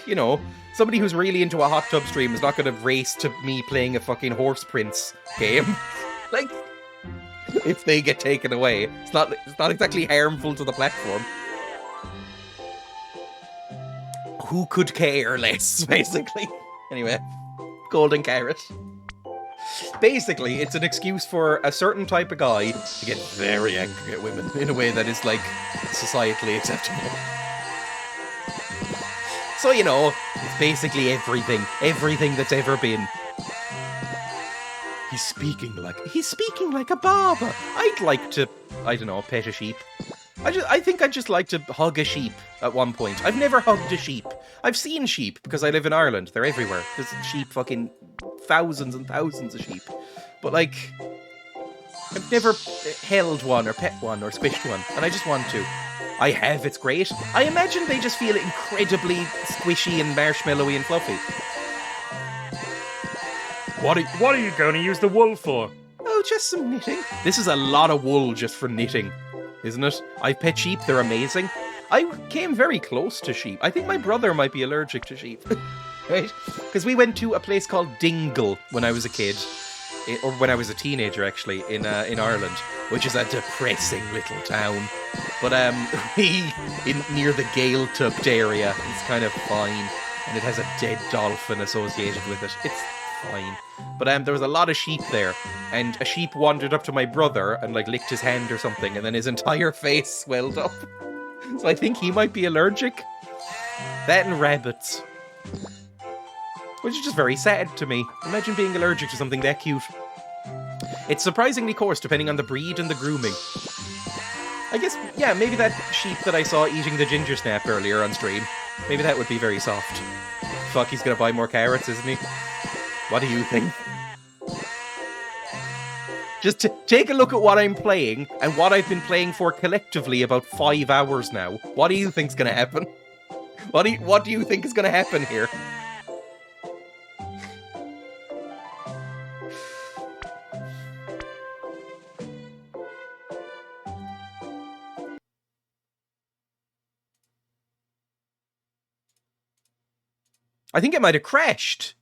Speaker 1: somebody who's really into a hot tub stream is not going to race to me playing a fucking Horse Prince game. Like, if they get taken away. It's not exactly harmful to the platform. Who could care less, basically? Anyway, golden carrot. Basically, it's an excuse for a certain type of guy to get very angry at women in a way that is, like, societally acceptable. So, it's basically everything that's ever been. He's speaking like a barber. I'd like to, I don't know, pet a sheep. I think I'd just like to hug a sheep at one point. I've never hugged a sheep. I've seen sheep because I live in Ireland. They're everywhere. There's sheep, fucking thousands and thousands of sheep. But, like, I've never held one or pet one or squished one, and I just want to. I have, it's great. I imagine they just feel incredibly squishy and marshmallowy and fluffy.
Speaker 4: What are you going to use the wool for?
Speaker 1: Oh, just some knitting. This is a lot of wool just for knitting, isn't it? I've pet sheep, they're amazing. I came very close to sheep. I think my brother might be allergic to sheep. Right? Because we went to a place called Dingle when I was a kid. Or when I was a teenager, actually, in Ireland. Which is a depressing little town. But near the Gaeltacht area, it's kind of fine. And it has a dead dolphin associated with it. It's fine. But there was a lot of sheep there, and a sheep wandered up to my brother and like licked his hand or something, and then his entire face swelled up. So I think he might be allergic. That and rabbits. Which is just very sad to me. Imagine being allergic to something that cute. It's surprisingly coarse depending on the breed and the grooming. I guess, yeah, maybe that sheep that I saw eating the ginger snap earlier on stream, maybe that would be very soft. Fuck, he's gonna buy more carrots, isn't he? What do you think? Just take a look at what I'm playing, and what I've been playing for collectively about 5 hours now. What do you think's gonna happen? What do you think is gonna happen here? I think it might have crashed.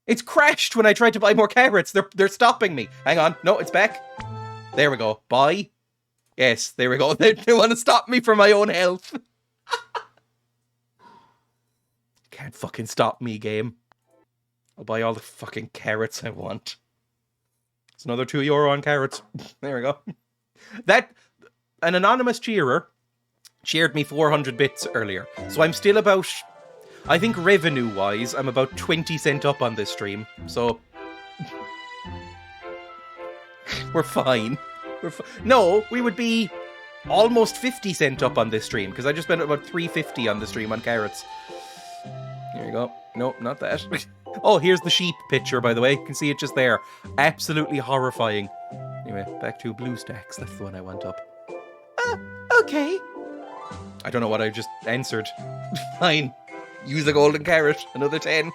Speaker 1: It's crashed when I tried to buy more carrots. They're stopping me. Hang on. No, it's back. There we go. Buy. Yes, there we go. They want to stop me from my own health. Can't fucking stop me, game. I'll buy all the fucking carrots I want. It's another €2 on carrots. There we go. An anonymous cheerer shared me 400 bits earlier. So I'm still about... I think revenue-wise, I'm about 20 cent up on this stream, so... We're fine. No, we would be almost 50 cent up on this stream, because I just spent about 350 on the stream on carrots. Here you go. Nope, not that. Oh, here's the sheep picture, by the way. You can see it just there. Absolutely horrifying. Anyway, back to BlueStacks. That's the one I want up. Okay. I don't know what I just answered. Fine. Use a golden carrot. Another 10.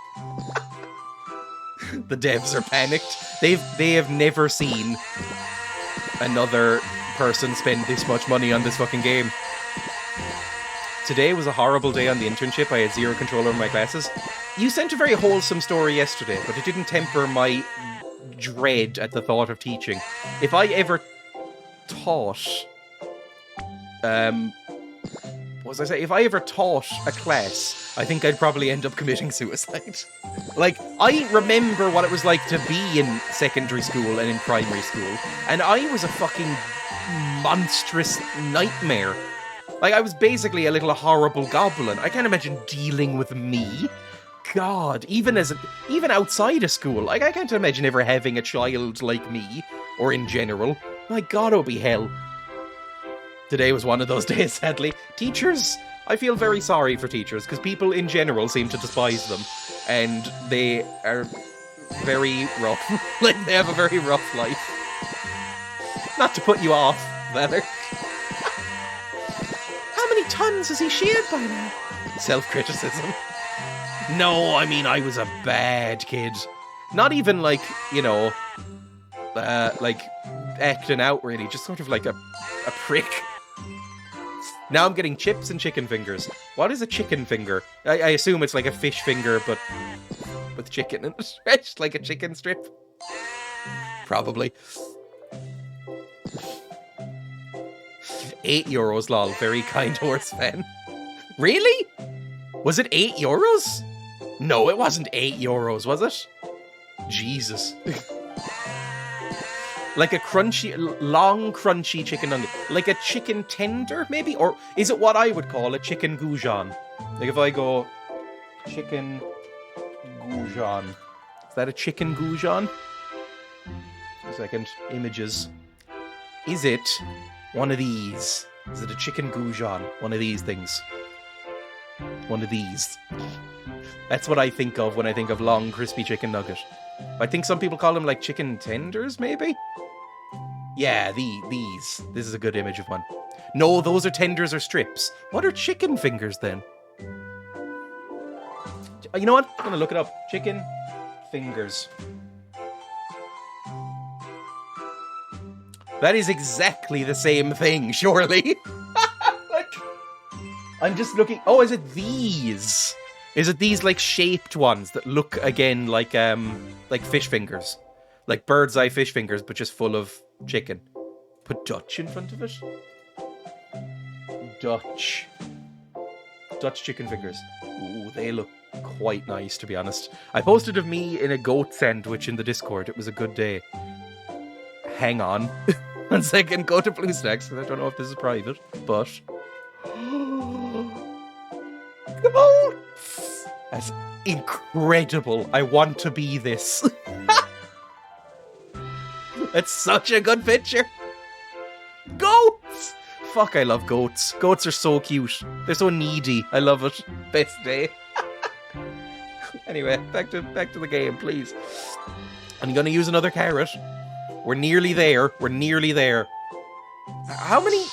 Speaker 1: The devs are panicked. They have never seen another person spend this much money on this fucking game. Today was a horrible day on the internship. I had zero control over my classes. You sent a very wholesome story yesterday, but it didn't temper my dread at the thought of teaching. If I ever taught... If I ever taught a class, I think I'd probably end up committing suicide. Like, I remember what it was like to be in secondary school and in primary school, and I was a fucking monstrous nightmare. Like, I was basically a little horrible goblin. I can't imagine dealing with me. God, even outside of school, like I can't imagine ever having a child like me, or in general. My God, it would be hell. Today was one of those days, sadly. Teachers, I feel very sorry for teachers, because people in general seem to despise them, and they are very rough. Like, they have a very rough life. Not to put you off, Valor. How many tons has he sheared by now? Self-criticism. No, I mean, I was a bad kid. Not even like, like acting out really, just sort of like a prick. Now I'm getting chips and chicken fingers. What is a chicken finger? I assume it's like a fish finger, but with chicken in it. It's like a chicken strip. Probably. €8, lol. Very kind horse fan. Really? Was it €8? No, it wasn't €8, was it? Jesus. Like a long crunchy chicken nugget. Like a chicken tender, maybe? Or is it what I would call a chicken goujon? Like if I go chicken goujon. Is that a chicken goujon? A second. Images. Is it one of these? Is it a chicken goujon? One of these things. One of these. That's what I think of when I think of long, crispy chicken nugget. I think some people call them like chicken tenders, maybe? Yeah, these. This is a good image of one. No, those are tenders or strips. What are chicken fingers then? You know what? I'm gonna look it up. Chicken fingers. That is exactly the same thing, surely. Like, I'm just looking. Oh, is it these? Is it these like shaped ones that look again like fish fingers, like bird's eye fish fingers, but just full of chicken? Put Dutch in front of it. Dutch chicken fingers. Ooh, they look quite nice, to be honest. I posted of me in a goat sandwich in the Discord. It was a good day. Hang on. 1 second, go to Blue Stacks, because I don't know if this is private, but... Goats! That's incredible. I want to be this. That's such a good picture. Goats! Fuck, I love goats. Goats are so cute. They're so needy. I love it. Best day. Anyway, back to the game, please. I'm gonna use another carrot. We're nearly there. We're nearly there. How many...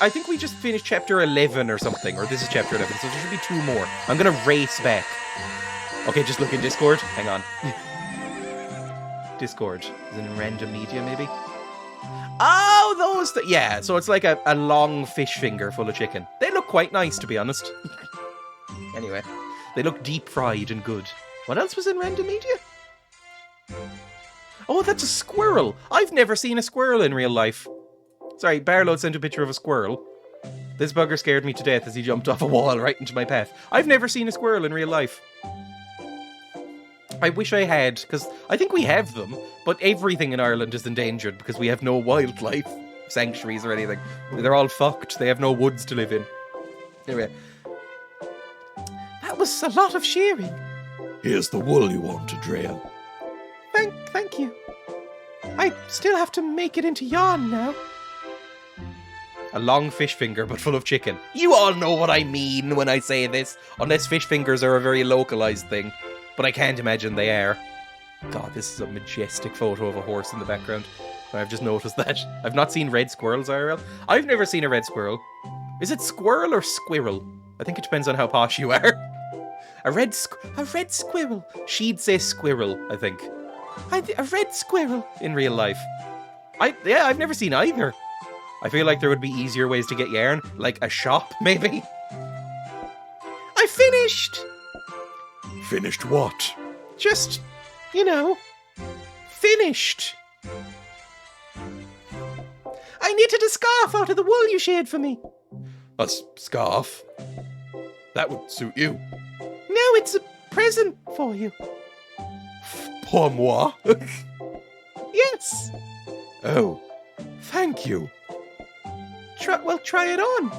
Speaker 1: I think we just finished chapter 11 or something. Or this is chapter 11, so there should be 2 more. I'm gonna race back. Okay, just look in Discord. Hang on. Discord. Is it in random media, maybe? Oh, those... yeah, so it's like a long fish finger full of chicken. They look quite nice, to be honest. Anyway. They look deep fried and good. What else was in random media? Oh, that's a squirrel. I've never seen a squirrel in real life. Sorry, Barlow sent a picture of a squirrel. This bugger scared me to death as he jumped off a wall right into my path. I've never seen a squirrel in real life. I wish I had, because I think we have them, but everything in Ireland is endangered because we have no wildlife sanctuaries or anything. They're all fucked. They have no woods to live in. Anyway. That was a lot of shearing.
Speaker 5: Here's the wool you wanted, Dreya.
Speaker 1: Thank you. I still have to make it into yarn now. A long fish finger, but full of chicken. You all know what I mean when I say this, unless fish fingers are a very localized thing. But I can't imagine they are. God, this is a majestic photo of a horse in the background. I've just noticed that. I've not seen red squirrels, IRL. I've never seen a red squirrel. Is it squirrel or squirrel? I think it depends on how posh you are. A red squirrel. She'd say squirrel, I think. A red squirrel in real life. I've never seen either. I feel like there would be easier ways to get yarn, like a shop, maybe. I finished!
Speaker 5: Finished what?
Speaker 1: Just, finished. I knitted a scarf out of the wool you shared for me.
Speaker 5: A scarf? That would suit you.
Speaker 1: No, it's a present for you.
Speaker 5: Pour moi?
Speaker 1: Yes.
Speaker 5: Oh, thank you.
Speaker 1: Try it on.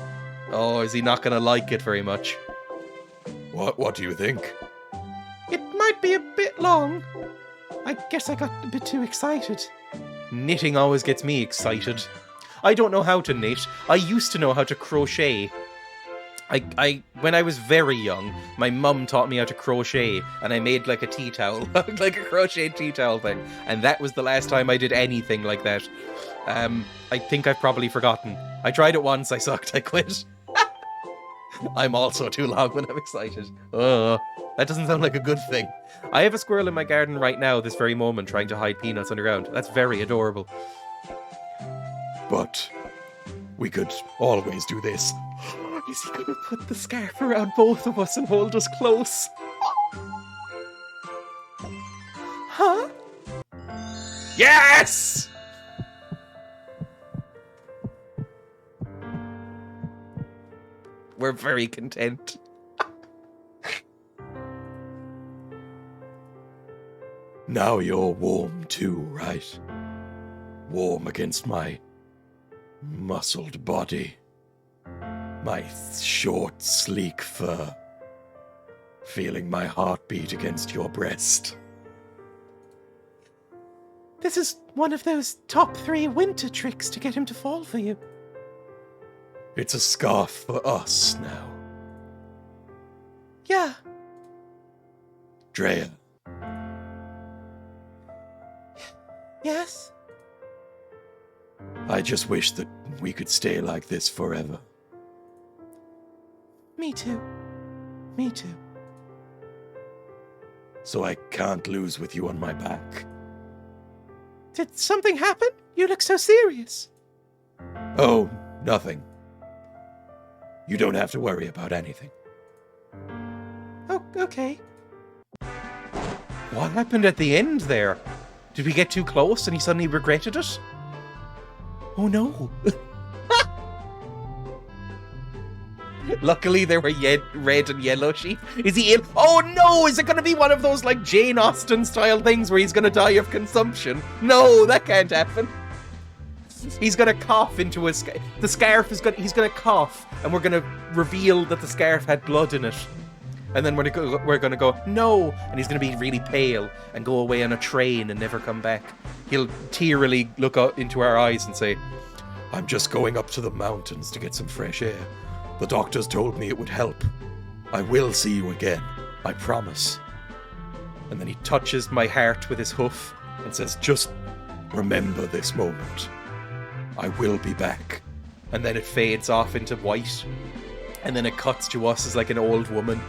Speaker 1: Oh, is he not going to like it very much?
Speaker 5: What do you think?
Speaker 1: might be a bit long. I guess I got a bit too excited. Knitting always gets me excited. I don't know how to knit. I used to know how to crochet. When I was very young, my mum taught me how to crochet, and I made like a tea towel, like a crochet tea towel thing, and that was the last time I did anything like that. I think I've probably forgotten. I tried it once, I sucked, I quit. I'm also too long when I'm excited. That doesn't sound like a good thing. I have a squirrel in my garden right now, this very moment, trying to hide peanuts underground. That's very adorable.
Speaker 5: But we could always do this.
Speaker 1: Is he gonna put the scarf around both of us and hold us close? Huh?
Speaker 5: Yes!
Speaker 1: We're very content.
Speaker 5: Now you're warm too, right? Warm against my muscled body. My short, sleek fur. Feeling my heartbeat against your breast.
Speaker 1: This is one of those top 3 winter tricks to get him to fall for you.
Speaker 5: It's a scarf for us now.
Speaker 1: Yeah.
Speaker 5: Dreya,
Speaker 1: Yes?
Speaker 5: I just wish that we could stay like this forever.
Speaker 1: Me too. Me too.
Speaker 5: So I can't lose with you on my back.
Speaker 1: Did something happen? You look so serious.
Speaker 5: Oh, nothing. You don't have to worry about anything.
Speaker 1: Oh, okay. What happened at the end there? Did we get too close and he suddenly regretted it? Oh no. Luckily there were red and yellow sheep. Is he ill? Oh no! Is it going to be one of those like Jane Austen style things where he's going to die of consumption? No, that can't happen. He's going to cough into his... The scarf is going... He's going to cough and we're going to reveal that the scarf had blood in it. And then we're going to go, no! And he's going to be really pale and go away on a train and never come back. He'll tearily look out into our eyes and say,
Speaker 5: I'm just going up to the mountains to get some fresh air. The doctors told me it would help. I will see you again. I promise.
Speaker 1: And then he touches my heart with his hoof and says,
Speaker 5: Just remember this moment. I will be back.
Speaker 1: And then it fades off into white. And then it cuts to us as like an old woman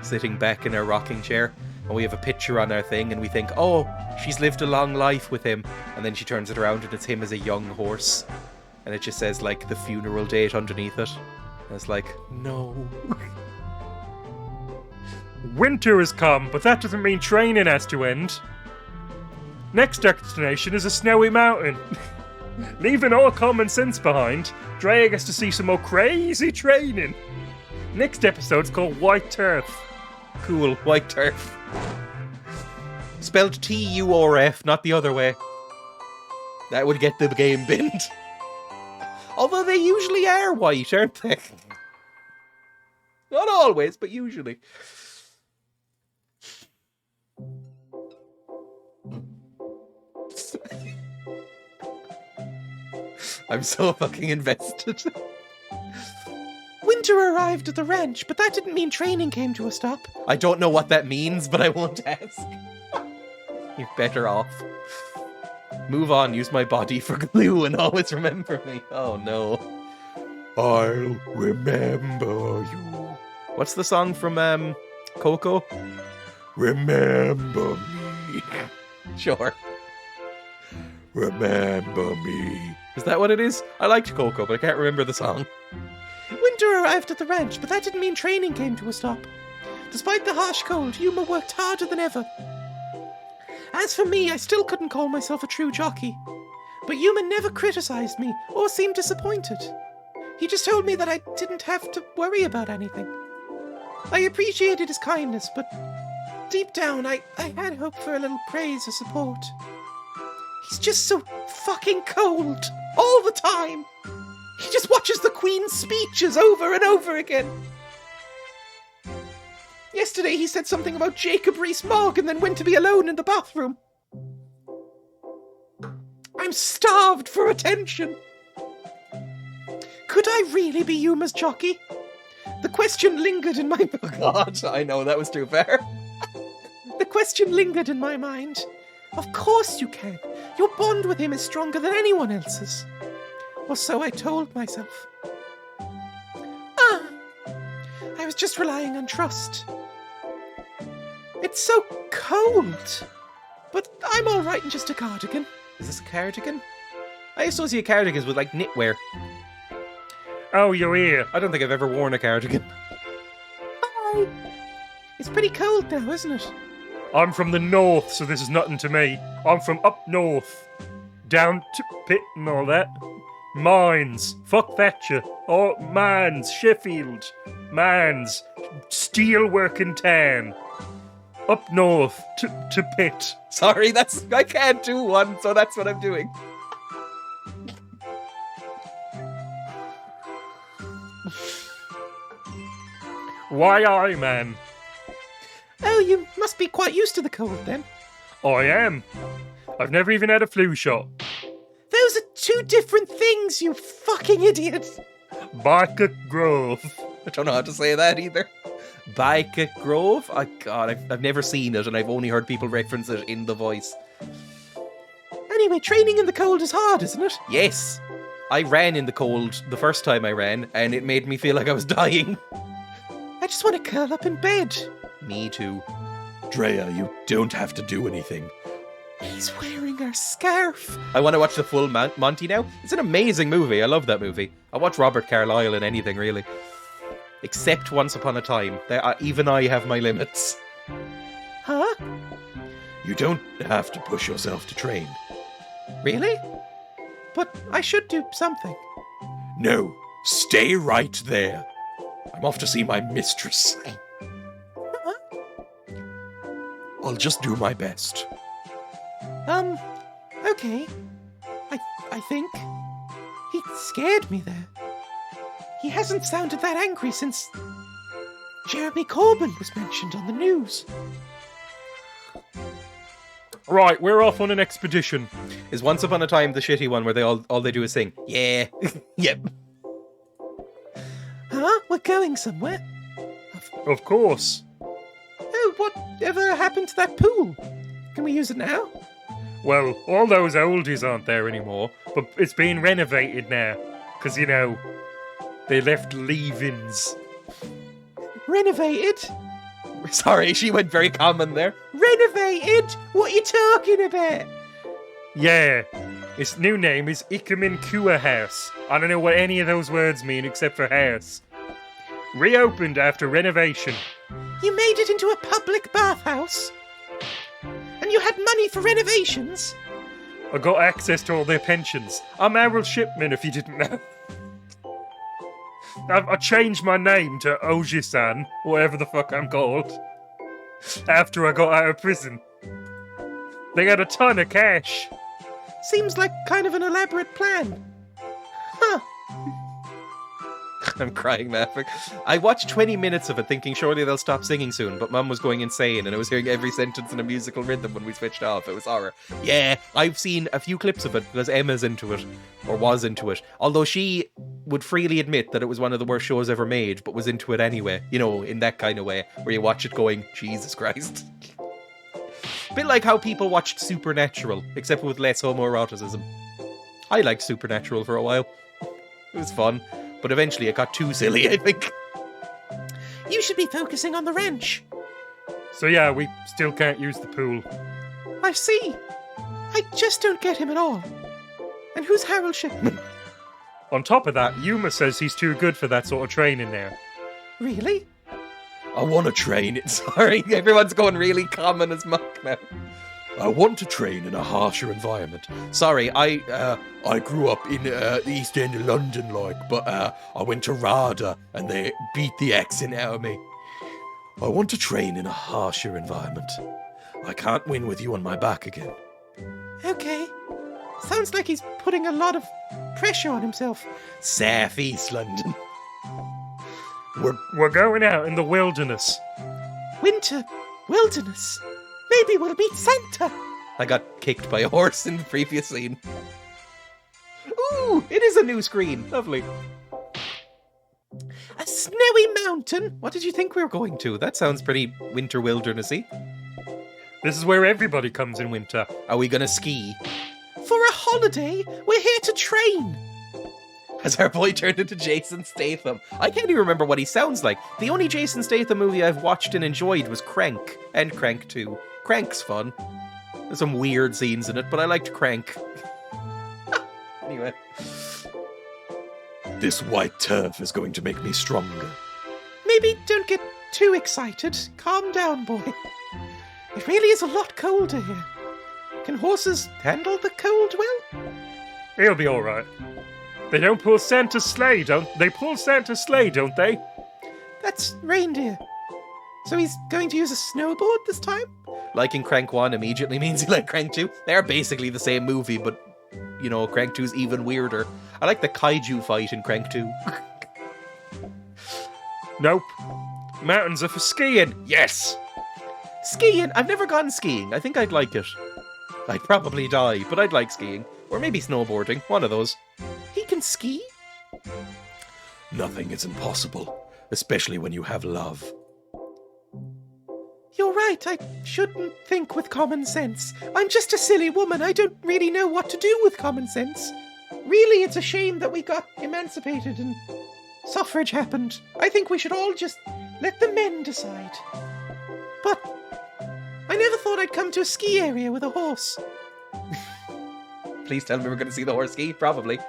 Speaker 1: sitting back in her rocking chair. And we have a picture on our thing and we think, oh, she's lived a long life with him. And then she turns it around and it's him as a young horse. And it just says like the funeral date underneath it. And it's like, no.
Speaker 4: Winter has come, but that doesn't mean training has to end. Next destination is a snowy mountain. Leaving all common sense behind, Dreya gets to see some more crazy training. Next episode's called White Turf.
Speaker 1: Cool, white turf. Spelled T-U-R-F, not the other way. That would get the game binned. Although they usually are white, aren't they? Not always, but usually. I'm so fucking invested. Winter arrived at the ranch, but that didn't mean training came to a stop. I don't know what that means, but I won't ask. You're better off. Move on, use my body for glue and always remember me. Oh no.
Speaker 5: I'll remember you.
Speaker 1: What's the song from Coco?
Speaker 5: Remember me.
Speaker 1: Sure.
Speaker 5: Remember me.
Speaker 1: Is that what it is? I liked Coco, but I can't remember the song. Winter arrived at the ranch, but that didn't mean training came to a stop. Despite the harsh cold, Yuma worked harder than ever. As for me, I still couldn't call myself a true jockey. But Yuma never criticized me or seemed disappointed. He just told me that I didn't have to worry about anything. I appreciated his kindness, but deep down, I had hoped for a little praise or support. He's just so fucking cold all the time. He just watches the Queen's speeches over and over again. Yesterday he said something about Jacob Rees-Mogg and then went to be alone in the bathroom. I'm starved for attention. Could I really be Yuma's jockey? The question lingered in my... Oh God, I know, that was too far. The question lingered in my mind. Of course you can. Your bond with him is stronger than anyone else's. Or so I told myself. I was just relying on trust. It's so cold. But I'm alright in just a cardigan. Is this a cardigan? I associate cardigans with, like, knitwear.
Speaker 4: Oh, your ear.
Speaker 1: I don't think I've ever worn a cardigan. Hi. It's pretty cold now, isn't it?
Speaker 4: I'm from the north, so this is nothing to me. I'm from up north. Down to Pitt and all that. Mines. Fuck Thatcher. Oh, mines. Sheffield. Mines. Steelworking town. Up north to Pitt.
Speaker 1: Sorry, I can't do one, so that's what I'm doing.
Speaker 4: Why I, man?
Speaker 1: Oh, you must be quite used to the cold then.
Speaker 4: I am. I've never even had a flu shot.
Speaker 1: Those are two different things, you fucking idiot.
Speaker 4: Barker Grove.
Speaker 1: I don't know how to say that either. Baika Grove? Oh, God, I've never seen it and I've only heard people reference it in the voice. Anyway, training in the cold is hard, isn't it? Yes. I ran in the cold the first time I ran and it made me feel like I was dying. I just want to curl up in bed. Me too.
Speaker 5: Dreya, you don't have to do anything.
Speaker 1: He's wearing her scarf. I want to watch the full Monty now. It's an amazing movie. I love that movie. I watch Robert Carlyle in anything, really. Except Once Upon a Time. Even I have my limits. Huh?
Speaker 5: You don't have to push yourself to train.
Speaker 1: Really? But I should do something.
Speaker 5: No, stay right there. I'm off to see my mistress. I'll just do my best.
Speaker 1: Okay. I think. He scared me there. He hasn't sounded that angry since Jeremy Corbyn was mentioned on the news.
Speaker 4: Right, we're off on an expedition.
Speaker 1: Is Once Upon a Time the shitty one where they all they do is sing? Yeah. Yep. Huh? We're going somewhere?
Speaker 4: Of course.
Speaker 1: Oh, whatever happened to that pool? Can we use it now?
Speaker 4: Well, all those oldies aren't there anymore, but it's being renovated now. Because, you know, they left leavings.
Speaker 1: Renovated? Sorry, she went very common there. Renovated? What are you talking about?
Speaker 4: Yeah, its new name is Ikemen Kua House. I don't know what any of those words mean except for house. Reopened after renovation.
Speaker 1: You made it into a public bathhouse? And you had money for renovations?
Speaker 4: I got access to all their pensions. I'm Errol Shipman, if you didn't know. I changed my name to Oji-san, whatever the fuck I'm called, after I got out of prison. They had a ton of cash.
Speaker 1: Seems like kind of an elaborate plan. Huh. I'm crying laughing. I watched 20 minutes of it thinking surely they'll stop singing soon, but Mum was going insane and I was hearing every sentence in a musical rhythm when we switched off. It was horror. Yeah, I've seen a few clips of it because Emma's into it, or was into it. Although she would freely admit that it was one of the worst shows ever made, but was into it anyway. You know, in that kind of way, where you watch it going, Jesus Christ. Bit like how people watched Supernatural, except with less homoeroticism. I liked Supernatural for a while. It was fun. But eventually it got too silly, I think. You should be focusing on the wrench.
Speaker 4: So yeah, we still can't use the pool.
Speaker 1: I see. I just don't get him at all. And who's Harold Shipman?
Speaker 4: On top of that, Yuma says he's too good for that sort of training now.
Speaker 1: Really?
Speaker 5: I want to train.
Speaker 1: Sorry, everyone's going really common as muck now.
Speaker 5: I want to train in a harsher environment.
Speaker 1: Sorry, I
Speaker 5: grew up in the East End of London, but I went to RADA and they beat the accent out of me. I want to train in a harsher environment. I can't win with you on my back again.
Speaker 1: Okay. Sounds like he's putting a lot of pressure on himself.
Speaker 5: South East London.
Speaker 4: We're going out in the wilderness.
Speaker 1: Winter, wilderness. Maybe we'll meet Santa. I got kicked by a horse in the previous scene. Ooh, it is a new screen. Lovely. A snowy mountain? What did you think we were going to? That sounds pretty winter wildernessy.
Speaker 4: This is where everybody comes in winter.
Speaker 1: Are we gonna ski? For a holiday, we're here to train. Has our boy turned into Jason Statham? I can't even remember what he sounds like. The only Jason Statham movie I've watched and enjoyed was Crank, and Crank 2. Crank's fun. There's some weird scenes in it, but I liked Crank. Anyway.
Speaker 5: This white turf is going to make me stronger.
Speaker 1: Maybe don't get too excited. Calm down, boy. It really is a lot colder here. Can horses handle the cold well?
Speaker 4: He'll be alright. They don't pull Santa's sleigh, don't they? Pull Santa's sleigh, don't they?
Speaker 1: That's reindeer. So he's going to use a snowboard this time? Liking Crank 1 immediately means you like Crank 2. They're basically the same movie, but, you know, Crank 2's even weirder. I like the kaiju fight in Crank 2.
Speaker 4: Nope. Mountains are for skiing.
Speaker 1: Yes! Skiing? I've never gone skiing. I think I'd like it. I'd probably die, but I'd like skiing. Or maybe snowboarding. One of those. He can ski?
Speaker 5: Nothing is impossible, especially when you have love.
Speaker 1: You're right, I shouldn't think with common sense. I'm just a silly woman, I don't really know what to do with common sense. Really, it's a shame that we got emancipated and suffrage happened. I think we should all just let the men decide. But I never thought I'd come to a ski area with a horse. Please tell me we're going to see the horse ski? Probably.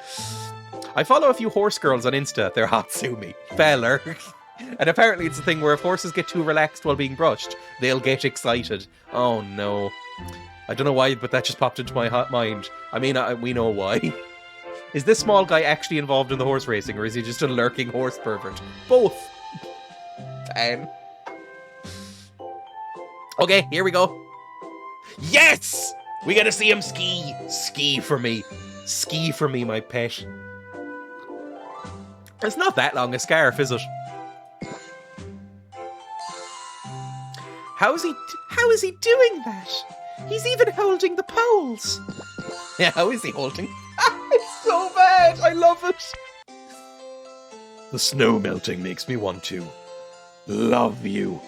Speaker 1: I follow a few horse girls on Insta. They're hot, sue me. Feller. And apparently it's a thing where if horses get too relaxed while being brushed, they'll get excited. Oh no. I don't know why, but that just popped into my hot mind. I mean, we know why. Is this small guy actually involved in the horse racing, or is he just a lurking horse pervert? Both. Fine. Okay, here we go. Yes! We gotta see him ski. Ski for me. Ski for me, my pet. It's not that long a scarf, is it? How is he doing that? He's even holding the poles. Yeah, how is he holding? It's so bad. I love it.
Speaker 5: The snow melting makes me want to love you.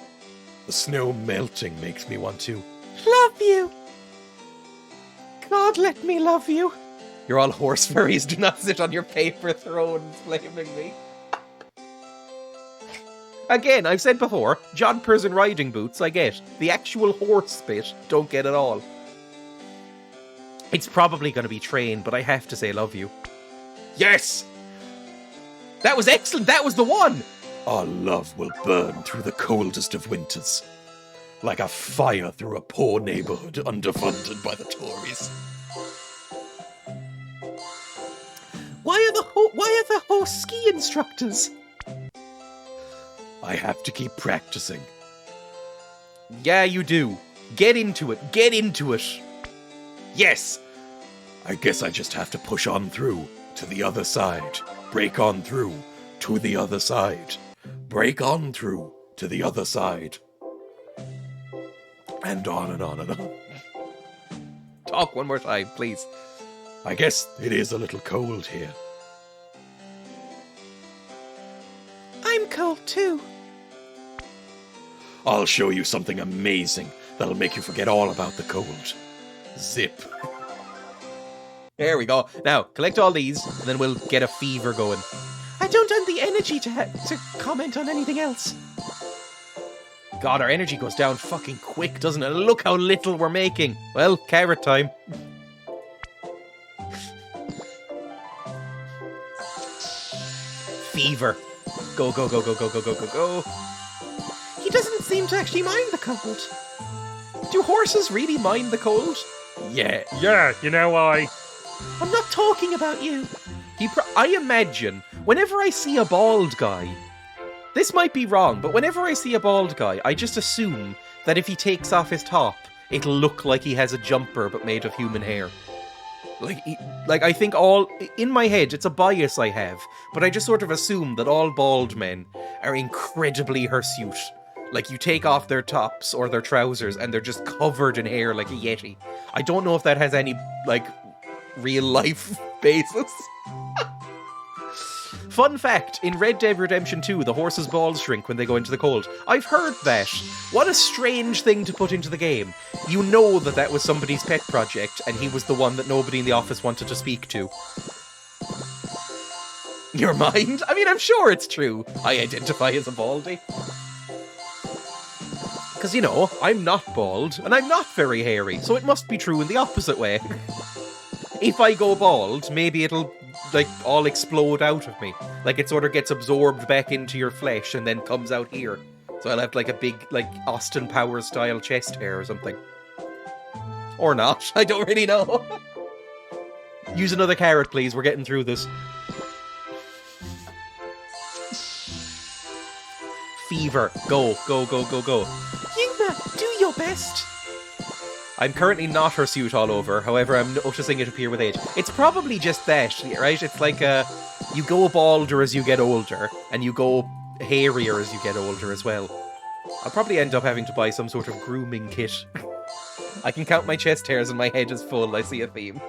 Speaker 5: The snow melting makes me want to
Speaker 1: love you. God, let me love you. You're all horse furries. Do not sit on your paper thrones blaming me. Again, I've said before, jodhpurs and riding boots, I get. The actual horse bit, don't get at all. It's probably going to be train, but I have to say love you. Yes! That was excellent! That was the one!
Speaker 5: Our love will burn through the coldest of winters. Like a fire through a poor neighbourhood underfunded by the Tories.
Speaker 1: Why are the horse ski instructors?
Speaker 5: I have to keep practicing.
Speaker 1: Yeah, you do. Get into it. Get into it. Yes.
Speaker 5: I guess I just have to push on through to the other side. Break on through to the other side. Break on through to the other side. And on and on and on.
Speaker 1: Talk one more time, please.
Speaker 5: I guess it is a little cold here.
Speaker 1: I'm cold too.
Speaker 5: I'll show you something amazing that'll make you forget all about the cold. Zip.
Speaker 1: There we go. Now, collect all these, and then we'll get a fever going. I don't have the energy to comment on anything else. God, our energy goes down fucking quick, doesn't it? Look how little we're making. Well, carrot time. Fever. Go, go, go, go, go, go, go, go, go. He doesn't seem to actually mind the cold. Do horses really mind the cold?
Speaker 5: Yeah.
Speaker 4: Yeah, you know,
Speaker 1: I'm not talking about you. I imagine, whenever I see a bald guy, this might be wrong, but whenever I see a bald guy, I just assume that if he takes off his top, it'll look like he has a jumper but made of human hair. Like I think in my head, it's a bias I have, but I just sort of assume that all bald men are incredibly hirsute. Like, you take off their tops or their trousers and they're just covered in hair like a yeti. I don't know if that has any, like, real life basis. Fun fact, in Red Dead Redemption 2, the horse's balls shrink when they go into the cold. I've heard that. What a strange thing to put into the game. You know that that was somebody's pet project, and he was the one that nobody in the office wanted to speak to. Your mind? I mean, I'm sure it's true. I identify as a baldy. Because, you know, I'm not bald, and I'm not very hairy, so it must be true in the opposite way. If I go bald, maybe it'll, like, all explode out of me. Like, it sort of gets absorbed back into your flesh and then comes out here. So I'll have, like, a big, like, Austin Powers-style chest hair or something. Or not. I don't really know. Use another carrot, please. We're getting through this. Fever. Go, go, go, go, go. Yuma, do your best. I'm currently not hirsute all over, however I'm noticing it appear with age. It's probably just that, right? It's like, you go balder as you get older, and you go hairier as you get older as well. I'll probably end up having to buy some sort of grooming kit. I can count my chest hairs and my head is full, I see a theme.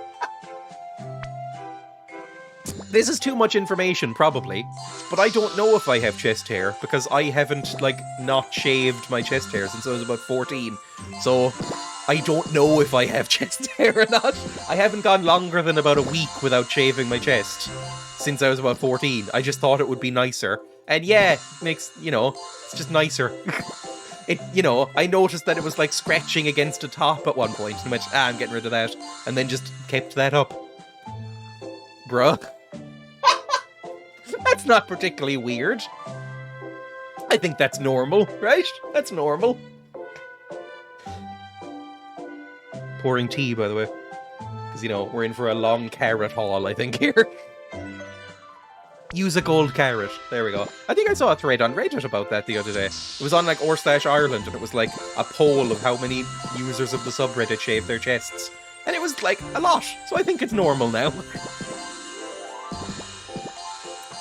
Speaker 1: This is too much information, probably, but I don't know if I have chest hair, because I haven't, like, not shaved my chest hair since I was about 14, so I don't know if I have chest hair or not. I haven't gone longer than about a week without shaving my chest since I was about 14. I just thought it would be nicer, and yeah, makes, you know, it's just nicer. It, you know, I noticed that it was, like, scratching against a top at one point, and I went, I'm getting rid of that, and then just kept that up. Bruh. That's not particularly weird. I think that's normal, right? That's normal. Pouring tea, by the way. Because, you know, we're in for a long carrot haul, I think, here. Use a gold carrot. There we go. I think I saw a thread on Reddit about that the other day. It was on, like, r/Ireland, and it was, like, a poll of how many users of the subreddit shave their chests. And it was, like, a lot. So I think it's normal now.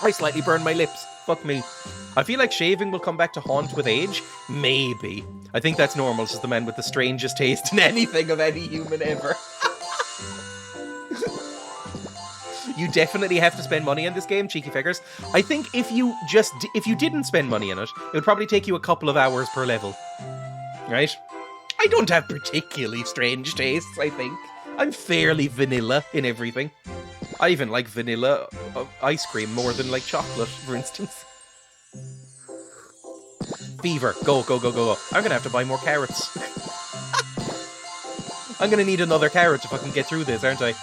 Speaker 1: I slightly burned my lips. Fuck me. I feel like shaving will come back to haunt with age. Maybe. I think that's normal. It's just the man with the strangest taste in anything of any human ever. You definitely have to spend money on this game, cheeky figures. I think if you didn't spend money on it, it would probably take you a couple of hours per level. Right? I don't have particularly strange tastes, I think. I'm fairly vanilla in everything. I even like vanilla ice cream more than, like, chocolate, for instance. Fever. Go, go, go, go, go. I'm gonna have to buy more carrots. I'm gonna need another carrot if I can get through this, aren't I?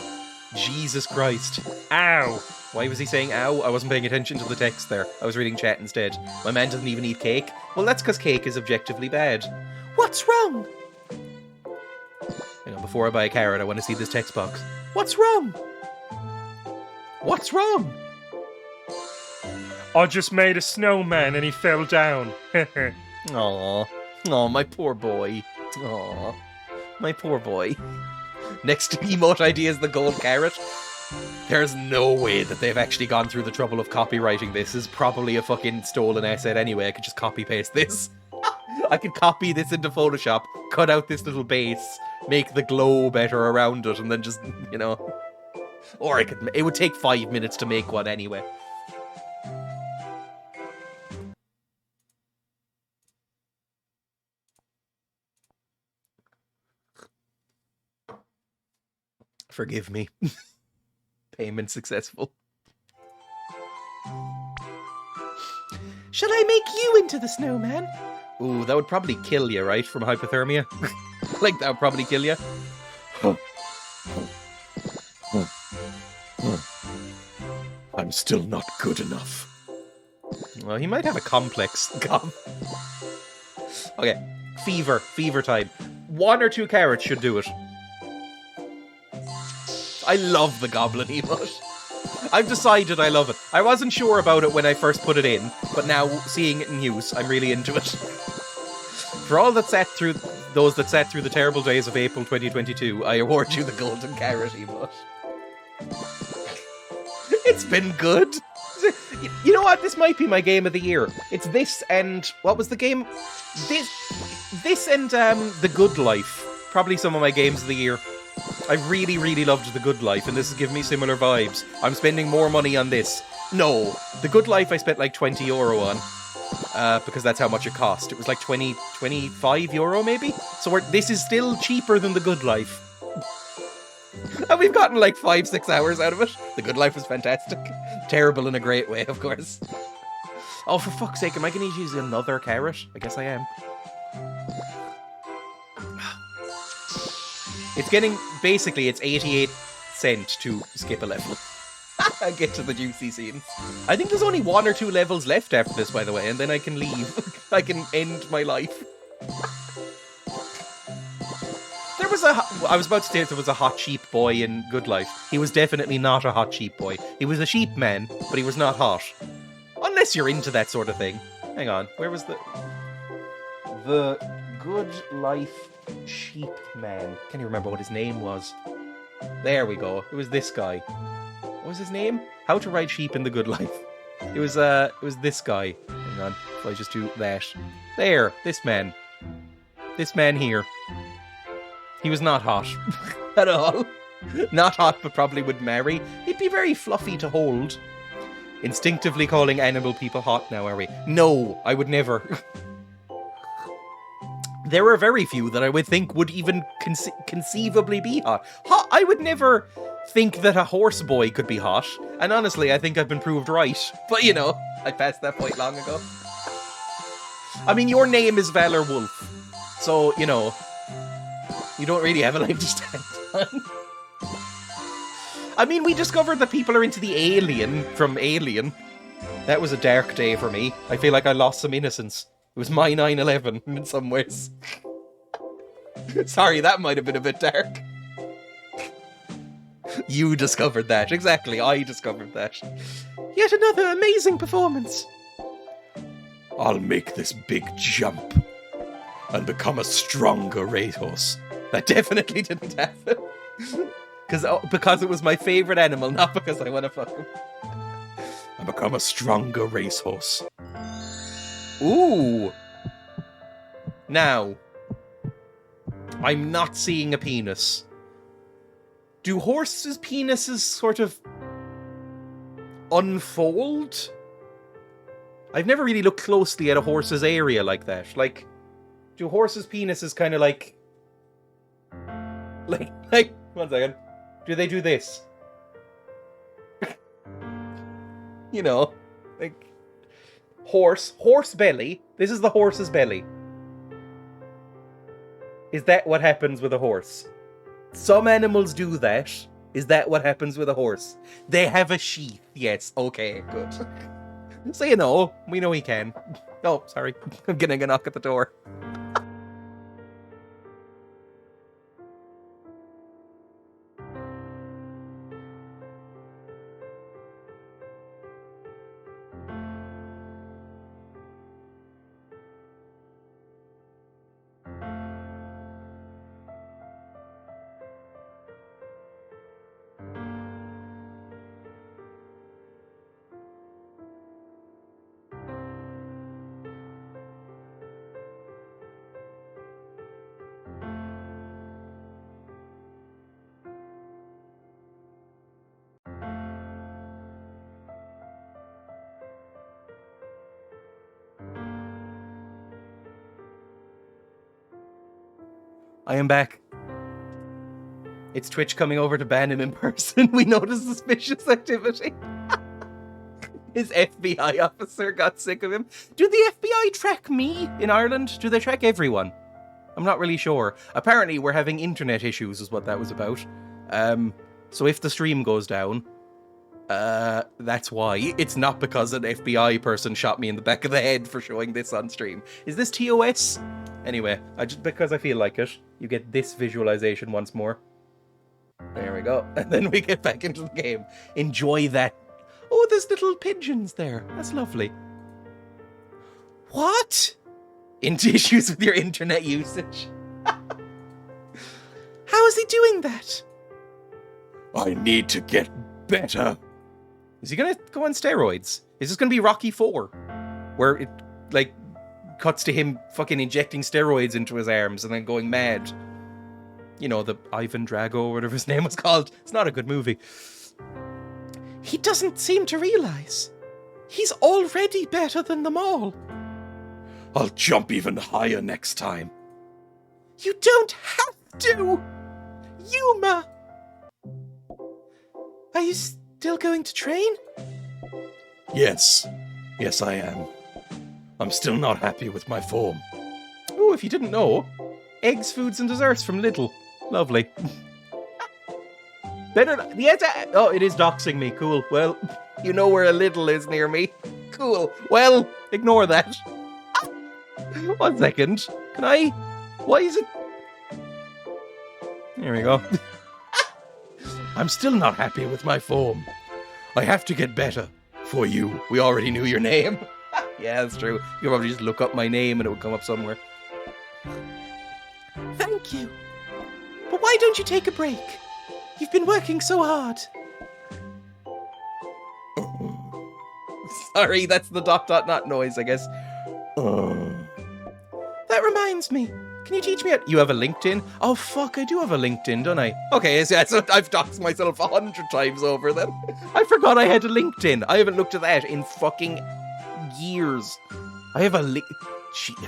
Speaker 1: Jesus Christ. Ow. Why was he saying ow? I wasn't paying attention to the text there. I was reading chat instead. My man doesn't even eat cake. Well, that's because cake is objectively bad. What's wrong? Hang on, before I buy a carrot, I want to see this text box. What's wrong? What's wrong?
Speaker 4: I just made a snowman and he fell down.
Speaker 1: Aww. Aw, my poor boy. Aw. My poor boy. Next emote idea is the gold carrot. There's no way that they've actually gone through the trouble of copywriting this. This is probably a fucking stolen asset anyway. I could just copy-paste this. I could copy this into Photoshop, cut out this little base, make the glow better around it, and then just, you know... Or it would take 5 minutes to make one anyway. Forgive me. Payment successful. Shall I make you into the snowman? Ooh, that would probably kill you, right? From hypothermia? Like, that would probably kill you.
Speaker 5: I'm still not good enough.
Speaker 1: Well, he might have a complex. God. Okay, fever. Fever time. 1 or 2 carrots should do it. I love the goblin emote. I've decided I love it. I wasn't sure about it when I first put it in, but now seeing it in use, I'm really into it. For all that sat through those that sat through the terrible days of April 2022, I award you the golden carrot emote. It's been good. You know what? This might be my game of the year. It's this and what was the game? This and The Good Life. Probably some of my games of the year. I really, really loved The Good Life, and this is giving me similar vibes. I'm spending more money on this. No, The Good Life I spent like €20 on. Because that's how much it cost. It was like 25 euro maybe? So this is still cheaper than The Good Life. And we've gotten like 5-6 hours out of it. The Good Life was fantastic. Terrible in a great way, of course. Oh, for fuck's sake, am I going to use another carrot? I guess I am. It's getting, basically, it's 88 cents to skip a level. I get to the juicy scenes. I think there's only 1 or 2 levels left after this, by the way, and then I can leave. I can end my life. I was about to say if there was a hot sheep boy in Good Life. He was definitely not a hot sheep boy. He was a sheep man, but he was not hot. Unless you're into that sort of thing. Hang on, where was the Good Life sheep man? Can't even remember what his name was. There we go. It was this guy. What was his name? How to Ride Sheep in the Good Life. It was this guy. Hang on, if I just do that. There, this man. This man here. He was not hot at all. Not hot, but probably would marry. He'd be very fluffy to hold. Instinctively calling animal people hot now, are we? No, I would never. There are very few that I would think would even conceivably be hot. I would never think that a horse boy could be hot. And honestly, I think I've been proved right. But you know, I passed that point long ago. I mean, your name is Valor Wolf. So, you know, you don't really have a leg to stand on. I mean, we discovered that people are into the alien from Alien. That was a dark day for me. I feel like I lost some innocence. It was my 9/11 in some ways. Sorry, that might have been a bit dark. You discovered that. Exactly, I discovered that. Yet another amazing performance.
Speaker 5: I'll make this big jump and become a stronger racehorse.
Speaker 1: That definitely didn't happen. Because it was my favourite animal, not because I want to fuck him.
Speaker 5: And become a stronger racehorse.
Speaker 1: Ooh. Now, I'm not seeing a penis. Do horses' penises sort of unfold? I've never really looked closely at a horse's area like that. Like, do horses' penises kind of like, one second. Do they do this? You know, like, horse belly. This is the horse's belly. Is that what happens with a horse? Some animals do that. Is that what happens with a horse? They have a sheath. Yes, okay, good. So you know, we know he can. Oh, sorry. I'm getting a knock at the door. I am back. It's Twitch coming over to ban him in person. We noticed suspicious activity. His FBI officer got sick of him. Do the FBI track me in Ireland? Do they track everyone? I'm not really sure. Apparently we're having internet issues is what that was about. So if the stream goes down, that's why. It's not because an FBI person shot me in the back of the head for showing this on stream. Is this TOS? Anyway, because I feel like it, you get this visualization once more. There we go. And then we get back into the game. Enjoy that. Oh, there's little pigeons there. That's lovely. What? Into issues with your internet usage? How is he doing that?
Speaker 5: I need to get better.
Speaker 1: Is he gonna go on steroids? Is this gonna be Rocky 4? Where it, like, cuts to him fucking injecting steroids into his arms and then going mad? You know, the Ivan Drago, whatever his name was called. It's not a good movie. He doesn't seem to realize. He's already better than them all.
Speaker 5: I'll jump even higher next time.
Speaker 1: You don't have to! Yuma! Are you still going to train?
Speaker 5: Yes. Yes, I am. I'm still not happy with my form.
Speaker 1: Oh, if you didn't know, eggs, foods, and desserts from Lidl. Lovely. Better. Yes. Oh, it is doxing me. Cool. Well, you know where a Lidl is near me. Cool. Well, ignore that. 1 second. Can I? Why is it? There we go.
Speaker 5: I'm still not happy with my form. I have to get better. For you.
Speaker 1: We already knew your name. Yeah, that's true. You could probably just look up my name and it would come up somewhere. Thank you. But why don't you take a break? You've been working so hard. Sorry, that's the ... noise, I guess. That reminds me. Can you teach me how... You have a LinkedIn? Oh, fuck, I do have a LinkedIn, don't I? Okay, so I've doxed myself 100 times over then. I forgot I had a LinkedIn. I haven't looked at that in fucking years. I have a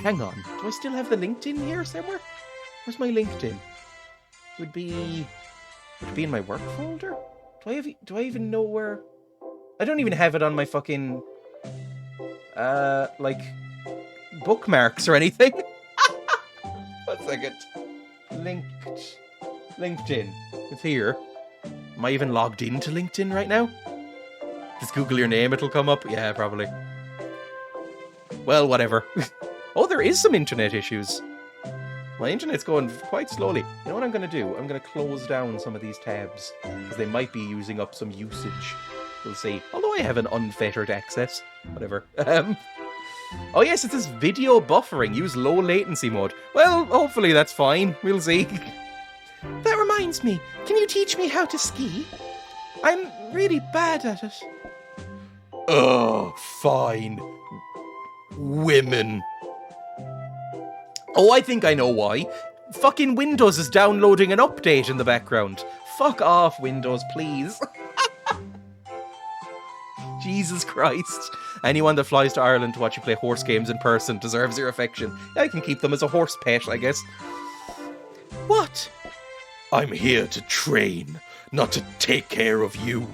Speaker 1: hang on. Do I still have the LinkedIn here somewhere? Where's my LinkedIn? Would be in my work folder? Do I even know where... I don't even have it on my fucking... like... bookmarks or anything. 1 second. LinkedIn. It's here. Am I even logged into LinkedIn right now? Just Google your name, it'll come up. Yeah, probably. Well, whatever. Oh, there is some internet issues. My internet's going quite slowly. You know what I'm going to do? I'm going to close down some of these tabs, because they might be using up some usage. We'll see. Although I have an unfettered access. Whatever. Oh yes, it says video buffering. Use low latency mode. Well, hopefully that's fine. We'll see. That reminds me. Can you teach me how to ski? I'm really bad at it.
Speaker 5: Oh, fine. Women.
Speaker 1: Oh, I think I know why. Fucking Windows is downloading an update in the background. Fuck off, Windows, please. Jesus Christ. Anyone that flies to Ireland to watch you play horse games in person deserves your affection. I can keep them as a horse pet, I guess. What?
Speaker 5: I'm here to train, not to take care of you.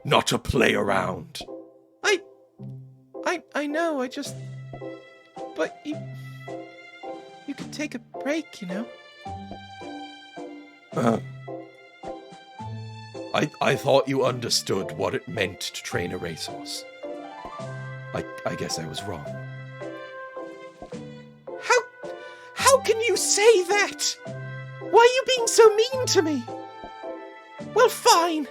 Speaker 5: Not to play around.
Speaker 1: I know, I just... But you could take a break, you know?
Speaker 5: I thought you understood what it meant to train a racehorse. I guess I was wrong.
Speaker 1: How can you say that? Why are you being so mean to me? Well, fine.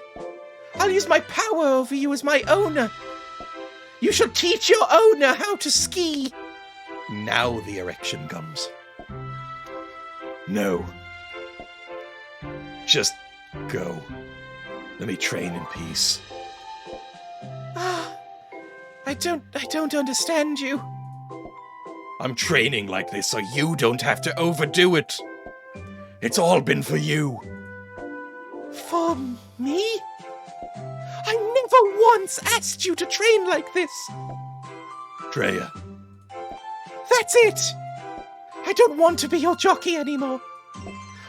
Speaker 1: I'll use my power over you as my owner. You shall teach your owner how to ski.
Speaker 5: Now the erection comes. No. Just go. Let me train in peace.
Speaker 1: I don't understand you.
Speaker 5: I'm training like this so you don't have to overdo it. It's all been for you.
Speaker 1: For me? I never once asked you to train like this.
Speaker 5: Dreya.
Speaker 1: That's it. I don't want to be your jockey anymore.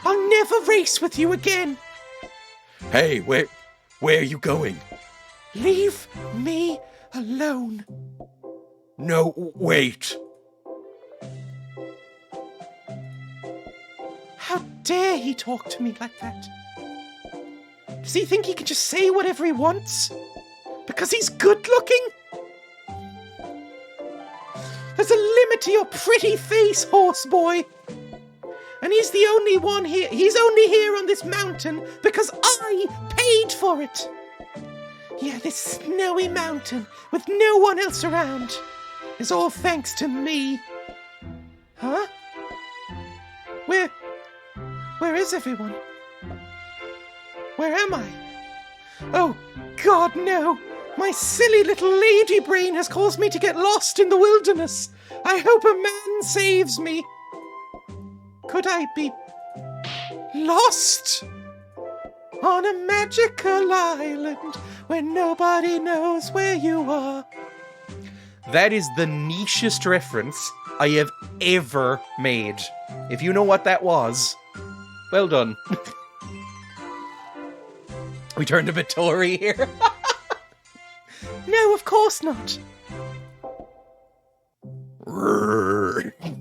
Speaker 1: I'll never race with you again.
Speaker 5: Hey, where are you going?
Speaker 1: Leave me alone.
Speaker 5: No, wait.
Speaker 1: How dare he talk to me like that? Does he think he can just say whatever he wants? Because he's good looking? There's a limit to your pretty face, horse boy. And he's the only one here. He's only here on this mountain because I paid for it. Yeah, this snowy mountain with no one else around is all thanks to me. Huh? Where is everyone? Where am I? Oh, God, no. My silly little lady brain has caused me to get lost in the wilderness. I hope a man saves me. Could I be lost on a magical island where nobody knows where you are? That is the nichest reference I have ever made. If you know what that was, well done. We turned a bit Tory here. No, of course not.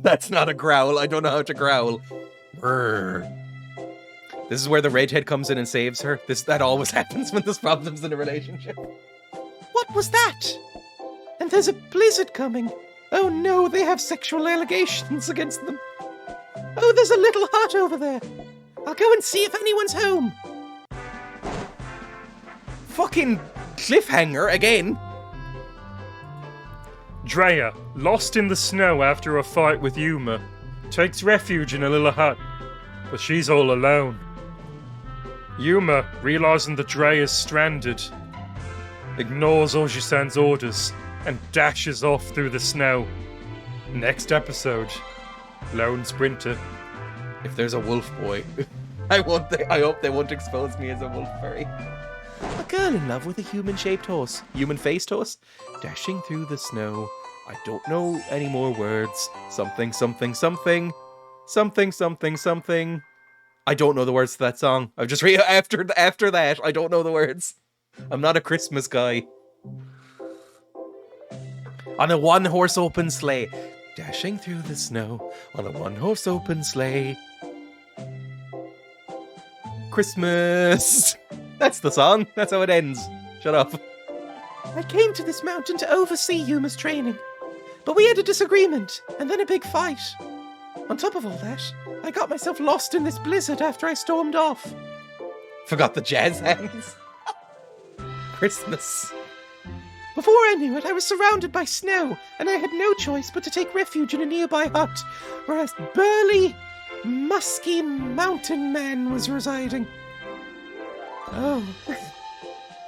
Speaker 1: That's not a growl. I don't know how to growl. This is where the redhead comes in and saves her. That always happens when there's problems in a relationship. What was that? And there's a blizzard coming. Oh no, they have sexual allegations against them. Oh, there's a little hut over there. I'll go and see if anyone's home. Fucking cliffhanger again.
Speaker 4: Dreya, lost in the snow after a fight with Yuma, takes refuge in a little hut, but she's all alone. Yuma, realizing that Dreya's stranded, ignores Oji-san's orders and dashes off through the snow. Next episode, Lone Sprinter.
Speaker 1: If there's a wolf boy, I hope they won't expose me as a wolf furry. A girl in love with a human-shaped horse. Human-faced horse? Dashing through the snow. I don't know any more words. Something, something, something. Something, something, something. I don't know the words to that song. I've just after that, I don't know the words. I'm not a Christmas guy. On a one-horse open sleigh. Dashing through the snow on a one-horse open sleigh. Christmas! That's the song. That's how it ends. Shut up. I came to this mountain to oversee Yuma's training. But we had a disagreement, and then a big fight. On top of all that, I got myself lost in this blizzard after I stormed off. Forgot the jazz hands. Christmas. Before I knew it, I was surrounded by snow, and I had no choice but to take refuge in a nearby hut, where a burly, musky mountain man was residing. Oh.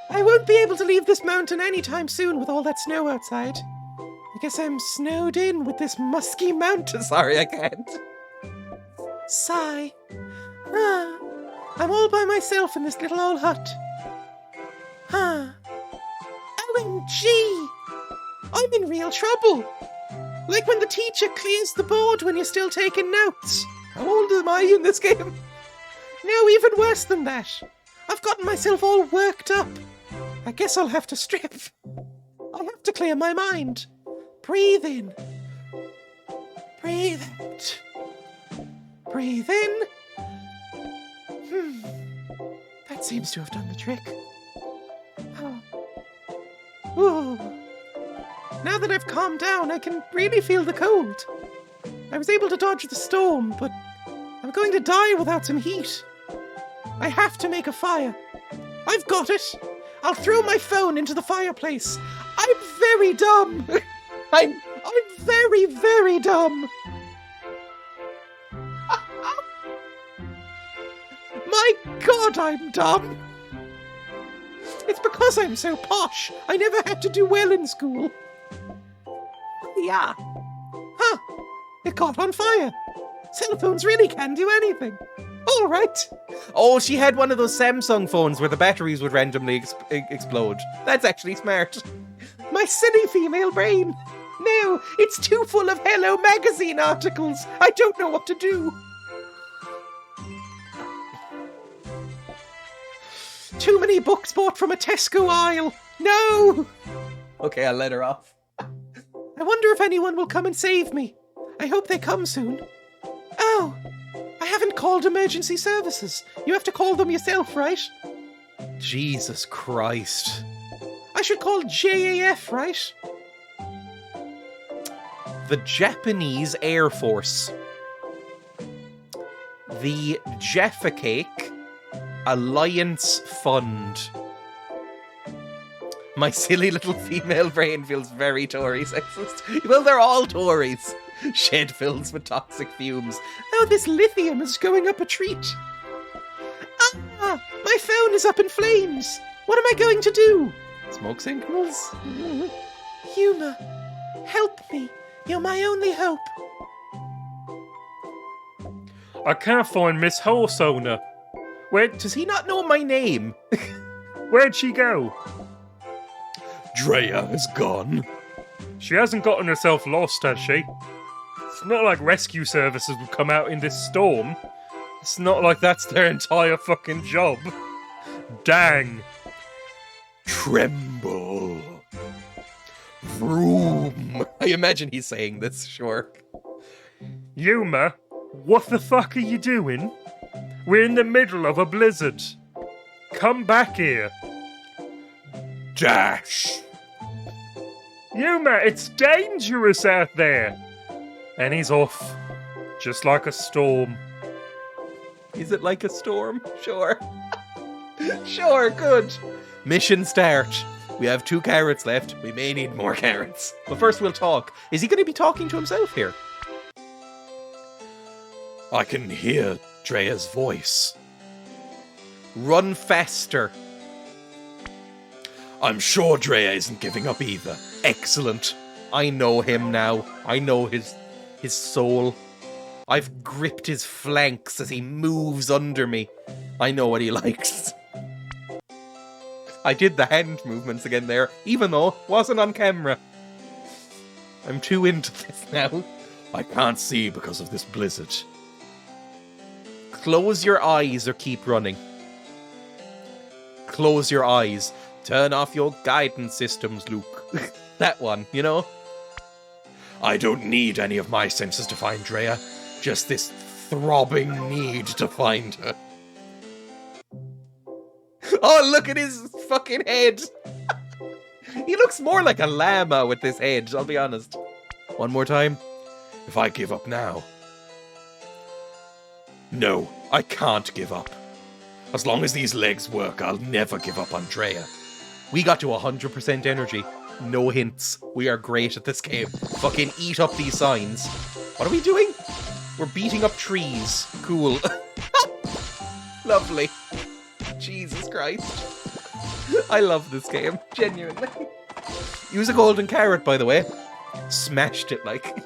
Speaker 1: I won't be able to leave this mountain anytime soon with all that snow outside. I guess I'm snowed in with this musky mountain. Sorry, I can't. Sigh. I'm all by myself in this little old hut. OMG! I'm in real trouble. Like when the teacher clears the board when you're still taking notes. How old am I in this game? No, even worse than that. I've gotten myself all worked up. I guess I'll have to strip. I have to clear my mind. Breathe in. Breathe out. Breathe in. That seems to have done the trick. Oh. Ooh. Now that I've calmed down, I can really feel the cold. I was able to dodge the storm, but I'm going to die without some heat. I have to make a fire. I've got it. I'll throw my phone into the fireplace. I'm very dumb. I'm very, very dumb. My God, I'm dumb. It's because I'm so posh. I never had to do well in school. Yeah. Huh. It caught on fire. Cell phones really can do anything. All right. Oh, she had one of those Samsung phones where the batteries would randomly explode. That's actually smart. My silly female brain. No, it's too full of Hello magazine articles. I don't know what to do. Too many books bought from a Tesco aisle. No! Okay, I'll let her off. I wonder if anyone will come and save me. I hope they come soon. Oh, I haven't called emergency services. You have to call them yourself, right? Jesus Christ. I should call JAF, right? The Japanese Air Force. The Jaffa Cake Alliance Fund. My silly little female brain feels very Tory sexist. Well, they're all Tories. Shed fills with toxic fumes. Oh, this lithium is going up a treat. Ah, my phone is up in flames. What am I going to do? Smoke signals?
Speaker 7: Humor, help me. You're my only hope.
Speaker 4: I can't find Miss Horse Owner.
Speaker 1: Does he not know my name?
Speaker 4: Where'd she go?
Speaker 5: Dreya is gone.
Speaker 4: She hasn't gotten herself lost, has she? It's not like rescue services would come out in this storm. It's not like that's their entire fucking job. Dang.
Speaker 5: Tremble. Vroom.
Speaker 1: I imagine he's saying this, sure.
Speaker 4: Yuma, what the fuck are you doing? We're in the middle of a blizzard. Come back here.
Speaker 5: Dash.
Speaker 4: Yuma, it's dangerous out there. And he's off. Just like a storm.
Speaker 1: Is it like a storm? Sure. Sure, good. Mission start. We have 2 carrots left. We may need more carrots. But first we'll talk. Is he going to be talking to himself here?
Speaker 5: I can hear Dreya's voice.
Speaker 1: Run faster.
Speaker 5: I'm sure Dreya isn't giving up either.
Speaker 1: Excellent. I know him now. I know his soul. I've gripped his flanks as he moves under me. I know what he likes. I did the hand movements again there, even though it wasn't on camera. I'm too into this now.
Speaker 5: I can't see because of this blizzard.
Speaker 1: Close your eyes or keep running. Close your eyes. Turn off your guidance systems, Luke. That one, you know?
Speaker 5: I don't need any of my senses to find Dreya. Just this throbbing need to find her.
Speaker 1: Oh, look at his fucking head. He looks more like a llama with this head, I'll be honest. One more time.
Speaker 5: If I give up now... No, I can't give up. As long as these legs work, I'll never give up on Dreya.
Speaker 1: We got to 100% energy. No hints. We are great at this game. Fucking eat up these signs. What are we doing? We're beating up trees. Cool. Lovely. Jesus Christ. I love this game. Genuinely. Use a golden carrot, by the way. Smashed it like...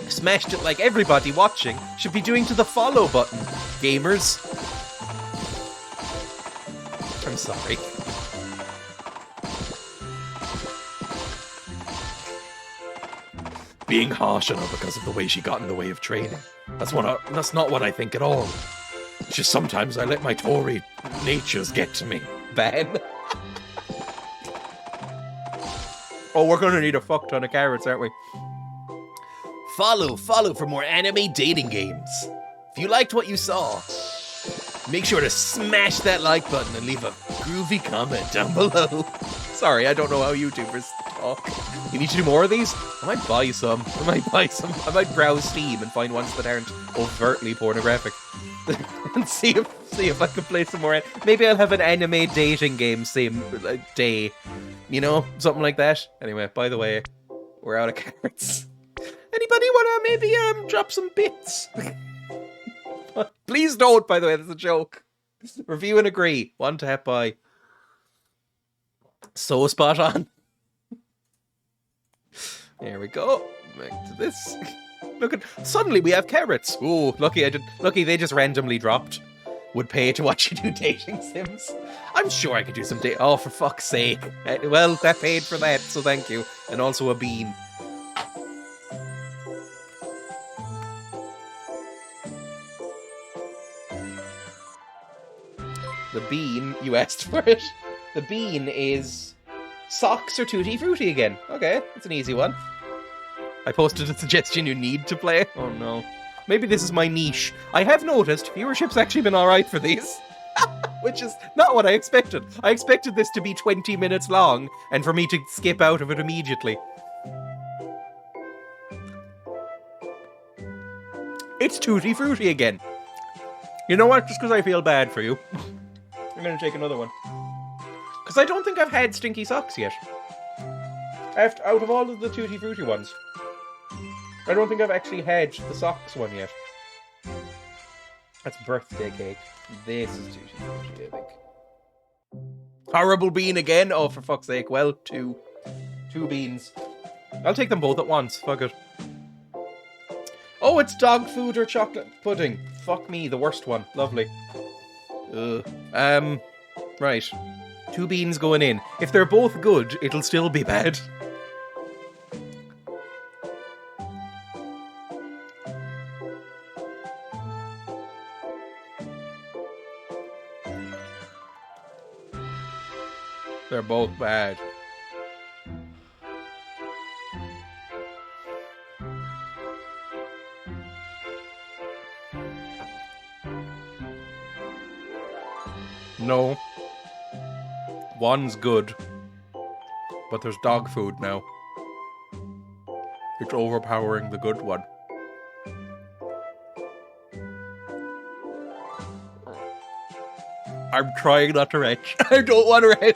Speaker 1: Smashed it like everybody watching should be doing to the follow button. Gamers. I'm sorry.
Speaker 5: Being harsh on her because of the way she got in the way of training. That's not what I think at all. It's just sometimes I let my Tory natures get to me.
Speaker 1: Ben. Oh, we're gonna need a fuck ton of carrots, aren't we?
Speaker 7: Follow for more anime dating games. If you liked what you saw, make sure to smash that like button and leave a groovy comment down below.
Speaker 1: Sorry, I don't know how YouTubers talk. You need to do more of these? I might buy some. I might browse Steam and find ones that aren't overtly pornographic. And see if I can play some more. Maybe I'll have an anime dating game same day. You know, something like that. Anyway, by the way, we're out of carrots. Anybody wanna maybe drop some bits? Please don't, by the way, that's a joke. Review and agree. 1 tap by. So spot on. There we go. Back to this. Look at, suddenly we have carrots. Ooh, lucky they just randomly dropped. Would pay to watch you do dating sims. I'm sure I could do some oh, for fuck's sake. Well, that paid for that, so thank you. And also a bean. The bean, you asked for it. The bean is socks or Tutti Frutti again. Okay, that's an easy one. I posted a suggestion you need to play. Oh no. Maybe this is my niche. I have noticed viewership's actually been alright for these. Which is not what I expected. I expected this to be 20 minutes long and for me to skip out of it immediately. It's Tutti Frutti again. You know what? Just because I feel bad for you. I'm going to take another one. Because I don't think I've had stinky socks yet. Out of all of the Tutti Frutti ones. I don't think I've actually had the socks one yet. That's birthday cake. This is Tutti Frutti, I think. Horrible bean again? Oh, for fuck's sake. Well, two. 2 beans. I'll take them both at once. Fuck it. Oh, it's dog food or chocolate pudding. Fuck me, the worst one. Lovely. Ugh. Right. 2 beans going in. If they're both good, it'll still be bad. They're both bad. No. One's good. But there's dog food now. It's overpowering the good one. I'm trying not to retch. I don't want to retch.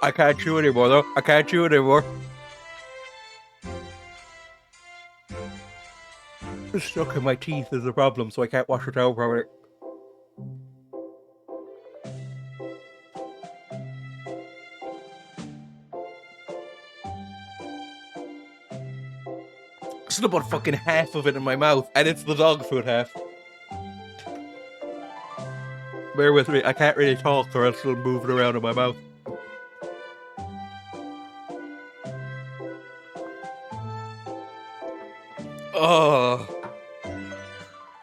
Speaker 1: I can't chew anymore though. I can't chew anymore. It's stuck in my teeth is the problem, so I can't wash it out properly. Still about fucking half of it in my mouth, and it's the dog food half. Bear with me, I can't really talk or I'm still moving around in my mouth. Oh.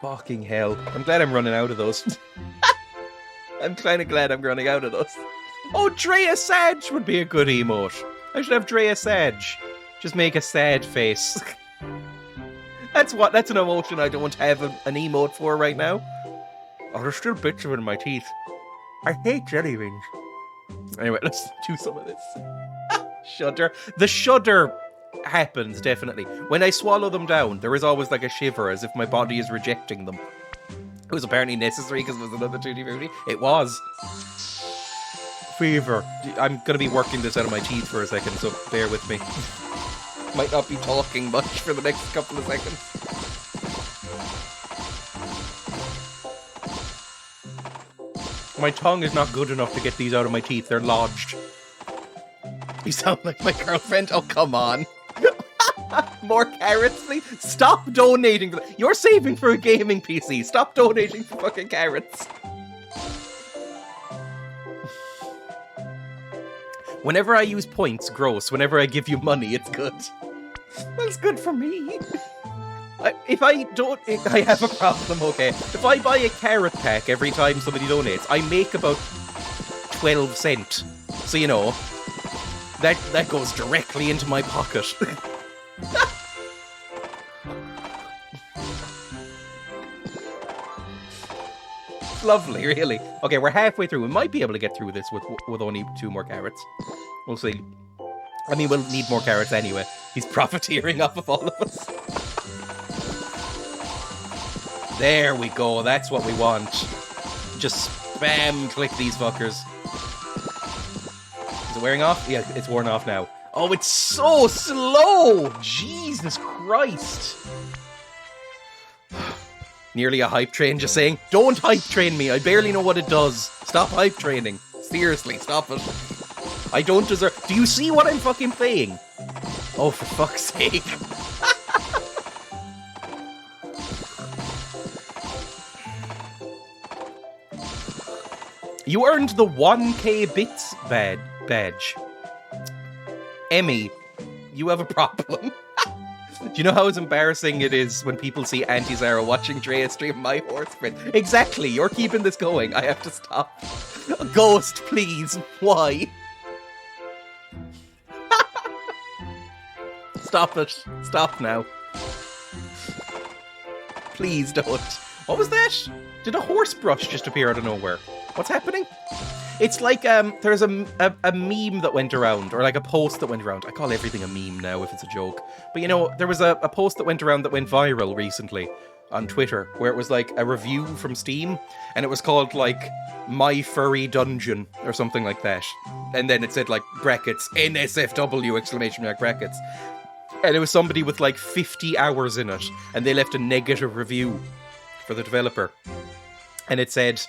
Speaker 1: Fucking hell. I'm glad I'm running out of those. I'm kind of glad I'm running out of those. Oh, Dreya Sag would be a good emote. I should have Dreya Sag. Just make a sad face. That's an emotion I don't have an emote for right now. Oh, there's still bits of it in my teeth. I hate jelly beans. Anyway, let's do some of this. Shudder. The shudder happens, definitely. When I swallow them down, there is always like a shiver as if my body is rejecting them. It was apparently necessary because it was another Tutti Frutti. It was. Fever. I'm going to be working this out of my teeth for a second, so bear with me. Might not be talking much for the next couple of seconds. My tongue is not good enough to get these out of my teeth. They're lodged. You sound like my girlfriend. Oh, come on. More carrots, please? Stop donating. You're saving for a gaming PC. Stop donating for fucking carrots. Whenever I use points, gross. Whenever I give you money, it's good. That's good for me. I have a problem, okay. If I buy a carrot pack every time somebody donates, I make about 12 cents. So, you know, that goes directly into my pocket. Lovely, really. Okay, we're halfway through. We might be able to get through this with only 2 more carrots. We'll see. I mean, we'll need more carrots anyway. He's profiteering off of all of us. There we go. That's what we want. Just spam click these fuckers. Is it wearing off? Yeah, it's worn off now. Oh, it's so slow! Jesus Christ. Nearly a hype train, just saying, don't hype train me, I barely know what it does. Stop hype training. Seriously, stop it. I don't deserve... Do you see what I'm fucking playing? Oh, for fuck's sake. You earned the 1k bits badge. Emmy, you have a problem. Do you know how embarrassing it is when people see Auntie Zara watching Dreya stream my horse sprint? Exactly, you're keeping this going. I have to stop. Ghost, please. Why? Stop it. Stop now. Please don't. What was that? Did a horse brush just appear out of nowhere? What's happening? It's like, there's a meme that went around, or like a post that went around. I call everything a meme now if it's a joke. But you know, there was a post that went around that went viral recently on Twitter, where it was like a review from Steam, and it was called like, My Furry Dungeon, or something like that. And then it said like, brackets, NSFW, exclamation mark, brackets. And it was somebody with like 50 hours in it, and they left a negative review for the developer. And it said,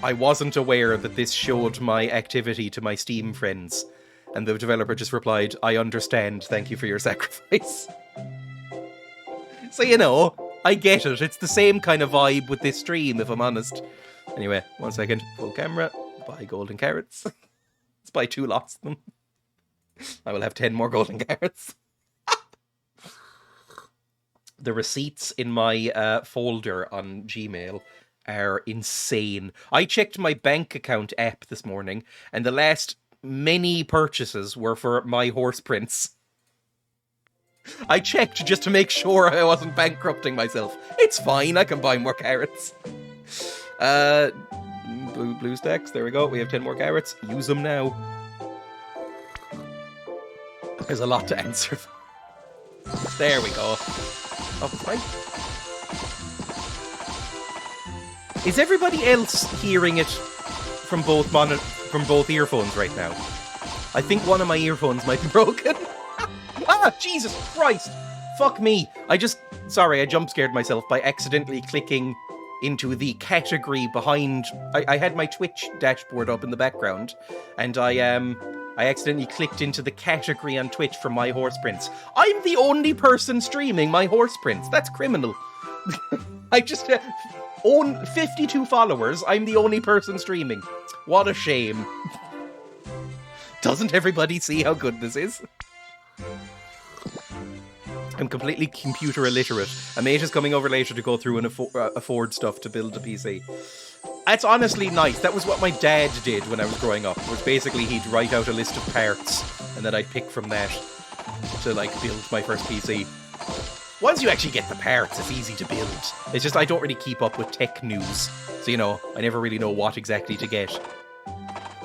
Speaker 1: I wasn't aware that this showed my activity to my Steam friends. And the developer just replied, I understand, thank you for your sacrifice. So, you know, I get it. It's the same kind of vibe with this stream, if I'm honest. Anyway, 1 second. Full camera. Buy golden carrots. Let's buy 2 lots of them. I will have 10 more golden carrots. The receipts in my folder on Gmail are insane. I checked my bank account app this morning, and the last many purchases were for my horse prints. I checked just to make sure I wasn't bankrupting myself. It's fine, I can buy more carrots. Blue stacks, there we go. We have 10 more carrots. Use them now. There's a lot to answer. There we go. Oh, fine. Is everybody else hearing it from both earphones right now? I think one of my earphones might be broken. Ah, Jesus Christ! Fuck me. I jump scared myself by accidentally clicking into the category behind. I had my Twitch dashboard up in the background, and I accidentally clicked into the category on Twitch for my horse prints. I'm the only person streaming my horse prints. That's criminal. I just own 52 followers. I'm the only person streaming. What a shame. Doesn't everybody see how good this is? I'm completely computer illiterate. A mate is coming over later to go through and afford stuff to build a PC. It's honestly nice. That was what my dad did when I was growing up. Was basically he'd write out a list of parts, and then I'd pick from that to like build my first PC. Once you actually get the parts, it's easy to build. It's just I don't really keep up with tech news, so you know I never really know what exactly to get.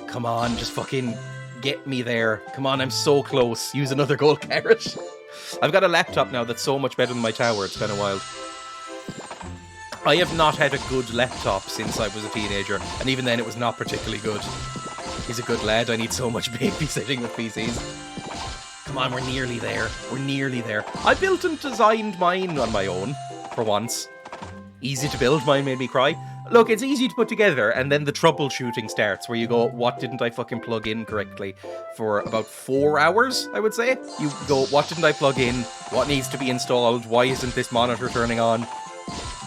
Speaker 1: Come on, just fucking get me there. Come on, I'm so close. Use another gold carrot. I've got a laptop now that's so much better than my tower. It's kind of wild. I have not had a good laptop since I was a teenager, and even then it was not particularly good. He's a good lad. I need so much babysitting with PCs. Come on, we're nearly there. We're nearly there. I built and designed mine on my own, for once. Easy to build. Mine made me cry. Look, it's easy to put together, and then the troubleshooting starts, where you go, what didn't I fucking plug in correctly? For about 4 hours, I would say. You go, what didn't I plug in? What needs to be installed? Why isn't this monitor turning on?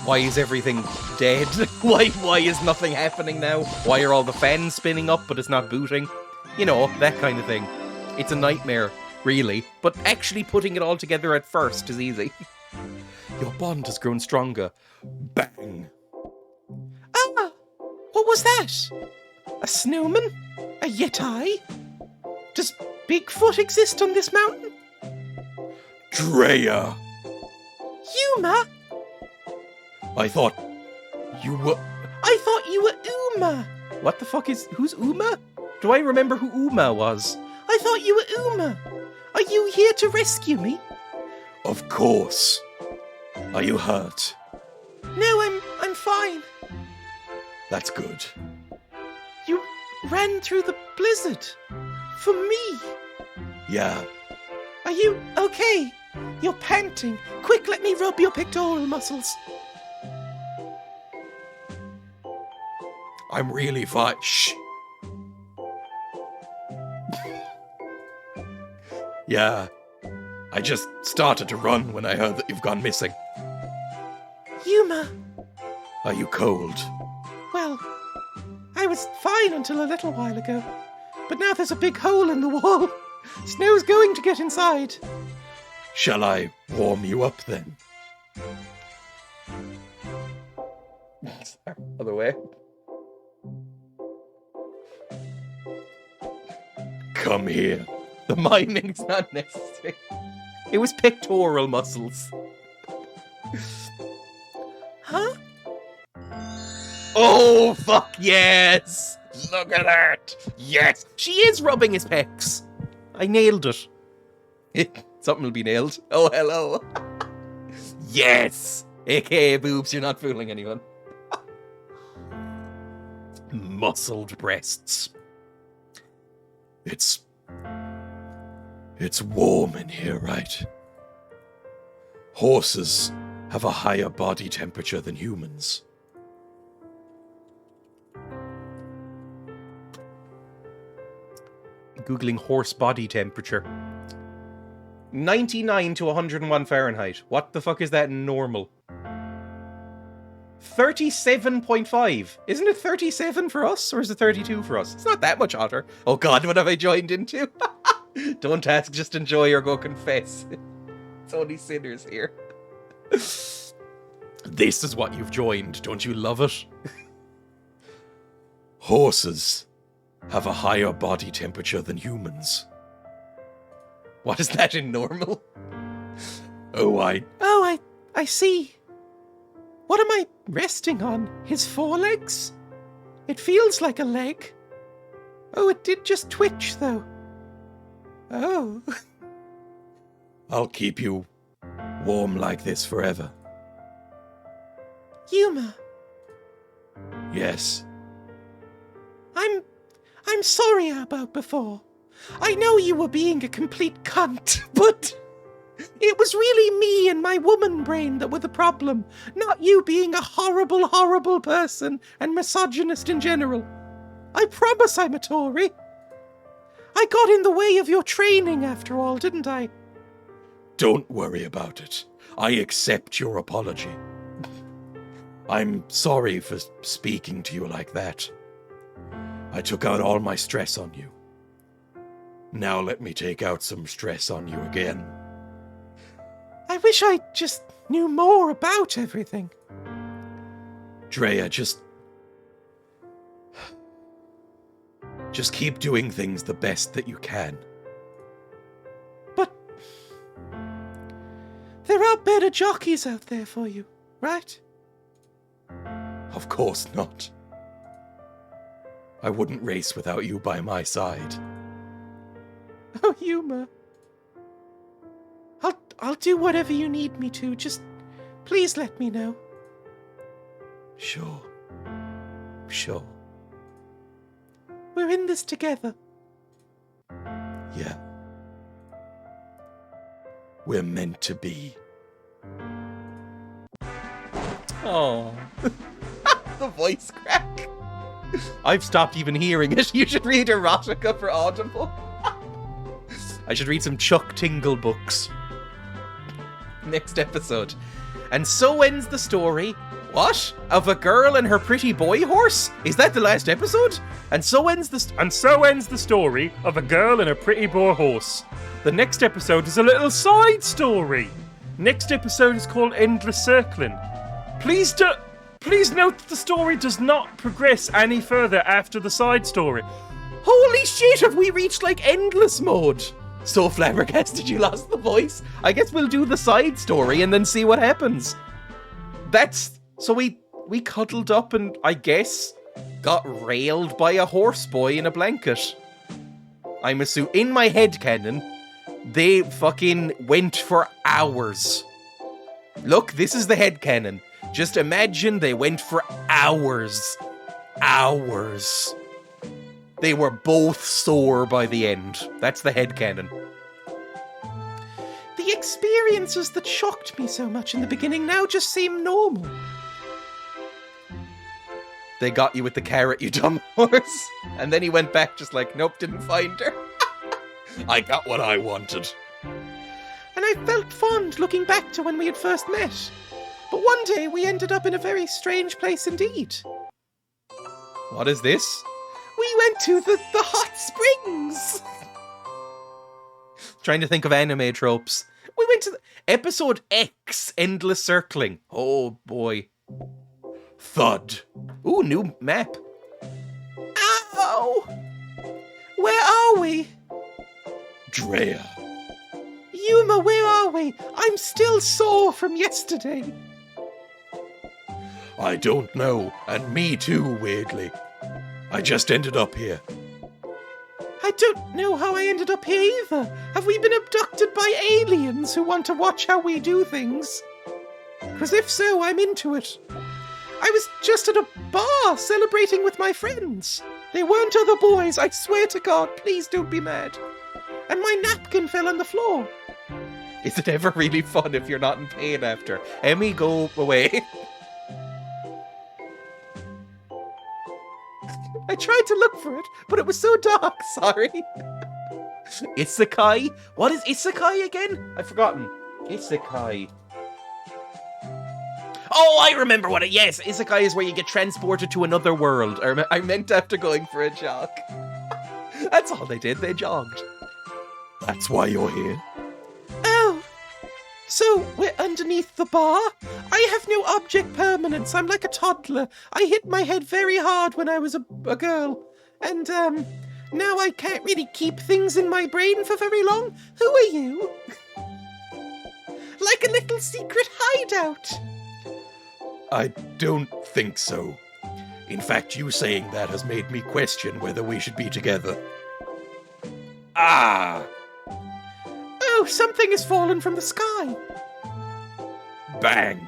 Speaker 1: Why is everything dead? Why is nothing happening now? Why are all the fans spinning up, but it's not booting? You know, that kind of thing. It's a nightmare, really. But actually putting it all together at first is easy. Your bond has grown stronger. Bang. Ah! What was that? A snowman? A yeti? Does Bigfoot exist on this mountain?
Speaker 5: Dreya!
Speaker 1: Yuma?
Speaker 5: I thought you were
Speaker 1: Uma. What the fuck is... Who's Uma? Do I remember who Uma was? I thought you were Uma. Are you here to rescue me?
Speaker 5: Of course. Are you hurt?
Speaker 1: No, I'm fine.
Speaker 5: That's good.
Speaker 1: You ran through the blizzard. For me.
Speaker 5: Yeah.
Speaker 1: Are you okay? You're panting. Quick, let me rub your pectoral muscles.
Speaker 5: I'm really fine. Shh. Yeah. I just started to run when I heard that you've gone missing.
Speaker 1: Yuma.
Speaker 5: Are you cold?
Speaker 1: Well, I was fine until a little while ago. But now there's a big hole in the wall. Snow's going to get inside.
Speaker 5: Shall I warm you up then?
Speaker 1: Other way.
Speaker 5: Come here.
Speaker 1: The mining's not necessary. It was pectoral muscles. Huh? Oh, fuck yes! Look at that! Yes! She is rubbing his pecs. I nailed it. Something will be nailed. Oh, hello. Yes! AKA boobs, you're not fooling anyone. Muscled breasts.
Speaker 5: It's warm in here, right? Horses have a higher body temperature than humans.
Speaker 1: Googling horse body temperature. 99 to 101 Fahrenheit. What the fuck is that in normal? 37.5. Isn't it 37 for us, or is it 32 for us? It's not that much hotter. Oh god, what have I joined into? Don't ask, just enjoy or go confess. It's only sinners here.
Speaker 5: This is what you've joined. Don't you love it? Horses have a higher body temperature than humans.
Speaker 1: What is that in normal?
Speaker 5: Oh,
Speaker 1: I see. What am I resting on? His forelegs? It feels like a leg. Oh, it did just twitch, though. Oh.
Speaker 5: I'll keep you warm like this forever.
Speaker 1: Yuma,
Speaker 5: Yes.
Speaker 1: I'm sorry about before. I know you were being a complete cunt, but it was really me and my woman brain that were the problem, not you being a horrible, horrible person and misogynist in general. I promise I'm a Tory. I got in the way of your training after all, didn't I?
Speaker 5: Don't worry about it. I accept your apology. I'm sorry for speaking to you like that. I took out all my stress on you. Now let me take out some stress on you again.
Speaker 1: I wish I just knew more about everything.
Speaker 5: Dreya, just keep doing things the best that you can.
Speaker 1: But there are better jockeys out there for you, right?
Speaker 5: Of course not. I wouldn't race without you by my side.
Speaker 1: Oh, Yuma. I'll do whatever you need me to. Just please let me know.
Speaker 5: Sure.
Speaker 1: We're in this together.
Speaker 5: Yeah. We're meant to be.
Speaker 1: Oh. The voice crack. I've stopped even hearing it. You should read erotica for Audible. I should read some Chuck Tingle books. Next episode. And so ends the story. What? Of a girl and her pretty boy horse? Is that the last episode? And so ends the
Speaker 4: story of a girl and a pretty boy horse. The next episode is a little side story. Next episode is called Endless Circling. Please note that the story does not progress any further after the side story.
Speaker 1: Holy shit, have we reached like endless mode? So flabbergasted you lost the voice. I guess we'll do the side story and then see what happens. So we cuddled up and, I guess, got railed by a horse boy in a blanket. I'm assuming, in my head canon, they fucking went for hours. Look, this is the head canon. Just imagine they went for hours. Hours. They were both sore by the end. That's the head canon. The experiences that shocked me so much in the beginning now just seem normal. They got you with the carrot, you dumb horse. And then he went back just like, nope, didn't find her.
Speaker 5: I got what I wanted.
Speaker 1: And I felt fond looking back to when we had first met. But one day we ended up in a very strange place indeed. What is this? We went to the hot springs. Trying to think of anime tropes. We went to episode X, Endless Circling. Oh boy.
Speaker 5: Thud.
Speaker 1: Ooh, new map. Ow! Where are we?
Speaker 5: Dreya.
Speaker 1: Yuma, where are we? I'm still sore from yesterday.
Speaker 5: I don't know, and me too, weirdly. I just ended up here.
Speaker 1: I don't know how I ended up here either. Have we been abducted by aliens who want to watch how we do things? Because if so, I'm into it. I was just at a bar celebrating with my friends. They weren't other boys, I swear to God, please don't be mad. And my napkin fell on the floor. Is it ever really fun if you're not in pain after? Emmy, go away. I tried to look for it, but it was so dark, sorry. Isekai? What is Isekai again? I've forgotten. Isekai. Oh, I remember what it... Yes, Isekai is where you get transported to another world. I meant after going for a jog. That's all they did, they jogged.
Speaker 5: That's why you're here.
Speaker 1: Oh, so we're underneath the bar? I have no object permanence. I'm like a toddler. I hit my head very hard when I was a girl. And, now I can't really keep things in my brain for very long. Who are you? Like a little secret hideout.
Speaker 5: I don't think so. In fact, you saying that has made me question whether we should be together.
Speaker 1: Ah! Oh, something has fallen from the sky.
Speaker 5: Bang!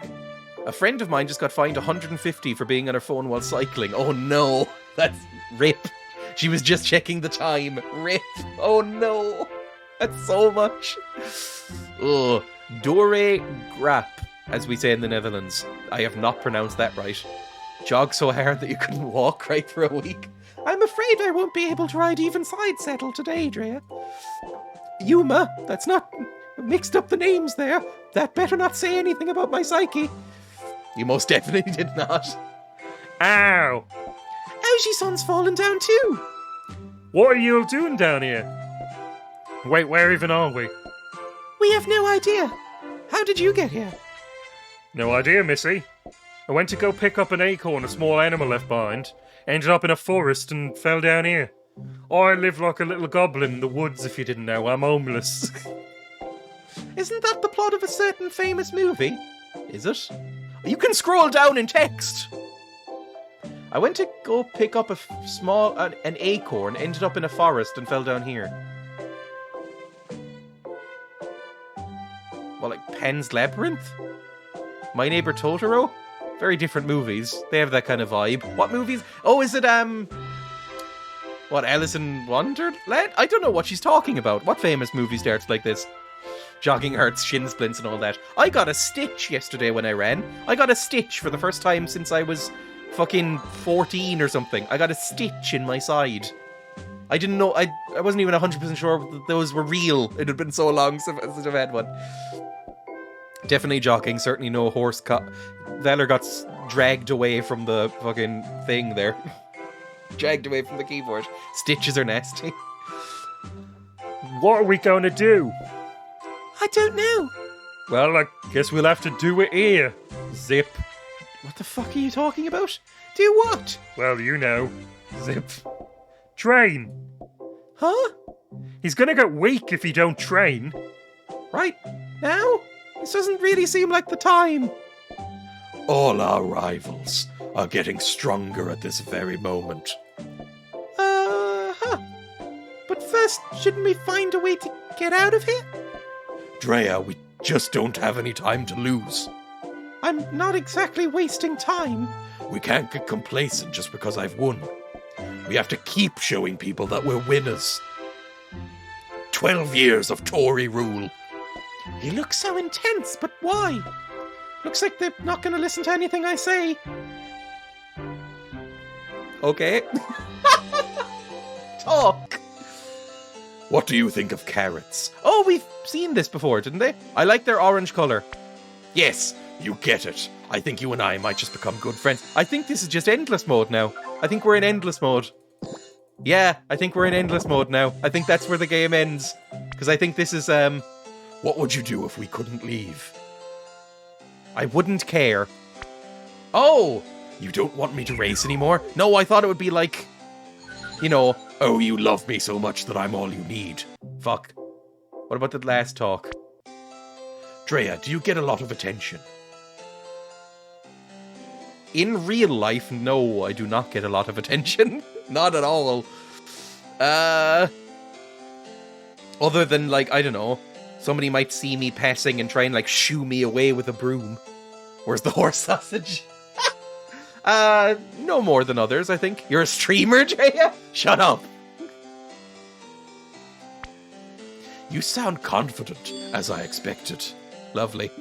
Speaker 1: A friend of mine just got fined 150 for being on her phone while cycling. Oh no, that's rip. She was just checking the time. Rip. Oh no, that's so much. Ugh. Dore grap, as we say in the Netherlands. I have not pronounced that right. Jog so hard that you couldn't walk right for a week. I'm afraid I won't be able to ride even side saddle today, Dreya. Yuma, that's not... Mixed up the names there. That better not say anything about my psyche. You most definitely did not.
Speaker 4: Ow!
Speaker 1: Oji-san's fallen down too.
Speaker 4: What are you all doing down here? Wait, where even are we?
Speaker 1: We have no idea. How did you get here?
Speaker 4: No idea, Missy. I went to go pick up an acorn a small animal left behind, ended up in a forest and fell down here. I live like a little goblin in the woods, if you didn't know. I'm homeless.
Speaker 1: Isn't that the plot of a certain famous movie? Is it? You can scroll down in text. I went to go pick up an acorn, ended up in a forest and fell down here. Well, like Pan's Labyrinth? My Neighbor Totoro? Very different movies. They have that kind of vibe. What movies? Oh, is it, what, Alice in Wonderland? I don't know what she's talking about. What famous movie starts like this? Jogging hurts, shin splints and all that. I got a stitch yesterday when I ran. I got a stitch for the first time since I was fucking 14 or something. I got a stitch in my side. I didn't know, I wasn't even 100% sure that those were real. It had been so long since I've had one. Definitely jogging, certainly no horse Valor got dragged away from the fucking thing there. Dragged away from the keyboard. Stitches are nasty.
Speaker 4: What are we going to do?
Speaker 1: I don't know.
Speaker 4: Well, I guess we'll have to do it here. Zip.
Speaker 1: What the fuck are you talking about? Do what?
Speaker 4: Well, you know. Zip. Train.
Speaker 1: Huh?
Speaker 4: He's gonna get weak if he don't train.
Speaker 1: Right now? This doesn't really seem like the time.
Speaker 5: All our rivals are getting stronger at this very moment.
Speaker 1: Huh. But first, shouldn't we find a way to get out of here?
Speaker 5: Dreya, we just don't have any time to lose.
Speaker 1: I'm not exactly wasting time.
Speaker 5: We can't get complacent just because I've won. We have to keep showing people that we're winners. 12 years of Tory rule.
Speaker 1: He looks so intense, but why? Looks like they're not going to listen to anything I say. Okay. Talk.
Speaker 5: What do you think of carrots?
Speaker 1: Oh, we've seen this before, didn't they? I like their orange colour.
Speaker 5: Yes, you get it. I think you and I might just become good friends.
Speaker 1: I think this is just endless mode now. I think we're in endless mode. Yeah, I think we're in endless mode now. I think that's where the game ends. Because I think this is,
Speaker 5: What would you do if we couldn't leave?
Speaker 1: I wouldn't care. Oh!
Speaker 5: You don't want me to race anymore?
Speaker 1: More? No, I thought it would be like, you know...
Speaker 5: Oh, you love me so much that I'm all you need.
Speaker 1: Fuck. What about the last talk?
Speaker 5: Dreya, do you get a lot of attention?
Speaker 1: In real life, no, I do not get a lot of attention. Not at all. Other than, like, I don't know, somebody might see me passing and try and, like, shoo me away with a broom. Where's the horse sausage? No more than others, I think. You're a streamer, Dreya? Shut up.
Speaker 5: You sound confident, as I expected.
Speaker 1: Lovely.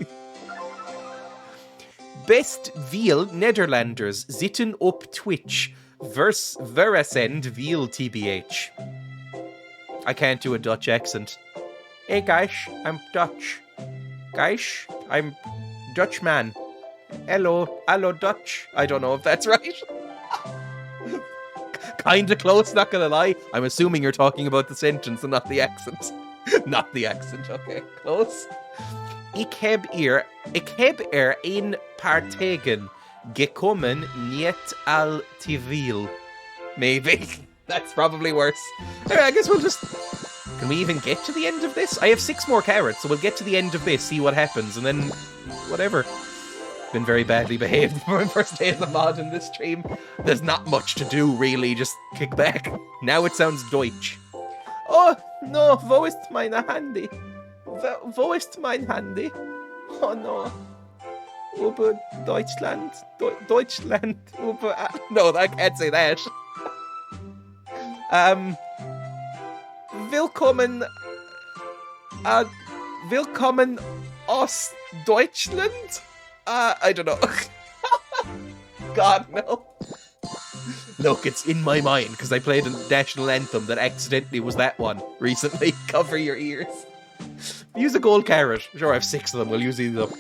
Speaker 1: Best veel Nederlanders zitten op Twitch. Verasend veel tbh. I can't do a Dutch accent. Hey guys, I'm Dutch. Guys, I'm Dutchman. Hello Dutch. I don't know if that's right. Kinda close, not gonna lie. I'm assuming you're talking about the sentence and not the accent. Not the accent, okay. Close. Ik heb er een paar tegen gekomen niet al te veel. Maybe. That's probably worse. Alright, I guess we'll just... Can we even get to the end of this? I have 6 more carrots, so we'll get to the end of this, see what happens, and then... whatever. Been very badly behaved for my first day as a mod in this stream. There's not much to do, really, just kick back. Now it sounds Deutsch. Oh, no, wo ist meine Handy? Wo ist mein Handy? Oh no. Über Deutschland. Deutschland. Über... No, I can't say that. Willkommen... willkommen aus Deutschland? I don't know. God, no. Look, it's in my mind, because I played a national anthem that accidentally was that one recently. Cover your ears. Use a gold carrot. Sure, I have 6 of them. We'll use these up.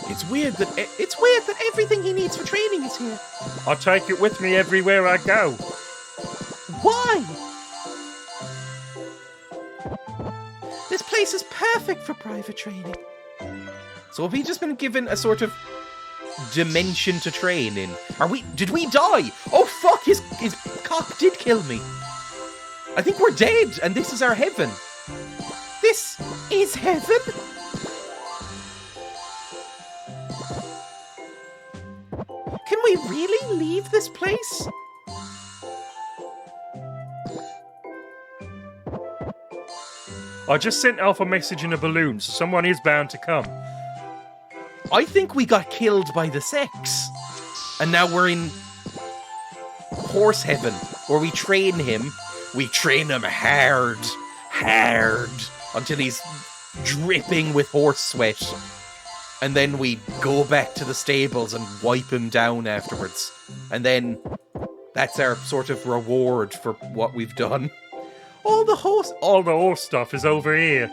Speaker 1: It's weird that everything he needs for training is here.
Speaker 4: I take it with me everywhere I go.
Speaker 1: Why? This place is perfect for private training. So have we just been given a sort of dimension to train in? Did we die? Oh fuck, his cock did kill me. I think we're dead, and this is our heaven. This is heaven? Can we really leave this place?
Speaker 4: I just sent off a message in a balloon, so someone is bound to come.
Speaker 1: I think we got killed by the sex. And now we're in horse heaven, where we train him. We train him hard, until he's dripping with horse sweat. And then we go back to the stables and wipe him down afterwards. And then that's our sort of reward for what we've done.
Speaker 4: All the horse stuff is over here.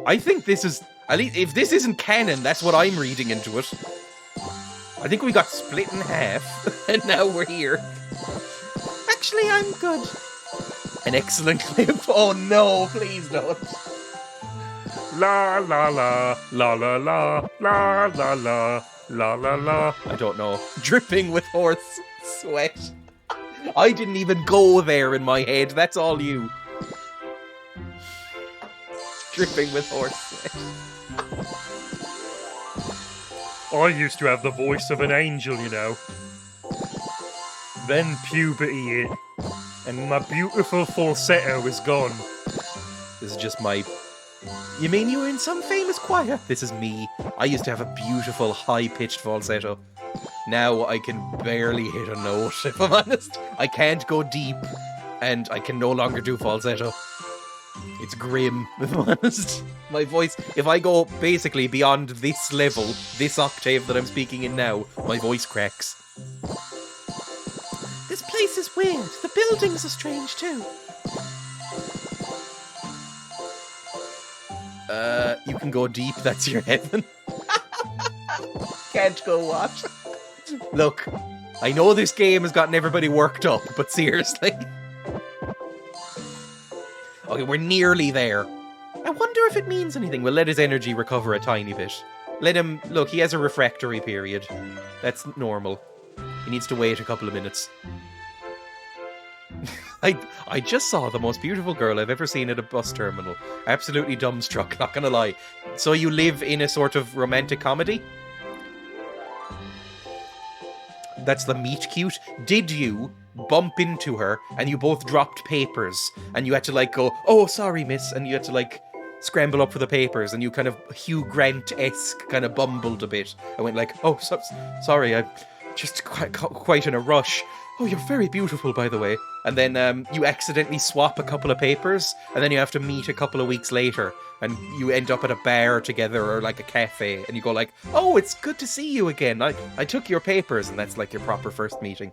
Speaker 1: I think this is... At least, if this isn't canon, that's what I'm reading into it. I think we got split in half, and now we're here. Actually, I'm good. An excellent clip. Oh no, please don't.
Speaker 4: La la la, la la la, la la la, la la la.
Speaker 1: I don't know. Dripping with horse sweat. I didn't even go there in my head. That's all you. Dripping with horse sweat.
Speaker 4: I used to have the voice of an angel, you know. Then puberty hit, and my beautiful falsetto is gone.
Speaker 1: This is just my... You mean you were in some famous choir? This is me. I used to have a beautiful high-pitched falsetto. Now I can barely hit a note, if I'm honest. I can't go deep, and I can no longer do falsetto. It's grim, if I'm honest. My voice, if I go basically beyond this level, this octave that I'm speaking in now, my voice cracks. This place is weird. The buildings are strange too. You can go deep, that's your heaven. Can't go what? Look, I know this game has gotten everybody worked up, but seriously. Okay, we're nearly there. I wonder if it means anything. We'll let his energy recover a tiny bit. Let him... Look, he has a refractory period. That's normal. He needs to wait a couple of minutes. I just saw the most beautiful girl I've ever seen at a bus terminal. Absolutely dumbstruck, not gonna lie. So you live in a sort of romantic comedy? That's the meet cute. Did you bump into her and you both dropped papers and you had to like go, oh, sorry, miss, and you had to like scramble up for the papers and you kind of Hugh Grant-esque kind of bumbled a bit. I went like, oh, sorry, I just quite in a rush. Oh, you're very beautiful, by the way. And then you accidentally swap a couple of papers, and then you have to meet a couple of weeks later, and you end up at a bar together or like a cafe, and you go like, oh, it's good to see you again. I took your papers, and that's like your proper first meeting.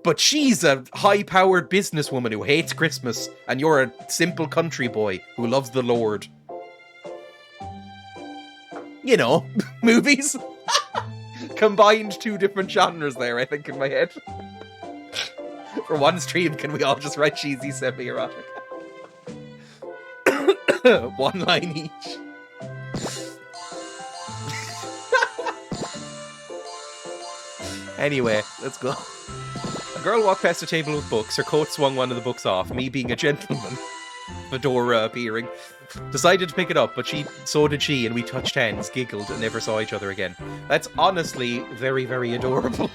Speaker 1: But she's a high-powered businesswoman who hates Christmas, and you're a simple country boy who loves the Lord. You know, movies. Combined two different genres there, I think, in my head. For one stream, can we all just write cheesy semi-erotic? One line each. Anyway, let's go. A girl walked past a table with books. Her coat swung one of the books off. Me, being a gentleman, fedora appearing, decided to pick it up, but so did she, and we touched hands, giggled, and never saw each other again. That's honestly very, very adorable.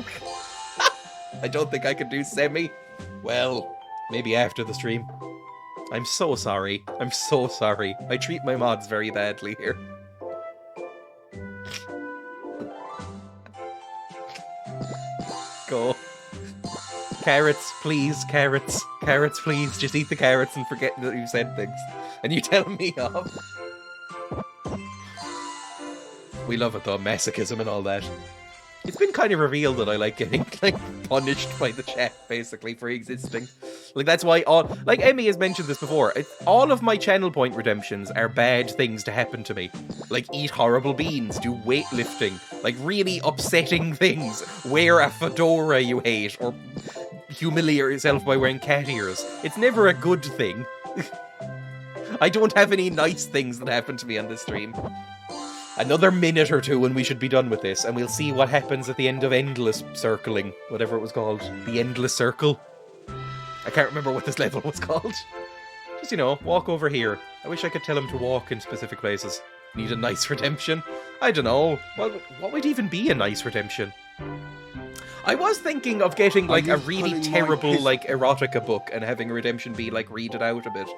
Speaker 1: I don't think I could do semi. Well, maybe after the stream. I'm so sorry. I'm so sorry. I treat my mods very badly here. Go. Carrots, please, carrots. Carrots, please. Just eat the carrots and forget that you said things. And you tell me off. We love it though, masochism and all that. It's been kind of revealed that I like getting punished by the chat, basically, for existing. Like, that's why like Emmy has mentioned this before, all of my channel point redemptions are bad things to happen to me. Like, eat horrible beans, do weightlifting, like really upsetting things, wear a fedora you hate, or humiliate yourself by wearing cat ears. It's never a good thing. I don't have any nice things that happen to me on this stream. Another minute or two and we should be done with this, and we'll see what happens at the end of Endless Circling, whatever it was called. The Endless Circle. I can't remember what this level was called. Just, you know, walk over here. I wish I could tell him to walk in specific places. Need a nice redemption? I don't know. What would even be a nice redemption? I was thinking of getting, like, a really terrible, like, erotica book and having a redemption be, like, read it out a bit.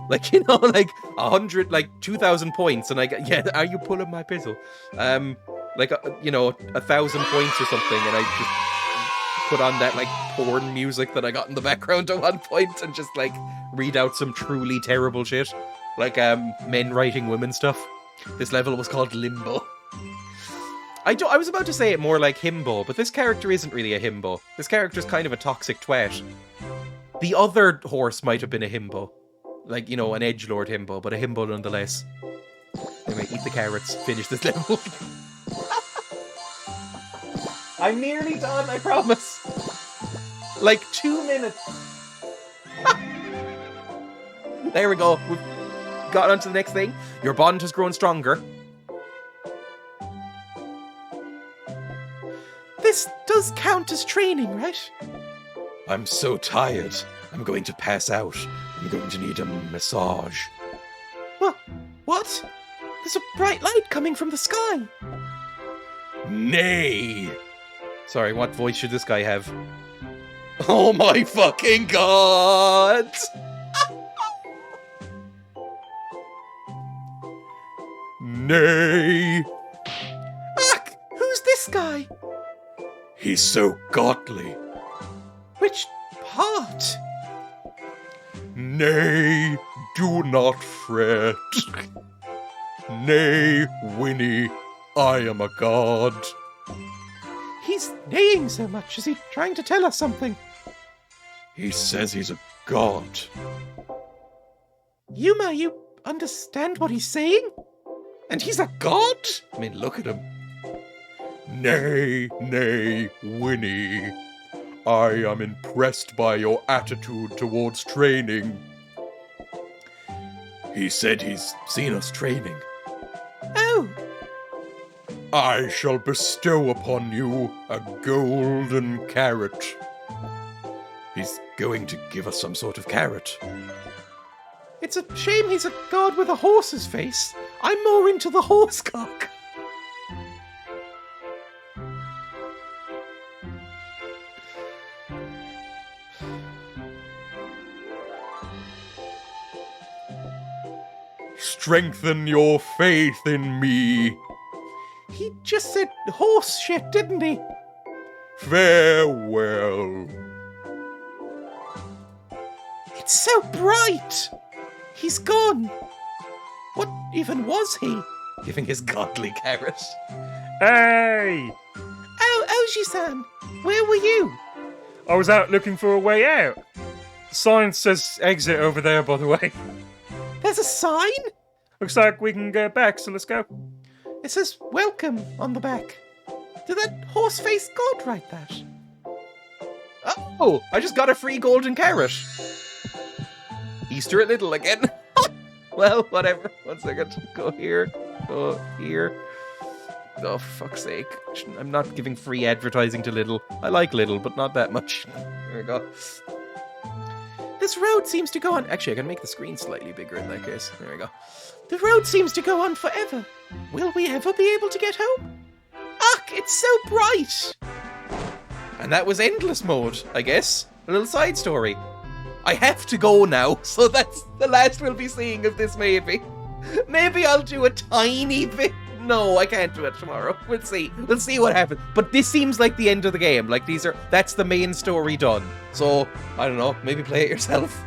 Speaker 1: Like, you know, like 100, like 2,000 points, and I get, yeah, are you pulling my pizzle? Like, you know, 1,000 points or something, and I just put on that, like, porn music that I got in the background at one point and just, like, read out some truly terrible shit. Like, men writing women stuff. This level was called Limbo. I was about to say it more like himbo, but this character isn't really a himbo. This character's kind of a toxic twat. The other horse might have been a himbo. Like, you know, an edgelord himbo, but a himbo nonetheless. Anyway, eat the carrots, finish this level. I'm nearly done, I promise. Like 2 minutes. There we go. We've got on to the next thing. Your bond has grown stronger. This does count as training, right?
Speaker 5: I'm so tired. I'm going to pass out. I'm going to need a massage.
Speaker 1: What? There's a bright light coming from the sky.
Speaker 5: Nay!
Speaker 1: Sorry, what voice should this guy have?
Speaker 5: Oh my fucking god! Nay!
Speaker 1: Ugh, who's this guy?
Speaker 5: He's so godly.
Speaker 1: Which part?
Speaker 5: Nay, do not fret. Nay, Winnie, I am a god.
Speaker 1: He's neighing so much. Is he trying to tell us something?
Speaker 5: He says he's a god.
Speaker 1: Yuma, you understand what he's saying? And he's a god? I mean, look at him.
Speaker 5: Nay, nay, Winnie. I am impressed by your attitude towards training. He said he's seen us training.
Speaker 1: Oh.
Speaker 5: I shall bestow upon you a golden carrot. He's going to give us some sort of carrot.
Speaker 1: It's a shame he's a god with a horse's face. I'm more into the horse cock.
Speaker 5: Strengthen your faith in me.
Speaker 1: He just said horse shit, didn't he?
Speaker 5: Farewell.
Speaker 1: It's so bright! He's gone! What even was he? Giving his godly carrot.
Speaker 4: Hey!
Speaker 1: Oh, Oji-san, where were you?
Speaker 4: I was out looking for a way out. The sign says exit over there, by the way.
Speaker 1: There's a sign?
Speaker 4: Looks like we can get back, so let's go.
Speaker 1: It says welcome on the back. Did that horse-faced god write that? Oh, I just got a free golden carrot. Easter at Little again. Well, whatever. 1 second. Go here. Go here. Oh, for fuck's sake. I'm not giving free advertising to Lidl. I like Lidl, but not that much. There we go. This road seems to go on... Actually, I can make the screen slightly bigger in that case. There we go. The road seems to go on forever. Will we ever be able to get home? Ugh, it's so bright! And that was endless mode, I guess. A little side story. I have to go now, so that's the last we'll be seeing of this, maybe. Maybe I'll do a tiny bit. No, I can't do it tomorrow. We'll see. We'll see what happens. But this seems like the end of the game. Like, that's the main story done. So, I don't know, maybe play it yourself.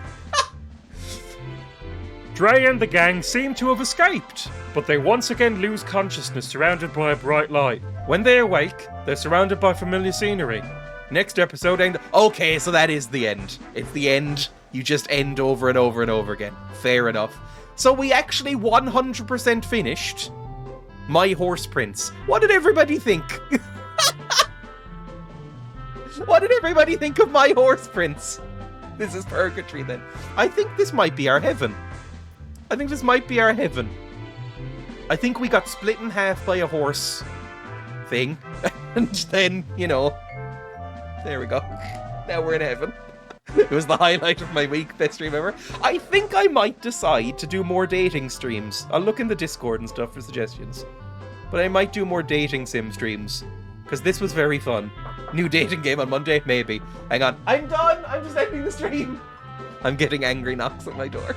Speaker 4: Dreya and the gang seem to have escaped, but they once again lose consciousness surrounded by a bright light. When they awake, they're surrounded by familiar scenery. Next episode end. Okay, so that is the end. It's the end. You just end over and over and over again. Fair enough. So we actually 100% finished My Horse Prince. What did everybody think? What did everybody think of My Horse Prince? This is purgatory then. I think this might be our heaven. I think this might be our heaven. I think we got split in half by a horse thing. And then, you know, there we go. Now we're in heaven. It was the highlight of my week, best stream ever. I think I might decide to do more dating streams. I'll look in the Discord and stuff for suggestions. But I might do more dating sim streams. Because this was very fun. New dating game on Monday? Maybe. Hang on. I'm done! I'm just ending the stream! I'm getting angry knocks at my door.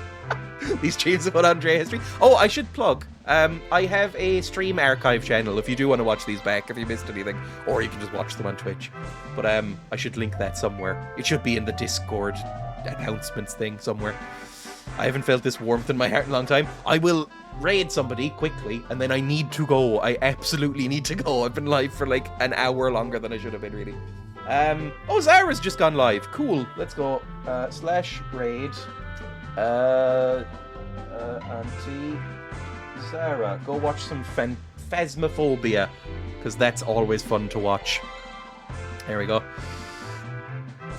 Speaker 4: These streams have put on Dreya history. Oh, I should plug. I have a stream archive channel if you do want to watch these back, if you missed anything. Or you can just watch them on Twitch. But I should link that somewhere. It should be in the Discord announcements thing somewhere. I haven't felt this warmth in my heart in a long time. I will raid somebody quickly, and then I need to go. I absolutely need to go. I've been live for like an hour longer than I should have been, really. Oh, Zara's just gone live. Cool. Let's go. /raid. Auntie Zara. Go watch some Phasmophobia, because that's always fun to watch. There we go.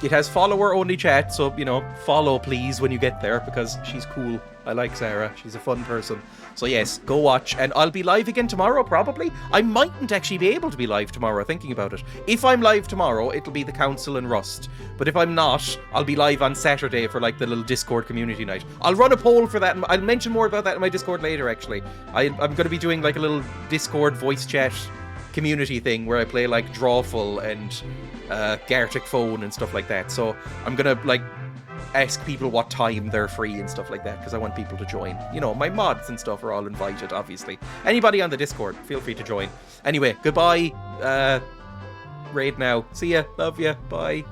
Speaker 4: It has follower-only chat, so, you know, follow, please, when you get there, because she's cool. I like Sarah. She's a fun person. So, yes, go watch. And I'll be live again tomorrow, probably. I mightn't actually be able to be live tomorrow, thinking about it. If I'm live tomorrow, it'll be the Council and Rust. But if I'm not, I'll be live on Saturday for, like, the little Discord community night. I'll run a poll for that. I'll mention more about that in my Discord later, actually. I'm going to be doing, like, a little Discord voice chat community thing where I play, like, Drawful and Gartic Phone and stuff like that. So I'm gonna like ask people what time they're free and stuff like that, because I want people to join. You know, my mods and stuff are all invited, obviously. Anybody on the Discord, feel free to join. Anyway, goodbye. Raid now. See ya. Love ya. Bye.